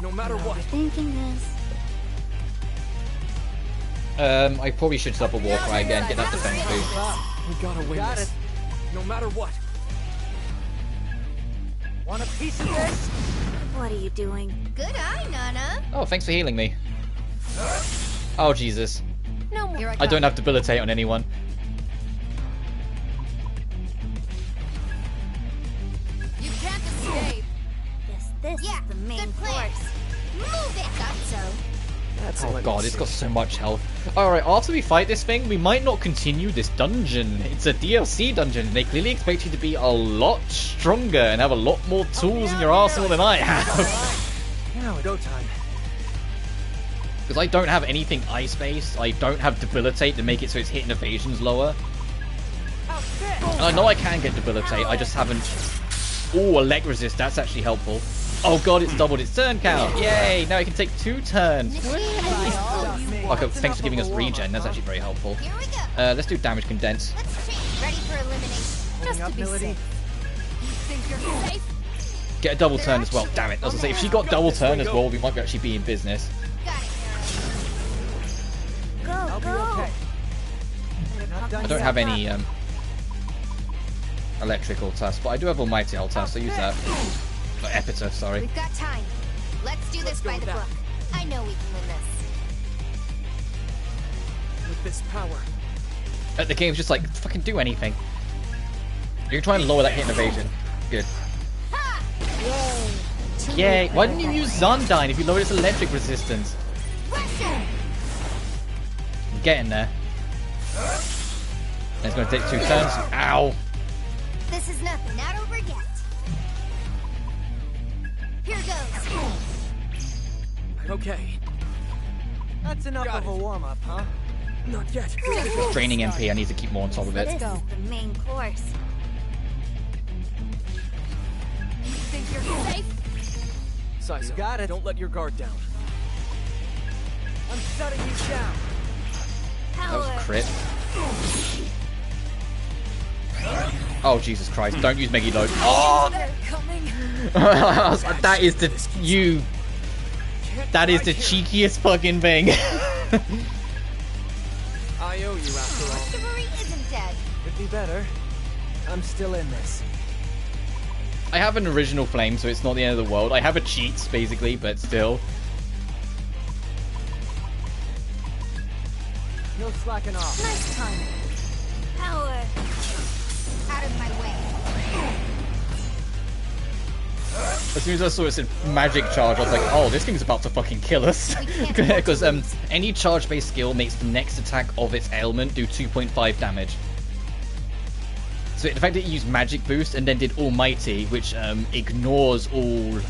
Speaker 4: No matter what.
Speaker 9: Thinking this.
Speaker 1: I probably should double walk right again, get that defense boost.
Speaker 4: We gotta win this. No matter what.
Speaker 5: Want a piece of this?
Speaker 9: What are you doing?
Speaker 2: Good eye, Nana.
Speaker 1: Oh, thanks for healing me. Oh, Jesus.
Speaker 7: No more.
Speaker 1: I don't have debilitate on anyone.
Speaker 7: You can't escape.
Speaker 9: Guess this is the main
Speaker 2: good plan.
Speaker 9: course.
Speaker 2: Move it. Thought so.
Speaker 4: That's
Speaker 1: Oh god, it's got so much health. Alright, after we fight this thing, we might not continue this dungeon. It's a DLC dungeon. They clearly expect you to be a lot stronger and have a lot more tools in your arsenal than I have.
Speaker 5: Now go time.
Speaker 1: Because I don't have anything ice-based. I don't have debilitate to make it so its hit and evasion's lower. And I know I can get debilitate, I just haven't... Ooh, elect resist, that's actually helpful. Oh god, it's doubled its turn count. Yay! Now it can take 2 turns. Okay, thanks for giving us regen. That's actually very helpful.
Speaker 2: Here we go.
Speaker 1: Let's do damage condense.
Speaker 2: Let's change. Ready for elimination.
Speaker 7: Just to be
Speaker 5: Melody.
Speaker 7: safe. You think you're safe?
Speaker 1: Get a double turn as well. Damn it! As I say, if she got double turn as well, we might actually be in business.
Speaker 2: Got it.
Speaker 9: Go,
Speaker 5: I'll be
Speaker 9: go.
Speaker 5: okay. Not done
Speaker 1: I don't
Speaker 5: yet.
Speaker 1: have any electric Altas, but I do have Almighty Altas, so use that. Epitaph, sorry.
Speaker 2: We've got time. Let's do this by the book. I know we can win this.
Speaker 4: With this power.
Speaker 1: The game's just like, fucking do anything. You're trying to lower that hit and evasion. Good. Yay! Why didn't you use Zundine if you lowered its electric resistance? I'm getting there. It's going to take 2 turns. Ow!
Speaker 2: This is nothing, not over yet. Here goes.
Speaker 4: Okay.
Speaker 5: That's enough of a warm-up, huh?
Speaker 4: Not yet.
Speaker 1: Draining MP, I need to keep more on top of it.
Speaker 2: This is the main course.
Speaker 12: You think you're safe?
Speaker 4: Saizo, got it. Don't let your guard down.
Speaker 5: I'm shutting you down.
Speaker 1: That was a crit. Oh, Jesus Christ. Don't use Meggy Load. Oh! That is the... You... That is the cheekiest fucking thing.
Speaker 4: I owe you after all.
Speaker 2: Chivalry isn't dead.
Speaker 5: Could be better. I'm still in this.
Speaker 1: I have an original flame, so it's not the end of the world. I have a cheat, basically, but still.
Speaker 5: No slacking off.
Speaker 2: Nice timing. Power. Out of my way.
Speaker 1: As soon as I saw it said magic charge, I was like, oh, this thing's about to fucking kill us. Because any charge-based skill makes the next attack of its ailment do 2.5 damage. So the fact that it used magic boost and then did almighty, which ignores all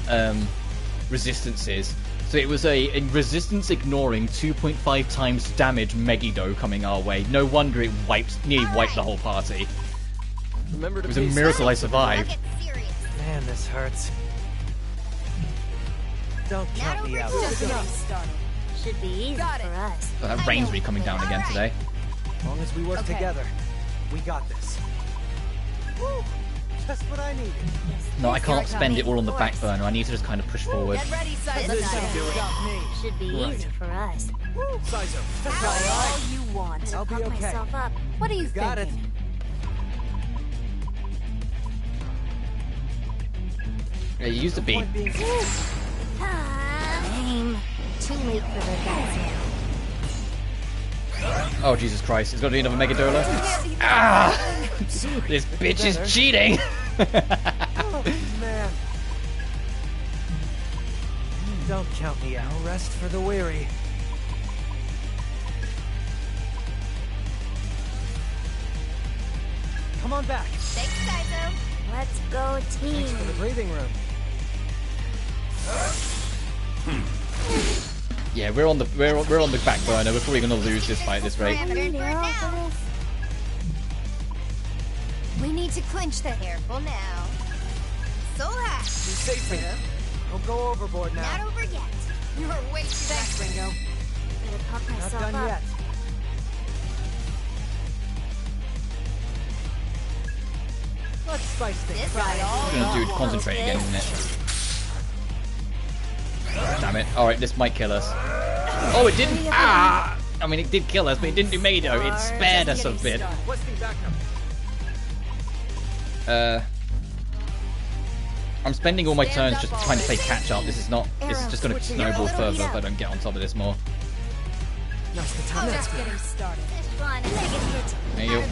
Speaker 1: resistances. So it was a resistance ignoring 2.5 times damage Megiddo coming our way. No wonder it nearly wiped the whole party.
Speaker 4: Remember to
Speaker 1: it was a miracle I survived.
Speaker 5: Man, this hurts. Don't count me out.
Speaker 2: Should be easy for us.
Speaker 1: Oh, that rain's really coming down again today.
Speaker 5: As long as we work together, we got this. Woo! Just what I needed.
Speaker 1: No, I can't spend it all on the back burner. I need to just kind of push forward.
Speaker 2: Get ready, Saizo. Should be easy for us.
Speaker 4: Saizo,
Speaker 2: Try all you want.
Speaker 5: I'll be
Speaker 2: pump
Speaker 5: okay.
Speaker 2: myself up. What are you
Speaker 5: Got it.
Speaker 2: thinking?
Speaker 1: Yeah, you used the beat.
Speaker 2: Aim. Too late for the guys now.
Speaker 1: Oh, Jesus Christ. It's got to be another Megadola. Ah! This bitch is cheating!
Speaker 5: Oh, man. Don't count me out. No rest for the weary. Come on back.
Speaker 2: Thanks, Saizo. Let's go, team.
Speaker 5: Thanks for the breathing room.
Speaker 1: Yeah, we're on the back burner. We're probably gonna lose this fight at this rate.
Speaker 2: We need to clinch the careful now. So high.
Speaker 5: Be safe here. Don't go overboard now.
Speaker 2: Not over yet. You're way too
Speaker 5: Thanks, Ringo.
Speaker 2: Better pump myself
Speaker 5: Not done
Speaker 2: up.
Speaker 5: yet. Let's spice things up.
Speaker 1: We're gonna do concentrate again, isn't it? Damn it. Alright, this might kill us. Oh, it didn't. Ah! I mean, it did kill us, but it didn't do Megiddo. It spared us a bit. I'm spending all my turns just trying to play catch up. This is not. This is just going to snowball further if I don't get on top of this more.
Speaker 12: Now's the time. Just getting started.
Speaker 1: There you go.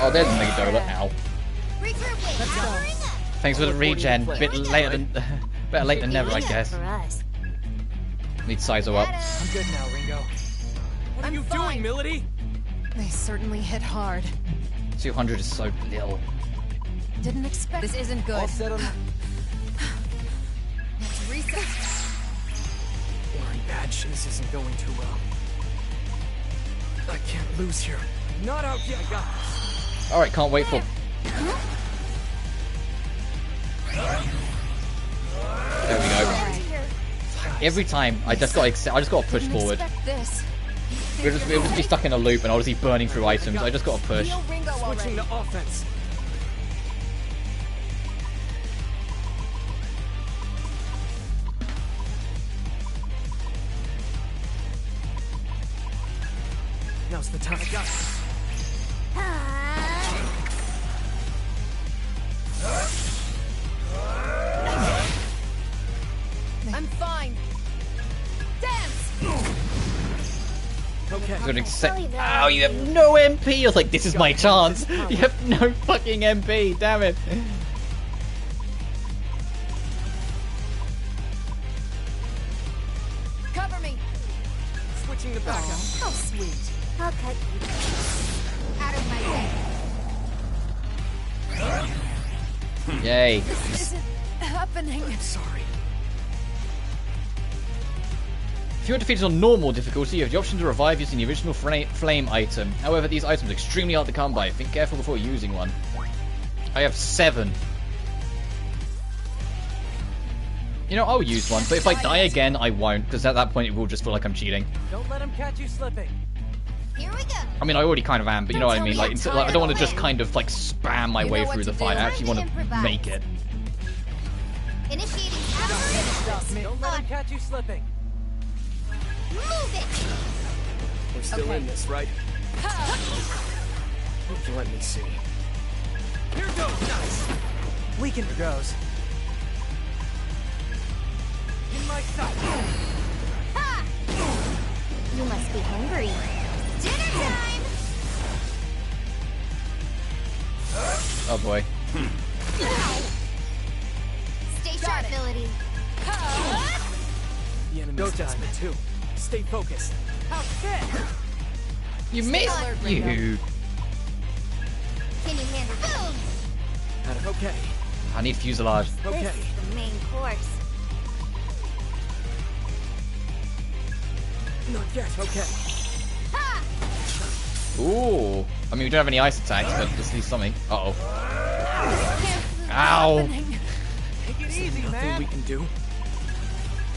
Speaker 1: Oh, there's a Megadola. Ow. Thanks for the regen. Bit later than, better late than never, I guess. Need Saizo up.
Speaker 5: I'm good now, Ringo.
Speaker 4: What are you doing, Milady?
Speaker 12: They certainly hit hard.
Speaker 1: 200 is so little.
Speaker 12: Didn't expect. This isn't good.
Speaker 5: All set on.
Speaker 12: Let's reset.
Speaker 4: We're in bad shape. This isn't going too well. I can't lose here. Not out yet. I got this.
Speaker 1: Alright, can't wait for. There we go. Every time I just got to push forward. We'll just be stuck in a loop and I'll just be burning through items. I just got to push.
Speaker 4: Switching to offense. Now's the time. I got this.
Speaker 1: going to say, oh, you have no MP. I was like, this is my chance. You have no fucking MP. Damn it.
Speaker 12: Cover me.
Speaker 4: Switching to backup.
Speaker 12: Oh, how sweet.
Speaker 2: I'll cut you. Out of my way.
Speaker 1: Yay.
Speaker 12: This isn't happening.
Speaker 4: I'm sorry.
Speaker 1: If you are defeated on normal difficulty, you have the option to revive using the original flame item. However, these items are extremely hard to come by. Think careful before using one. I have 7. You know, I'll use one, but if I die again, I won't, because at that point it will just feel like I'm cheating.
Speaker 5: Don't let him catch you slipping.
Speaker 2: Here we go.
Speaker 1: I mean, I already kind of am, but you know what I mean? Like, I don't want to just kind of like spam my way through the fight. I actually want to make it.
Speaker 2: Initiating
Speaker 5: Don't let him catch you slipping.
Speaker 2: Move it.
Speaker 4: We're still in this, right? Let me see.
Speaker 5: Here goes. Nice. Weaken goes. In my sight.
Speaker 2: Ha! You must be hungry. Dinner time.
Speaker 1: Oh boy.
Speaker 2: Stay sharp, ability.
Speaker 4: The enemy's desperate too. Stay focused.
Speaker 5: How sick!
Speaker 1: You missed. You.
Speaker 2: Can you handle boom?
Speaker 4: Okay.
Speaker 1: I need fuselage.
Speaker 4: Okay.
Speaker 2: This is the main course.
Speaker 4: Not yet. Okay.
Speaker 2: Ha!
Speaker 1: Ooh. I mean, we don't have any ice attacks, but at least something. Uh oh. Ow.
Speaker 5: Take it easy,
Speaker 4: Nothing
Speaker 5: man.
Speaker 4: we can do.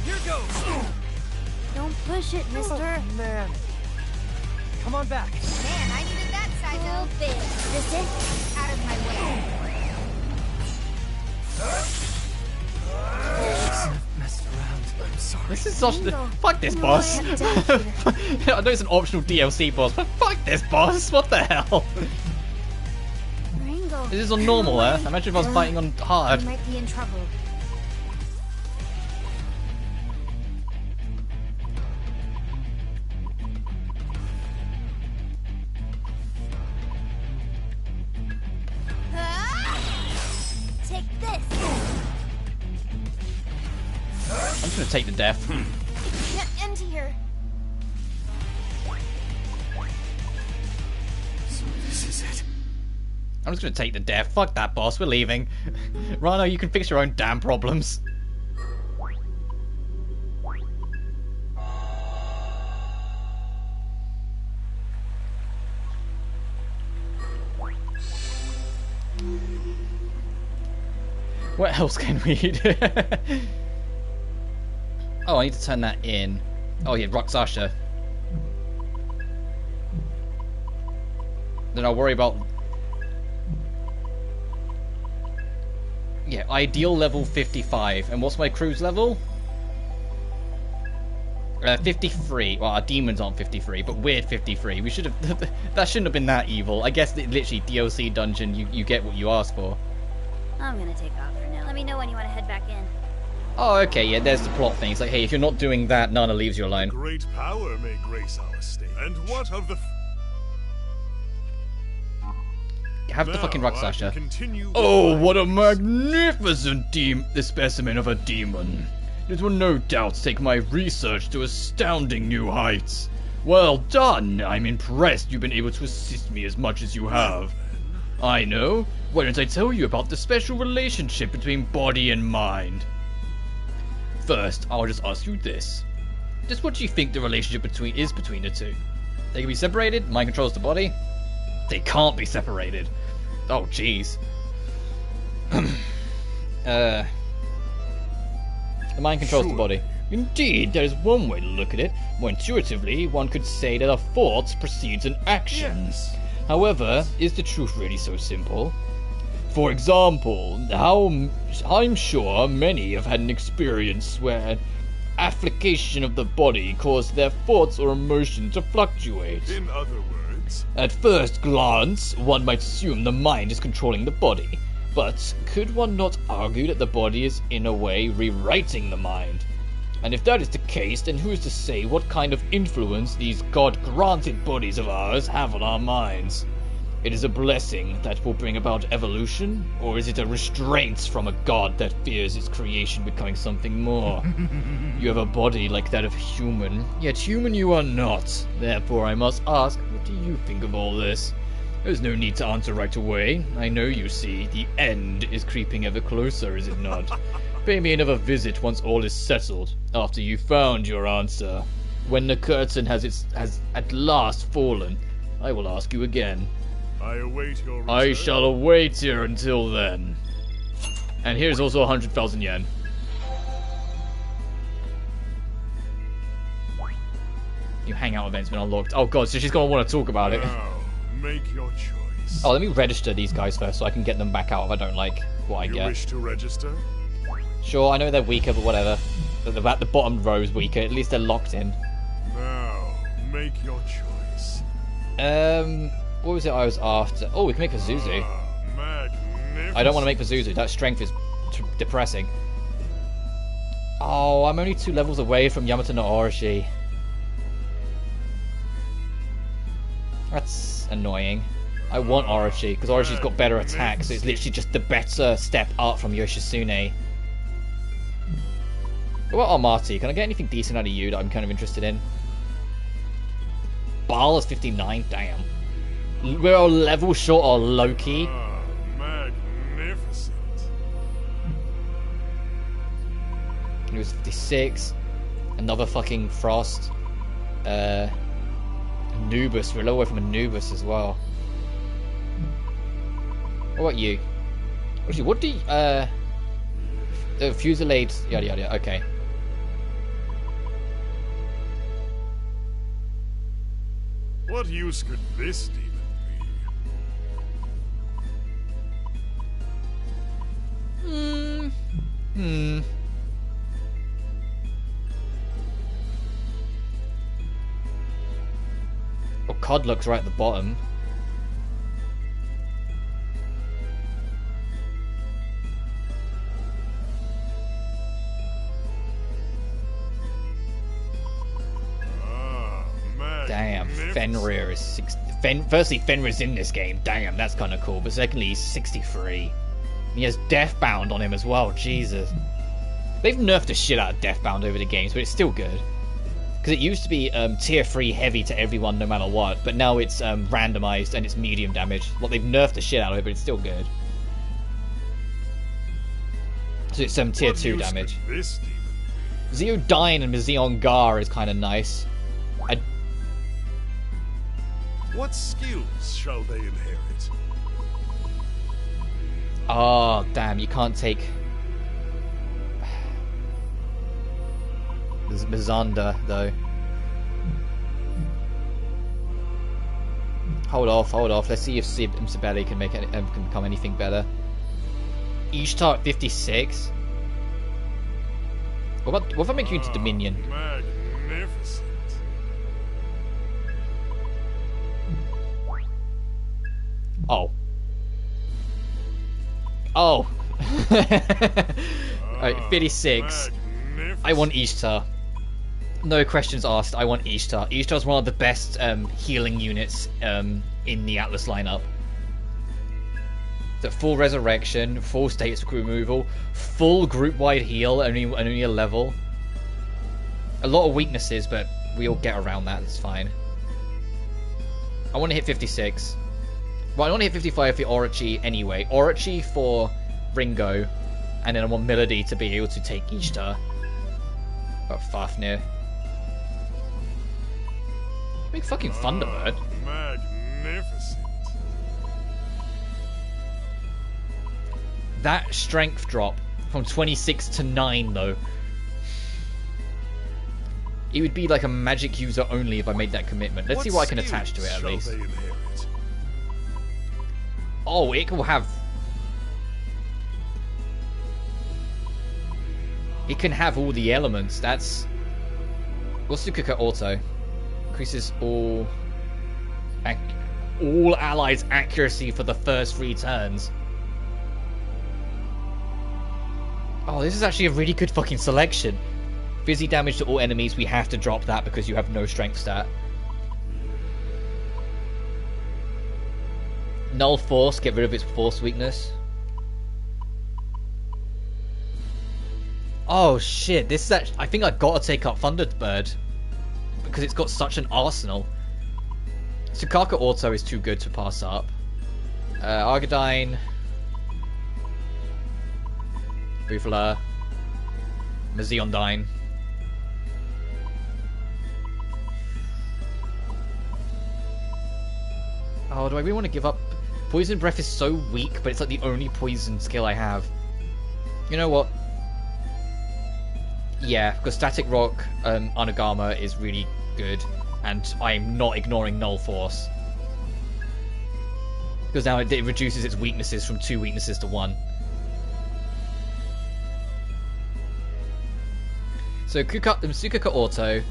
Speaker 5: Here goes.
Speaker 2: Don't push it, mister.
Speaker 5: Oh, man. Come on back.
Speaker 2: Man, I needed that side though. Distance. Out of my way.
Speaker 4: Messed around. I'm sorry.
Speaker 1: This is such. Fuck this boss. I know it's an optional DLC boss, but fuck this boss. What the hell?
Speaker 2: Ringo.
Speaker 1: This is on normal, Imagine if I was fighting on hard.
Speaker 2: You might be in trouble. Take this.
Speaker 1: I'm just gonna take the death.
Speaker 2: Get into here.
Speaker 4: So this is it.
Speaker 1: I'm just gonna take the death. Fuck that boss. We're leaving. Rhino, you can fix your own damn problems. What else can we do? Oh, I need to turn that in. Oh yeah, Roxasha. Then I'll worry about... Yeah, ideal level 55. And what's my cruise level? 53. Well, our demons aren't 53, but weird 53. We should have... That shouldn't have been that evil. I guess literally DLC dungeon, you get what you ask for.
Speaker 9: I'm gonna take off for now. Let me know when you want to head back in.
Speaker 1: Oh, okay, yeah, there's the plot thing. It's like, hey, if you're not doing that, Nana leaves you alone.
Speaker 10: Great power may grace our state. And what of the...
Speaker 1: Have the fucking rock,
Speaker 10: I
Speaker 1: Sasha.
Speaker 10: can continue
Speaker 1: Oh, what a magnificent specimen of a demon. It will no doubt take my research to astounding new heights. Well done. I'm impressed you've been able to assist me as much as you have. I know. Why don't I tell you about the special relationship between body and mind? First, I'll just ask you this. Just what do you think the relationship between the two? They can be separated? Mind controls the body? They can't be separated. Oh, jeez. The mind controls the body. Indeed, there is one way to look at it. More intuitively, one could say that a thought precedes an action.
Speaker 10: Yes.
Speaker 1: However, is the truth really so simple? For example, I'm sure many have had an experience where an affliction of the body caused their thoughts or emotions to fluctuate.
Speaker 10: In other words...
Speaker 1: At first glance, one might assume the mind is controlling the body. But could one not argue that the body is, in a way, rewriting the mind? And if that is the case, then who's to say what kind of influence these God-granted bodies of ours have on our minds? It is a blessing that will bring about evolution, or is it a restraint from a god that fears its creation becoming something more? You have a body like that of a human, yet human you are not. Therefore I must ask, what do you think of all this? There's no need to answer right away. I know you see, the end is creeping ever closer, is it not? Pay me another visit once all is settled, after you've found your answer. When the curtain has at last fallen, I will ask you again.
Speaker 10: I await your return.
Speaker 1: I shall await here until then. And here's also 100,000 yen. Your hangout event's been unlocked. Oh god, so she's gonna want to talk about it.
Speaker 10: Now, make your choice.
Speaker 1: Oh, let me register these guys first so I can get them back out if I don't like what I get.
Speaker 10: You wish to register?
Speaker 1: Sure, I know they're weaker, but whatever. At the bottom row is weaker. At least they're locked in.
Speaker 10: Now, make your choice.
Speaker 1: What was it I was after? Oh, we can make a Zuzu. I don't want to make the Zuzu. That strength is depressing. Oh, I'm only 2 levels away from Yamato no Orochi. That's annoying. I want Orochi, because Orochi's got better attack, so it's literally just the better step up from Yoshitsune. What about Armati? Can I get anything decent out of you that I'm kind of interested in? Baal is 59? Damn. We're a level short of Loki.
Speaker 10: Magnificent.
Speaker 1: He was 56. Another fucking Frost. Anubis. We're a little way from Anubis as well. What about you? Actually, what do you, the Fusillade, yada yada, okay.
Speaker 10: What use could this demon be?
Speaker 1: Well, COD looks right at the bottom. Damn, Fenrir is 60. Firstly, Fenrir's in this game. Damn, that's kind of cool. But secondly, he's 63. He has Deathbound on him as well. Jesus. They've nerfed the shit out of Deathbound over the games, but it's still good. Because it used to be tier 3 heavy to everyone no matter what, but now it's randomized and it's medium damage. Like, they've nerfed the shit out of it, but it's still good. So it's tier 2 damage. Zeodyne and Mizion Gar is kind of nice.
Speaker 10: What skills shall they inherit?
Speaker 1: Oh, damn, you can't take... There's Mizanda, though. Hold off. Let's see if Sib and Sibeli can make it, can become anything better. Ishtar at 56. What if I make you into Dominion?
Speaker 10: Magnificent.
Speaker 1: Oh. 56. I want Ishtar. No questions asked, I want Ishtar. Ishtar's one of the best healing units in the Atlas lineup. So full resurrection, full status removal, full group-wide heal, only a level. A lot of weaknesses, but we'll get around that, it's fine. I want to hit 56. Well, I want to hit 55 for Orochi anyway. Orochi for Ringo, and then I want Melody to be able to take Ishtar. Oh, Fafnir. Big fucking Thunderbird.
Speaker 10: Magnificent.
Speaker 1: That strength drop from 26 to 9, though. It would be like a magic user only if I made that commitment. Let's see what I can attach to it at least. Oh, it will have... It can have all the elements. That's... What's Sukuka Auto? Increases all allies' accuracy for the first 3 turns. Oh, this is actually a really good fucking selection. Fizzy damage to all enemies, we have to drop that because you have no strength stat. Null Force, get rid of its force weakness. Oh shit, this is actually, I think I've got to take up Thunderbird because it's got such an arsenal. Tsukaka Auto is too good to pass up. Argadine, Bufala, Maziondine. Oh, do I really want to give up? Poison Breath is so weak, but it's like the only poison skill I have. You know what? Yeah, because Static Rock Onagama is really good, and I'm not ignoring Null Force. Because now it reduces its weaknesses from 2 weaknesses to 1. So Tsukaka Auto,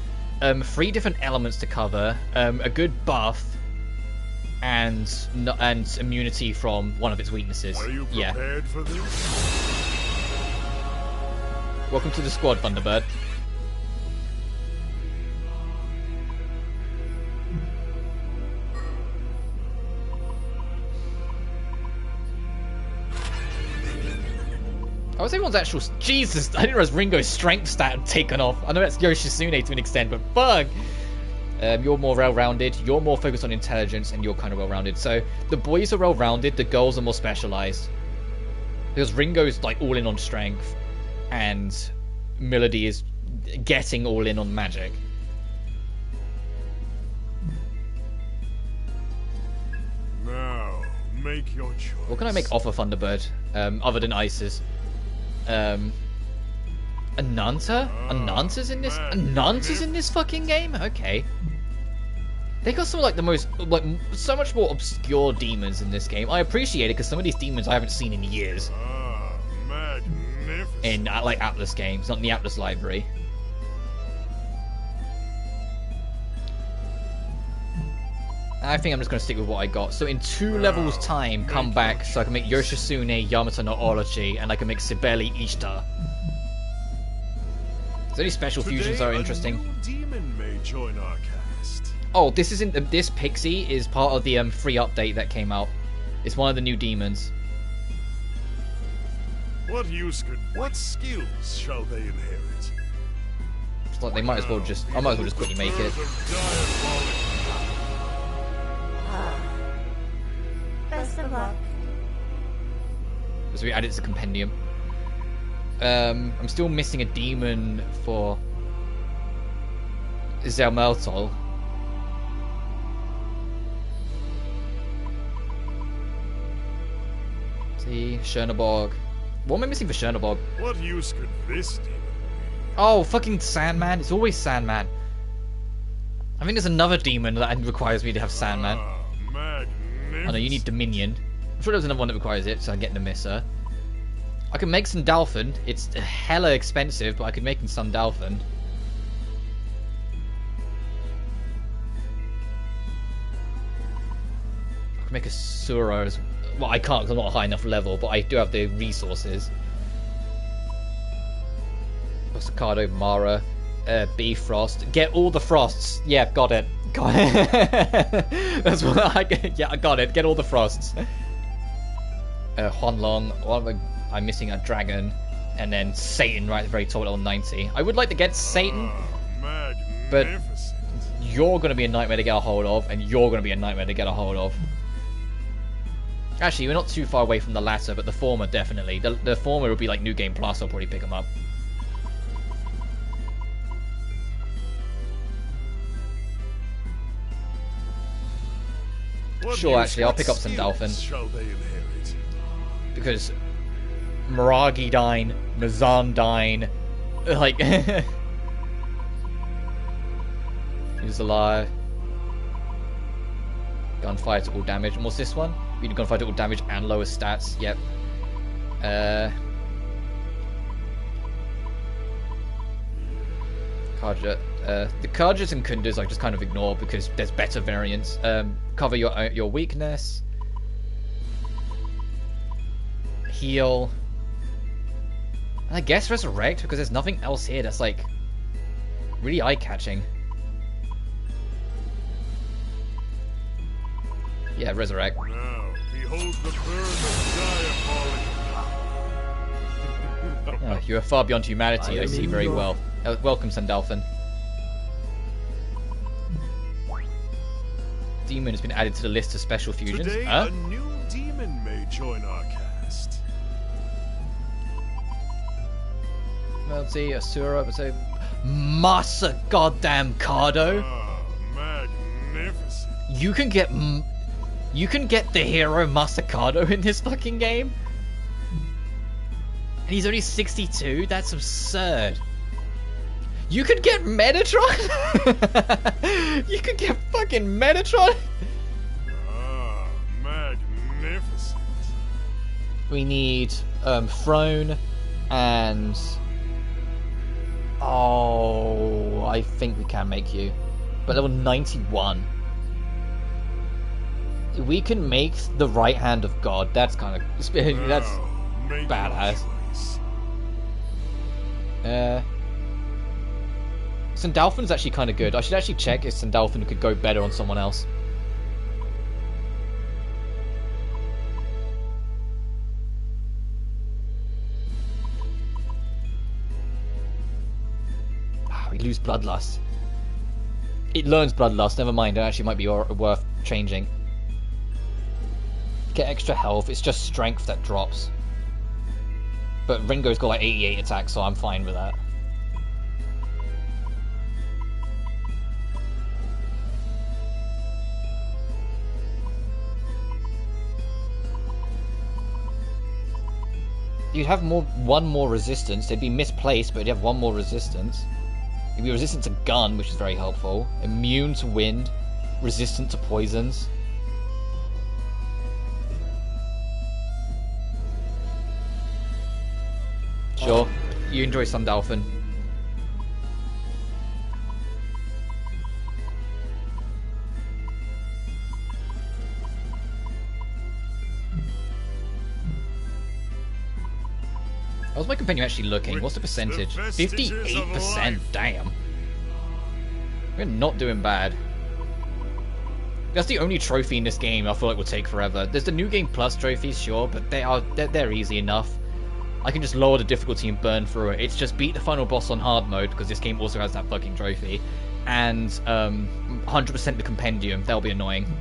Speaker 1: 3 different elements to cover, a good buff, and immunity from one of its weaknesses.
Speaker 10: Are you prepared for this?
Speaker 1: Welcome to the squad, Thunderbird. Oh, was everyone's actual... Jesus, I didn't realize Ringo's strength stat had taken off. I know that's Yoshitsune to an extent, but fuck! You're more well-rounded, you're more focused on intelligence, and you're kind of well-rounded. So, the boys are well-rounded, the girls are more specialized. Because Ringo's, like, all in on strength, and Melody is getting all in on magic.
Speaker 10: Now, make your choice.
Speaker 1: What can I make off of Thunderbird, other than Isis? Ananta? Ananta's in this? Ananta's in this fucking game? Okay. They got some of like the most, like, so much more obscure demons in this game. I appreciate it because some of these demons I haven't seen in years. In like Atlas games, not in the Atlas library. I think I'm just going to stick with what I got. So in 2 levels time, come back so I can make Yoshitsune, Yamato no Orochi, and I can make Sibeli Ishtar. So any special fusions are interesting.
Speaker 10: Demon may join our cast.
Speaker 1: Oh, this isn't this Pixie is part of the free update that came out. It's one of the new demons.
Speaker 10: What skills shall they inherit?
Speaker 1: It's like they might as well just. I might as well just quickly make it.
Speaker 6: Best of luck.
Speaker 1: So we add it to the compendium. I'm still missing a demon for Zelmeltol. See, Chernobyl. What am I missing for Chernobyl?
Speaker 10: What use could this demon be?
Speaker 1: Oh, fucking Sandman. It's always Sandman. I think there's another demon that requires me to have Sandman. Oh no, you need Dominion. I'm sure there's another one that requires it, so I'm getting a misser. I can make Sandalphon. It's hella expensive, but I could make Sandalphon. I can make a Sura as well. I can't because I'm not a high enough level, but I do have the resources. Postacado, Mara, Bifrost. Get all the Frosts. Yeah, got it. Got it. That's what I get. Yeah, I got it. Get all the Frosts. Huanlong. I'm missing a dragon. And then Satan right at the very top at level 90. I would like to get Satan. But you're going to be a nightmare to get a hold of. And you're going to be a nightmare to get a hold of. Actually, we're not too far away from the latter, but the former definitely. The former would be like New Game Plus. I'll probably pick them up. Sure, actually, I'll pick up some Dolphin. Because Miragidine, Mazandine, like, who's alive? Gunfire to all damage. And what's this one? We do gunfire to all damage and lower stats. Yep. Karja. The Karjas and Kundas I just kind of ignore because there's better variants. Cover your weakness. Heal. And I guess Resurrect because there's nothing else here that's like Really eye-catching. Yeah, resurrect.
Speaker 10: Now, behold the bird of diabolic power.
Speaker 1: You are far beyond humanity, I see very well. Welcome, Sandalphon. Demon has been added to the list of special fusions.
Speaker 10: Today, a new demon may join our cast.
Speaker 1: Melty, Asura, but so Masa goddamn Cardo.
Speaker 10: Magnificent.
Speaker 1: You can get the hero Masakado in this fucking game? And he's only 62? That's absurd. You could get Metatron? You could get fucking Metatron?
Speaker 10: Magnificent.
Speaker 1: We need Throne and... Oh, I think we can make you. But level 91. We can make the right hand of God. That's kind of... That's badass. Sandalphon's actually kind of good. I should actually check if Sandalphon could go better on someone else. We lose Bloodlust. It learns Bloodlust, never mind. It actually might be worth changing. Get extra health, it's just strength that drops. But Ringo's got like 88 attacks, so I'm fine with that. You'd have one more resistance. They'd be misplaced, but you'd have one more resistance. You'd be resistant to gun, which is very helpful. Immune to wind. Resistant to poisons. Sure. You enjoy Sandalphon. How's my companion actually looking? What's the percentage? 58%, damn. We're not doing bad. That's the only trophy in this game I feel like will take forever. There's the New Game Plus trophies, sure, but they're easy enough. I can just lower the difficulty and burn through it. It's just beat the final boss on hard mode, because this game also has that fucking trophy. And 100% the compendium. That'll be annoying.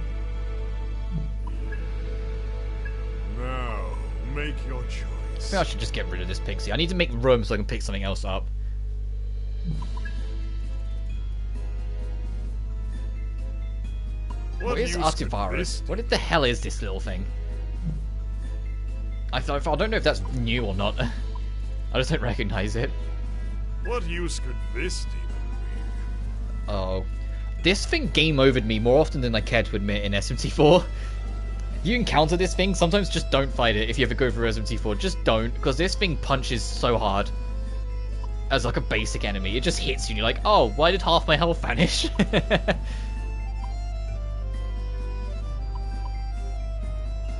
Speaker 10: Now, make your choice.
Speaker 1: I think I should just get rid of this pixie. I need to make room so I can pick something else up. What is Artivarus? What the hell is this little thing? I don't know if that's new or not. I just don't recognize it.
Speaker 10: What use could this demon be?
Speaker 1: Oh. This thing game overed me more often than I care to admit in SMT4. You encounter this thing, sometimes just don't fight it if you ever go through SMT4. Just don't, because this thing punches so hard. As like a basic enemy. It just hits you and you're like, oh, why did half my health vanish?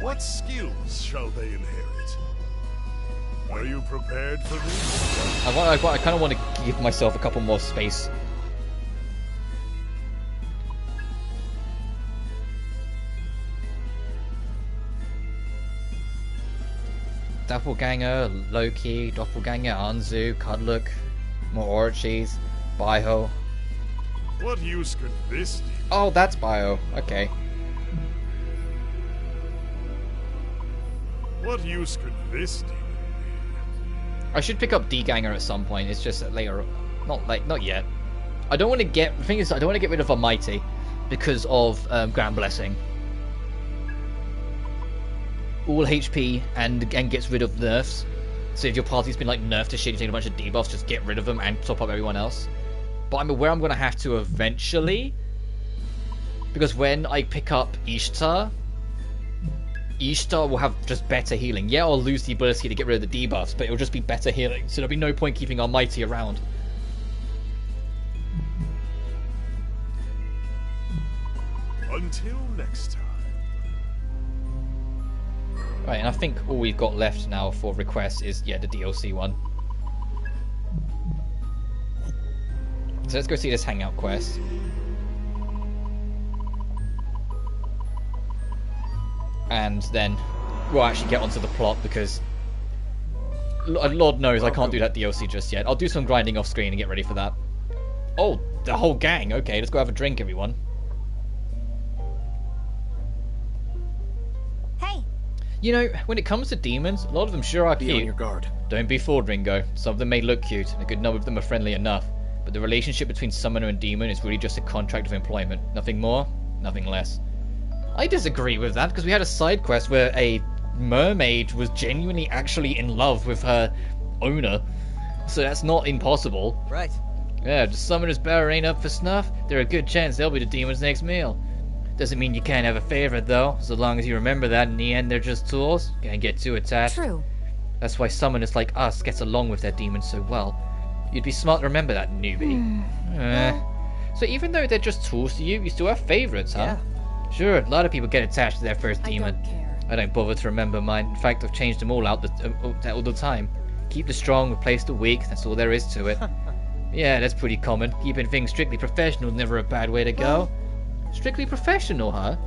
Speaker 10: What skills shall they inherit? Are you prepared for this?
Speaker 1: I kind of want to give myself a couple more space. Doppelganger, Loki, Doppelganger, Anzu, Kudluk, more Orochis, Baiho.
Speaker 10: What use could this be?
Speaker 1: Oh, that's Bio. Okay.
Speaker 10: What use could this demon be?
Speaker 1: I should pick up D-Ganger at some point. It's just that later, not yet. I don't want to get. The thing is, I don't want to get rid of Almighty because of Grand Blessing. All HP and gets rid of nerfs. So if your party's been like nerfed to shit, you take a bunch of debuffs, just get rid of them and top up everyone else. But I'm aware I'm going to have to eventually, because when I pick up Ishtar will have just better healing. Yeah, I'll lose the ability to get rid of the debuffs, but it'll just be better healing. So there'll be no point keeping Almighty around.
Speaker 10: Until next time.
Speaker 1: Right, and I think all we've got left now for requests is, yeah, the DLC one. So let's go see this hangout quest. And then we'll actually get onto the plot because Lord knows I can't do that DLC just yet. I'll do some grinding off screen and get ready for that. Oh, the whole gang. Okay, let's go have a drink, everyone.
Speaker 2: Hey.
Speaker 1: You know, when it comes to demons, a lot of them sure are cute.
Speaker 4: Be on your guard.
Speaker 1: Don't be fooled, Ringo. Some of them may look cute, and a good number of them are friendly enough. But the relationship between summoner and demon is really just a contract of employment. Nothing more, nothing less. I disagree with that, because we had a side quest where a mermaid was genuinely actually in love with her owner. So that's not impossible.
Speaker 5: Right.
Speaker 1: Yeah, if the summoner's bearer ain't up for snuff, there's a good chance they'll be the demon's next meal. Doesn't mean you can't have a favorite, though, so long as you remember that in the end they're just tools. Can't get too attached.
Speaker 3: True.
Speaker 1: That's why summoners like us gets along with their demons so well. You'd be smart to remember that, newbie. So even though they're just tools to you, you still have favorites, huh?
Speaker 5: Yeah.
Speaker 1: Sure, a lot of people get attached to their first demon.
Speaker 3: I don't care.
Speaker 1: I don't bother to remember mine. In fact, I've changed them all out all the time. Keep the strong, replace the weak, that's all there is to it. Yeah, that's pretty common. Keeping things strictly professional is never a bad way to go. Strictly professional, huh?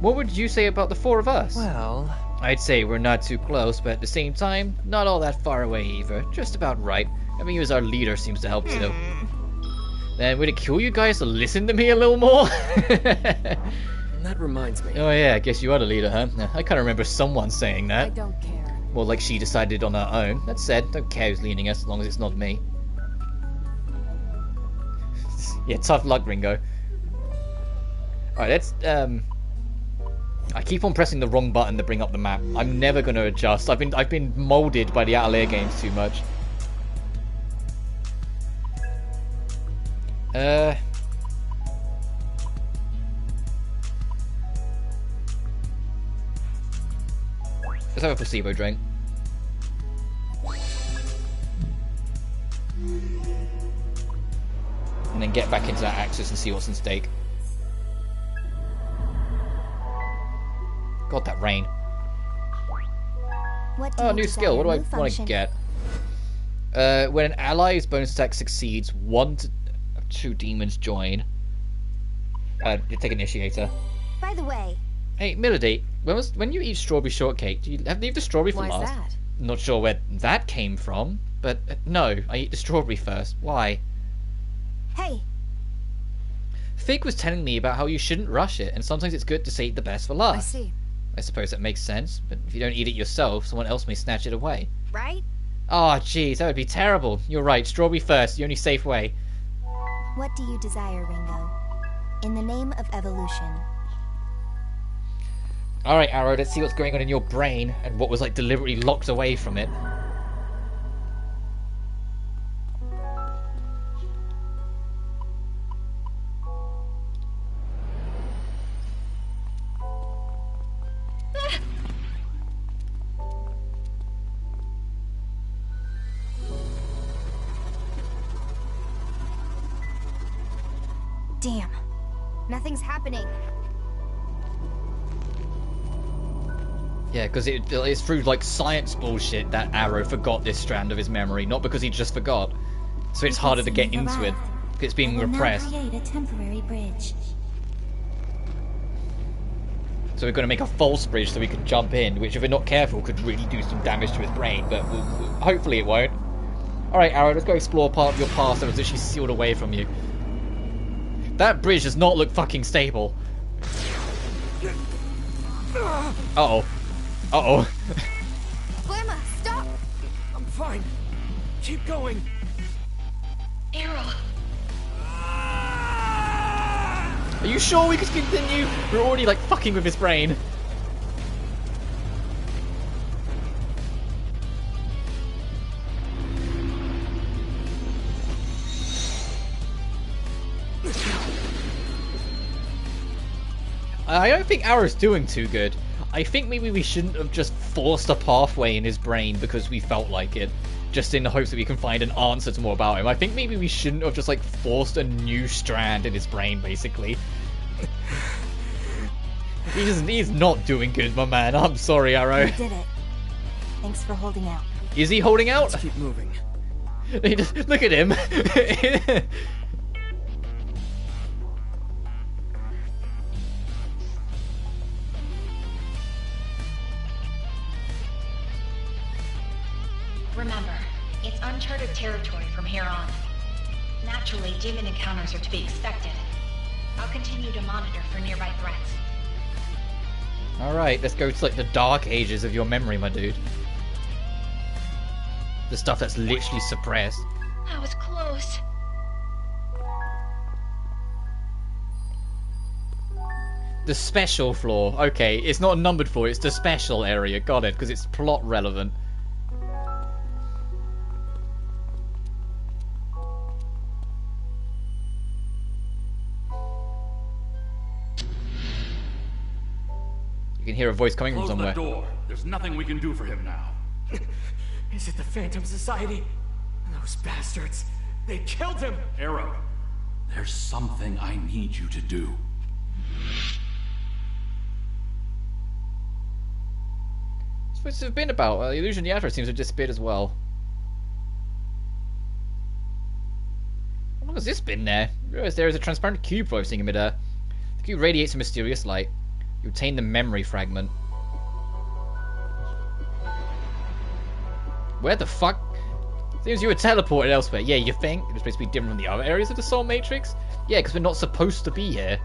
Speaker 1: What would you say about the four of us?
Speaker 5: Well...
Speaker 1: I'd say we're not too close, but at the same time, not all that far away either. Just about right. Having you as our leader seems to help too. Then would it kill you guys to listen to me a little more?
Speaker 4: That reminds me.
Speaker 1: Oh yeah, I guess you are the leader, huh? I can't remember someone saying that.
Speaker 3: I don't care.
Speaker 1: Well, like she decided on her own. That said, don't care who's leading us as long as it's not me. Yeah, tough luck, Ringo. Alright, let's, I keep on pressing the wrong button to bring up the map. I'm never going to adjust. I've been molded by the Atelier games too much. Let's have a placebo drink. And then get back into that Axis and see what's in stake. God, that rain. Oh, new skill. What do I want to get? When an ally's bonus attack succeeds, 1 to 2 demons join. You take Initiator.
Speaker 2: By the way.
Speaker 1: Hey, Milady, when you eat strawberry shortcake, do you leave the strawberry for last?
Speaker 3: Why's that?
Speaker 1: Not sure where that came from, but no, I eat the strawberry first. Why?
Speaker 2: Hey.
Speaker 1: Fig was telling me about how you shouldn't rush it, and sometimes it's good to save the best for last.
Speaker 3: I see.
Speaker 1: I suppose that makes sense, but if you don't eat it yourself, someone else may snatch it away.
Speaker 2: Right?
Speaker 1: Oh, jeez, that would be terrible. You're right, strawberry first, the only safe way.
Speaker 2: What do you desire, Ringo? In the name of evolution.
Speaker 1: Alright, Arrow, let's see what's going on in your brain, and what was, like, deliberately locked away from it.
Speaker 2: Damn. Nothing's happening.
Speaker 1: Yeah, because it's through, like, science bullshit that Arrow forgot this strand of his memory, not because he just forgot. So it's harder to get into it, because it's being repressed.
Speaker 6: Now create a temporary bridge.
Speaker 1: So we're going to make a false bridge so we can jump in, which if we're not careful could really do some damage to his brain, but hopefully it won't. Alright, Arrow, let's go explore part of your past that was literally sealed away from you. That bridge does not look fucking stable. Uh-oh. Uh-oh.
Speaker 2: Flamma, stop!
Speaker 4: I'm fine. Keep going.
Speaker 15: Arrow.
Speaker 1: Are you sure we could continue? We're already, like, fucking with his brain. I don't think Arrow's doing too good. I think maybe we shouldn't have just forced a pathway in his brain because we felt like it, just in the hopes that we can find an answer to more about him. I think maybe we shouldn't have just, like, forced a new strand in his brain, basically. He's not doing good, my man. I'm sorry, Arrow.
Speaker 2: You did it. Thanks for holding out.
Speaker 1: Is he holding out?
Speaker 4: Let's keep moving.
Speaker 1: Look at him.
Speaker 15: Remember, it's uncharted territory from here on. Naturally, demon encounters are to be expected. I'll continue to monitor for nearby threats.
Speaker 1: Alright, let's go to like the dark ages of your memory, my dude. The stuff that's literally suppressed.
Speaker 15: That was close.
Speaker 1: The special floor. Okay, it's not a numbered floor, it's the special area. Got it, because it's plot relevant. You can hear a voice coming from somewhere.
Speaker 19: Close the door. There's nothing we can do for him now.
Speaker 4: Is it the Phantom Society? Those bastards. They killed him!
Speaker 19: Arrow, there's something I need you to do.
Speaker 1: What's it been about? The illusion of the Afro seems to have disappeared as well. How long has this been there? There is a transparent cube floating in midair. The cube radiates a mysterious light. You obtain the memory fragment. Where the fuck? Seems you were teleported elsewhere. Yeah, you think? It was supposed to be different from the other areas of the Soul Matrix? Yeah, because we're not supposed to be here.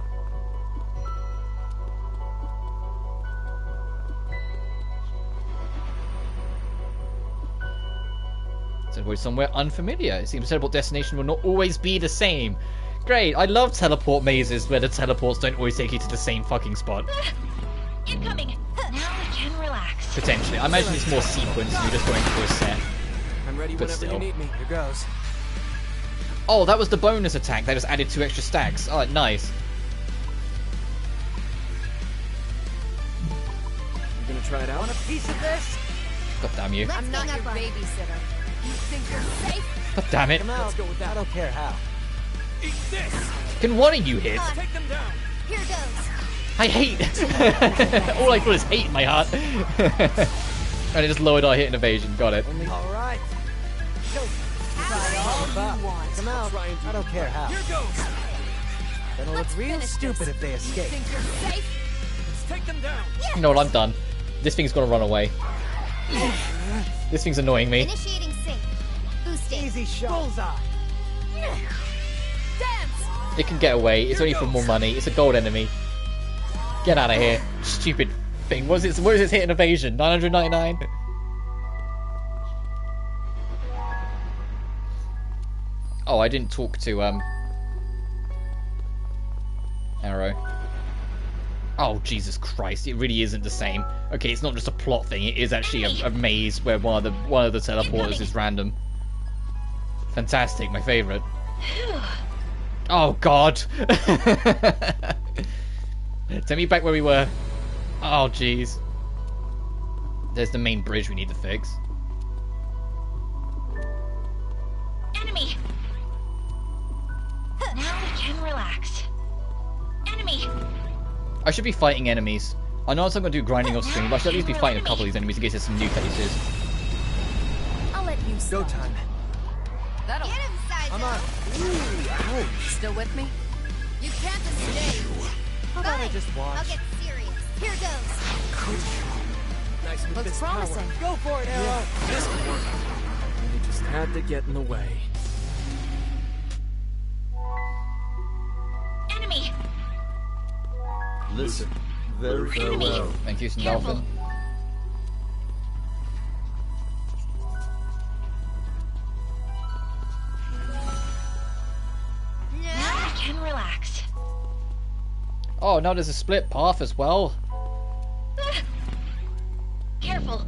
Speaker 1: We're somewhere unfamiliar. It seems the teleport destination will not always be the same. Great, I love teleport mazes where the teleports don't always take you to the same fucking spot.
Speaker 15: Incoming! Now we can relax.
Speaker 1: Potentially. I imagine it's more sequence and you're just going through a set.
Speaker 4: I'm ready
Speaker 1: But
Speaker 4: whenever
Speaker 1: still.
Speaker 4: you need me. Here goes.
Speaker 1: Oh, that was the bonus attack. They just added 2 extra stacks. Oh, nice.
Speaker 4: You gonna try it out?
Speaker 5: Want a piece of this?
Speaker 1: God damn you.
Speaker 7: I'm not your babysitter. You think you're safe?
Speaker 1: God damn it.
Speaker 5: Come out. Let's go with that. I don't care how.
Speaker 4: Eat this!
Speaker 1: Can one of you hit?
Speaker 4: Take them down!
Speaker 2: Here goes.
Speaker 1: I hate. All I feel is hate in my heart. And it just lowered our hit and evasion. Got it.
Speaker 5: All right. Go. Try all you want. Come out. I don't care how.
Speaker 4: Here goes!
Speaker 5: It'll look real stupid if they escape.
Speaker 7: Think you're safe?
Speaker 4: Let's take them down!
Speaker 1: You know what? I'm done. This thing's gonna run away. This thing's annoying me.
Speaker 2: Initiating sync. Boosting.
Speaker 5: Easy shot. Bullseye.
Speaker 7: Dance!
Speaker 1: It can get away. It's only for more money. It's a gold enemy. Get out of here. Stupid thing. What is its hit and evasion? 999? Oh, I didn't talk to, Arrow. Oh, Jesus Christ. It really isn't the same. Okay, it's not just a plot thing. It is actually a maze where one of the teleporters is random. Fantastic. My favorite. Oh, God. Take me back where we were. Oh, jeez. There's the main bridge we need to fix.
Speaker 15: Enemy! Now we can relax. Enemy!
Speaker 1: I should be fighting enemies. I know I'm going to do grinding off screen, but I should at least be fighting a couple of these enemies in case there's some new faces.
Speaker 2: I'll let you
Speaker 5: Go time.
Speaker 7: That'll...
Speaker 2: Get him, Sizo.
Speaker 5: I'm on. Ooh, ouch.
Speaker 7: Still with me? You can't escape.
Speaker 5: How about I just
Speaker 2: I'll
Speaker 5: watch?
Speaker 2: get serious. Here goes.
Speaker 4: Nice with
Speaker 7: Looks
Speaker 4: this
Speaker 7: promising.
Speaker 4: power.
Speaker 5: Go for it, Arrow.
Speaker 4: Yeah, this can work. You just had to get in the way.
Speaker 15: Enemy!
Speaker 11: Listen very
Speaker 15: Enemy!
Speaker 11: well.
Speaker 1: Thank you,
Speaker 15: Careful.
Speaker 1: Sandalphon.
Speaker 15: Now we can relax.
Speaker 1: Oh, now there's a split path as well.
Speaker 15: Careful.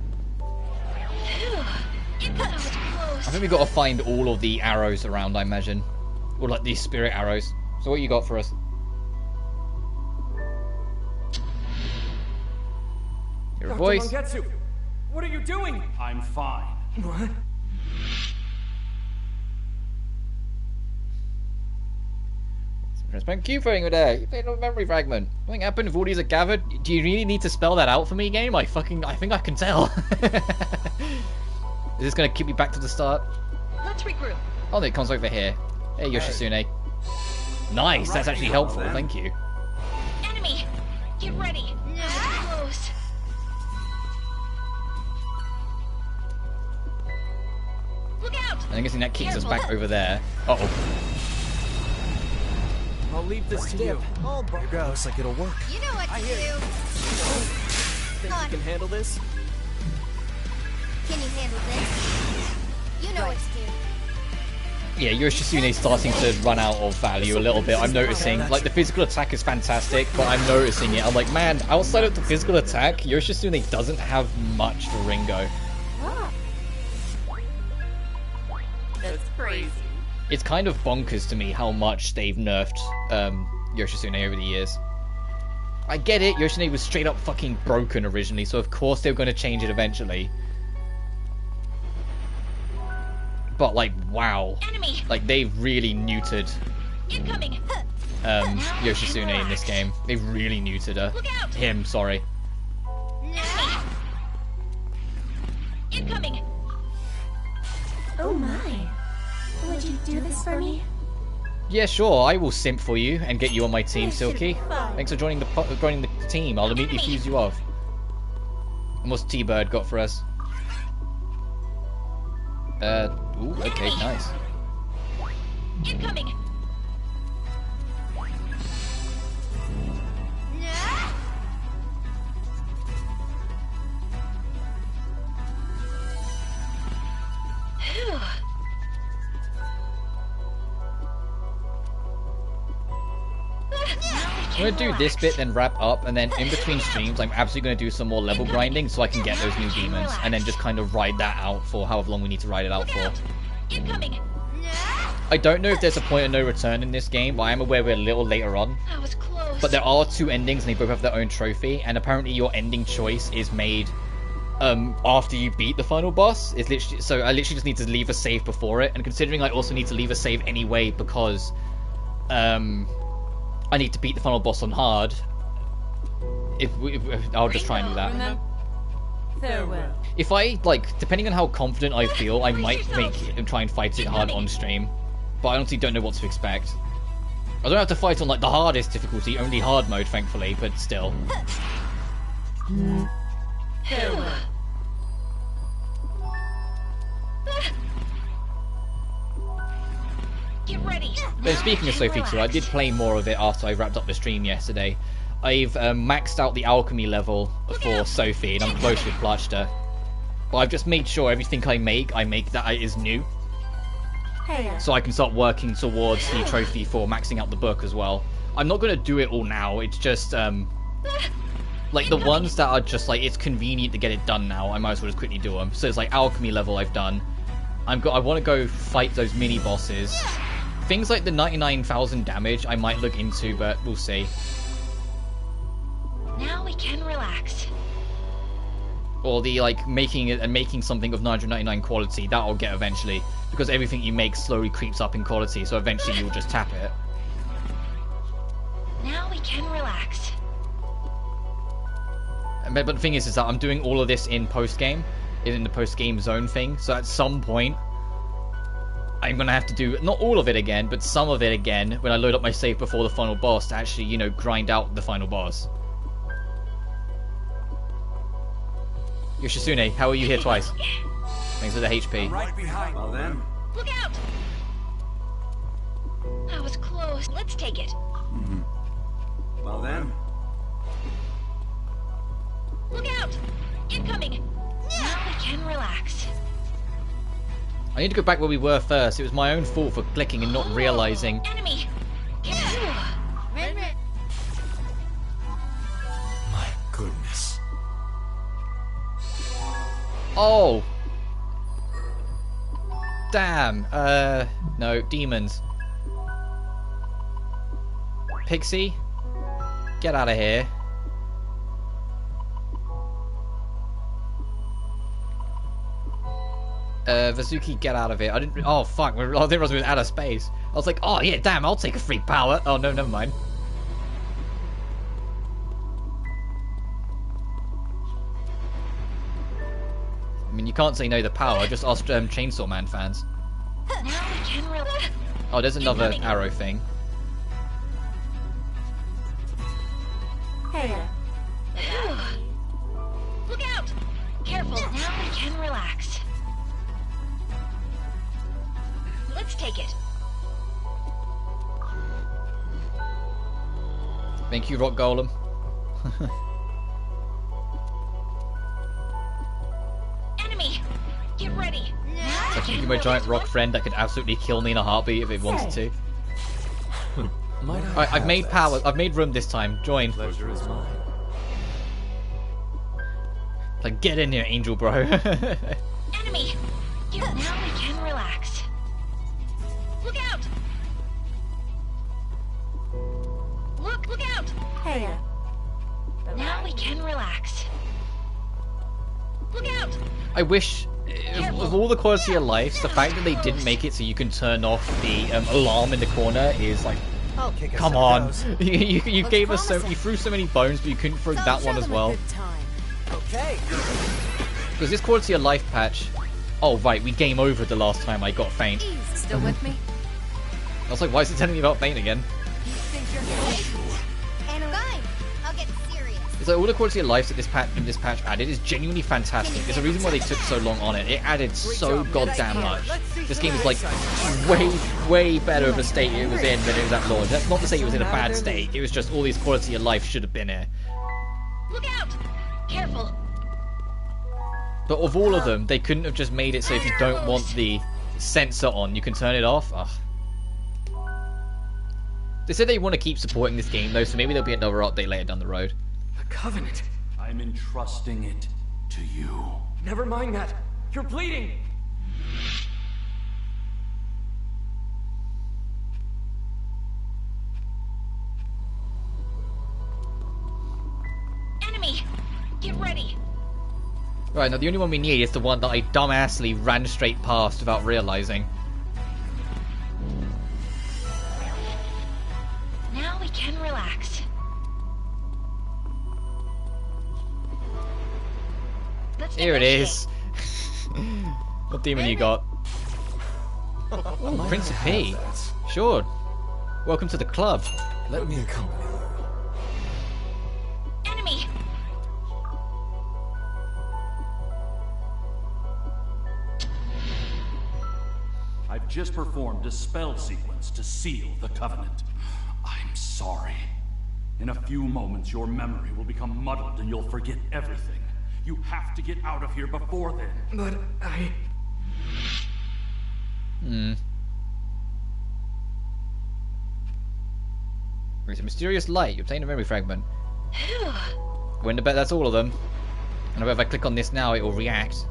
Speaker 15: Phew. That was close.
Speaker 1: I think we've got to find all of the arrows around, I imagine. Or like these spirit arrows. So what you got for us? Your
Speaker 4: Dr.
Speaker 1: voice.
Speaker 4: Mangetsu, what are you doing?
Speaker 19: I'm fine.
Speaker 4: What?
Speaker 1: Transparent cube thing with there. You played a memory fragment. Something happened if all these are gathered. Do you really need to spell that out for me, game? I think I can tell. Is this gonna keep me back to the start?
Speaker 15: Let's regroup.
Speaker 1: Oh, no, it comes over here. Hey, Yoshitsune. Nice, that's actually helpful. Thank you.
Speaker 15: Enemy! Get ready. That was close.
Speaker 1: And I'm guessing that kicks us back over there. Uh-oh.
Speaker 4: I'll leave this to you.
Speaker 5: Here goes.
Speaker 4: Looks like it'll work.
Speaker 2: You know what to do.
Speaker 4: Think you can handle this?
Speaker 2: Can you handle this? You know what to do.
Speaker 1: Yeah, Yoshitsune's starting to run out of value a little bit. I'm noticing, like, the physical attack is fantastic, but I'm noticing it. I'm like, man, outside of the physical attack, Yoshitsune doesn't have much for Ringo.
Speaker 12: That's crazy.
Speaker 1: It's kind of bonkers to me how much they've nerfed Yoshitsune over the years. I get it, Yoshitsune was straight up fucking broken originally, so of course they were going to change it eventually. But, like, wow.
Speaker 15: Enemy.
Speaker 1: Like, they've really neutered
Speaker 15: Incoming.
Speaker 1: Yoshitsune in this game. They've really neutered her.
Speaker 15: Look out.
Speaker 1: Him, sorry.
Speaker 15: Incoming.
Speaker 6: Oh my. Would you do this for me?
Speaker 1: Yeah, sure, I will simp for you and get you on my team, Silky. Thanks for joining the team. I'll immediately fuse you off. And what's T-Bird got for us? Ooh, okay, nice.
Speaker 15: Incoming.
Speaker 1: I'm gonna do this bit, then wrap up, and then in between streams, I'm absolutely gonna do some more level grinding so I can get those new demons, and then just kind of ride that out for however long we need to ride it out for.
Speaker 15: Incoming.
Speaker 1: I don't know if there's a point of no return in this game, but I am aware we're a little later on.
Speaker 15: That was close.
Speaker 1: But there are two endings, and they both have their own trophy, and apparently your ending choice is made after you beat the final boss. It's literally, so I literally just need to leave a save before it, and considering I also need to leave a save anyway because I need to beat the final boss on hard. If I'll just try and do that.
Speaker 12: Farewell.
Speaker 1: If I, like, depending on how confident I feel, I might try and fight it hard on stream. But I honestly don't know what to expect. I don't have to fight on, like, the hardest difficulty, only hard mode, thankfully, but still.
Speaker 12: Farewell.
Speaker 15: Get ready.
Speaker 1: But speaking of Sophie 2, I did play more of it after I wrapped up the stream yesterday. I've maxed out the alchemy level for Sophie, and I'm close with Plachta. But I've just made sure everything I make that is new. So I can start working towards the trophy for maxing out the book as well. I'm not going to do it all now, it's just, like, the ones that are just, like, it's convenient to get it done now, I might as well just quickly do them. So it's like alchemy level I've done. I want to go fight those mini-bosses. Things like the 99,000 damage I might look into, but we'll see.
Speaker 15: Now we can relax.
Speaker 1: Or the, like, making something of 999 quality, that I'll get eventually. Because everything you make slowly creeps up in quality, so eventually you'll just tap it.
Speaker 15: Now we can relax.
Speaker 1: But the thing is that I'm doing all of this in post-game, in the post-game zone thing, so at some point, I'm going to have to do, not all of it again, but some of it again, when I load up my save before the final boss to actually, you know, grind out the final boss. Yoshitsune, how are you here twice? Thanks for the HP.
Speaker 14: Right behind. Well then.
Speaker 15: Look out! That was close. Let's take it.
Speaker 14: Well then.
Speaker 15: Look out! Incoming! Now we can relax.
Speaker 1: I need to go back where we were first. It was my own fault for clicking and not realizing.
Speaker 15: Enemy!
Speaker 14: My goodness.
Speaker 1: Oh! Damn. No, demons. Pixie? Get out of here. Vazuki, get out of it. I didn't. Oh, fuck. I didn't realize we were out of space. I was like, oh, yeah, damn, I'll take a free power. Oh, no, never mind. I mean, you can't say no to power. Just ask Chainsaw Man fans.
Speaker 15: Now we can relax.
Speaker 1: Oh, there's another arrow thing.
Speaker 15: Hey. Look out! Careful. Now we can relax. take it.
Speaker 1: Thank you, Rock Golem.
Speaker 15: Enemy! Get ready! Now
Speaker 1: I think my giant rock friend that could absolutely kill me in a heartbeat if it wanted to. Alright, I've made power. I've made room this time. Join.
Speaker 4: Pleasure is mine.
Speaker 1: Like, get in here, Angel Bro.
Speaker 15: Enemy! Now we can relax. Look out! Look out!
Speaker 2: Hey.
Speaker 15: Now we can relax. Look out!
Speaker 1: I wish, with all the quality of life, the fact that they didn't make it so you can turn off the alarm in the corner is like, come on. You gave us you threw so many bones, but you couldn't throw that one as well.
Speaker 5: Okay.
Speaker 1: Because this quality of life patch, oh right, we game over the last time I got faint.
Speaker 7: Still with me?
Speaker 1: I was like, why is it telling me about faint again?
Speaker 2: And fine. I'll get serious.
Speaker 1: It's like all the quality of life that this patch added is genuinely fantastic. There's a reason why they took so long on it. It added so goddamn much. This game is like way better of a state it was in than it was at launch. That's not to say it was in a bad state. It was just all these quality of life should have been here.
Speaker 15: Look out! Careful.
Speaker 1: But of all of them, they couldn't have just made it so if you don't want the sensor on, you can turn it off. Ugh. They said they want to keep supporting this game though, so maybe there'll be another update later down the road.
Speaker 4: The Covenant.
Speaker 19: I'm entrusting it to you.
Speaker 4: Never mind that. You're bleeding.
Speaker 15: Enemy! Get ready!
Speaker 1: Right, now the only one we need is the one that I dumbassly ran straight past without realizing.
Speaker 15: Now we can relax. Let's
Speaker 1: Here it is. What demon you got? Ooh, Prince of P. Sure. Welcome to the club.
Speaker 5: Let me accompany you.
Speaker 15: Enemy!
Speaker 19: I've just performed a spell sequence to seal the Covenant. I'm sorry. In a few moments, your memory will become muddled and you'll forget everything. You have to get out of here before then.
Speaker 4: But I...
Speaker 1: There's a mysterious light. You obtain a memory fragment. When I bet that's all of them. And I bet if I click on this now, it will react.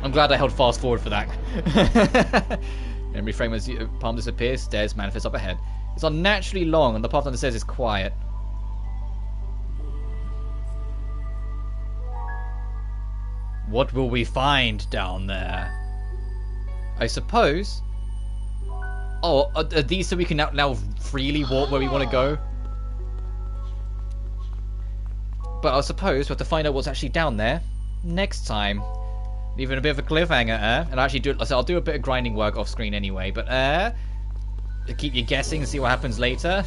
Speaker 1: I'm glad I held fast forward for that. Memory fragments, palm disappears, stairs manifest up ahead. It's unnaturally long, and the path on the stairs is quiet. What will we find down there? I suppose. Oh, are these so we can now freely walk where we want to go? But I suppose we'll have to find out what's actually down there next time. Even a bit of a cliffhanger, and I'll do a bit of grinding work off screen anyway, but to keep you guessing and see what happens later.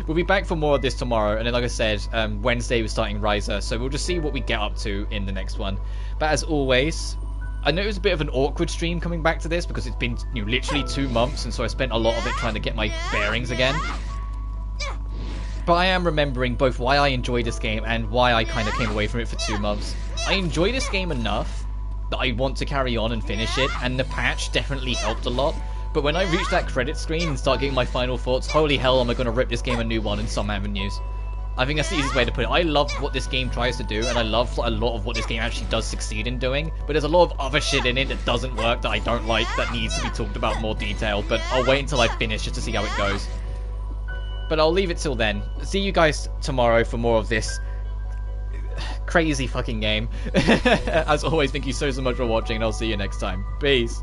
Speaker 1: We'll be back for more of this tomorrow, and then like I said, Wednesday we're starting Riser, so we'll just see what we get up to in the next one. But as always, I know it was a bit of an awkward stream coming back to this because it's been literally 2 months, and so I spent a lot of it trying to get my bearings again. But I am remembering both why I enjoyed this game and why I kind of came away from it for 2 months. I enjoy this game enough that I want to carry on and finish it, and the patch definitely helped a lot. But when I reach that credit screen and start getting my final thoughts, holy hell am I going to rip this game a new one in some avenues. I think that's the easiest way to put it. I love what this game tries to do, and I love a lot of what this game actually does succeed in doing. But there's a lot of other shit in it that doesn't work, that I don't like, that needs to be talked about in more detail. But I'll wait until I finish just to see how it goes. But I'll leave it till then. See you guys tomorrow for more of this crazy fucking game. As always, thank you so much for watching, and I'll see you next time. Peace.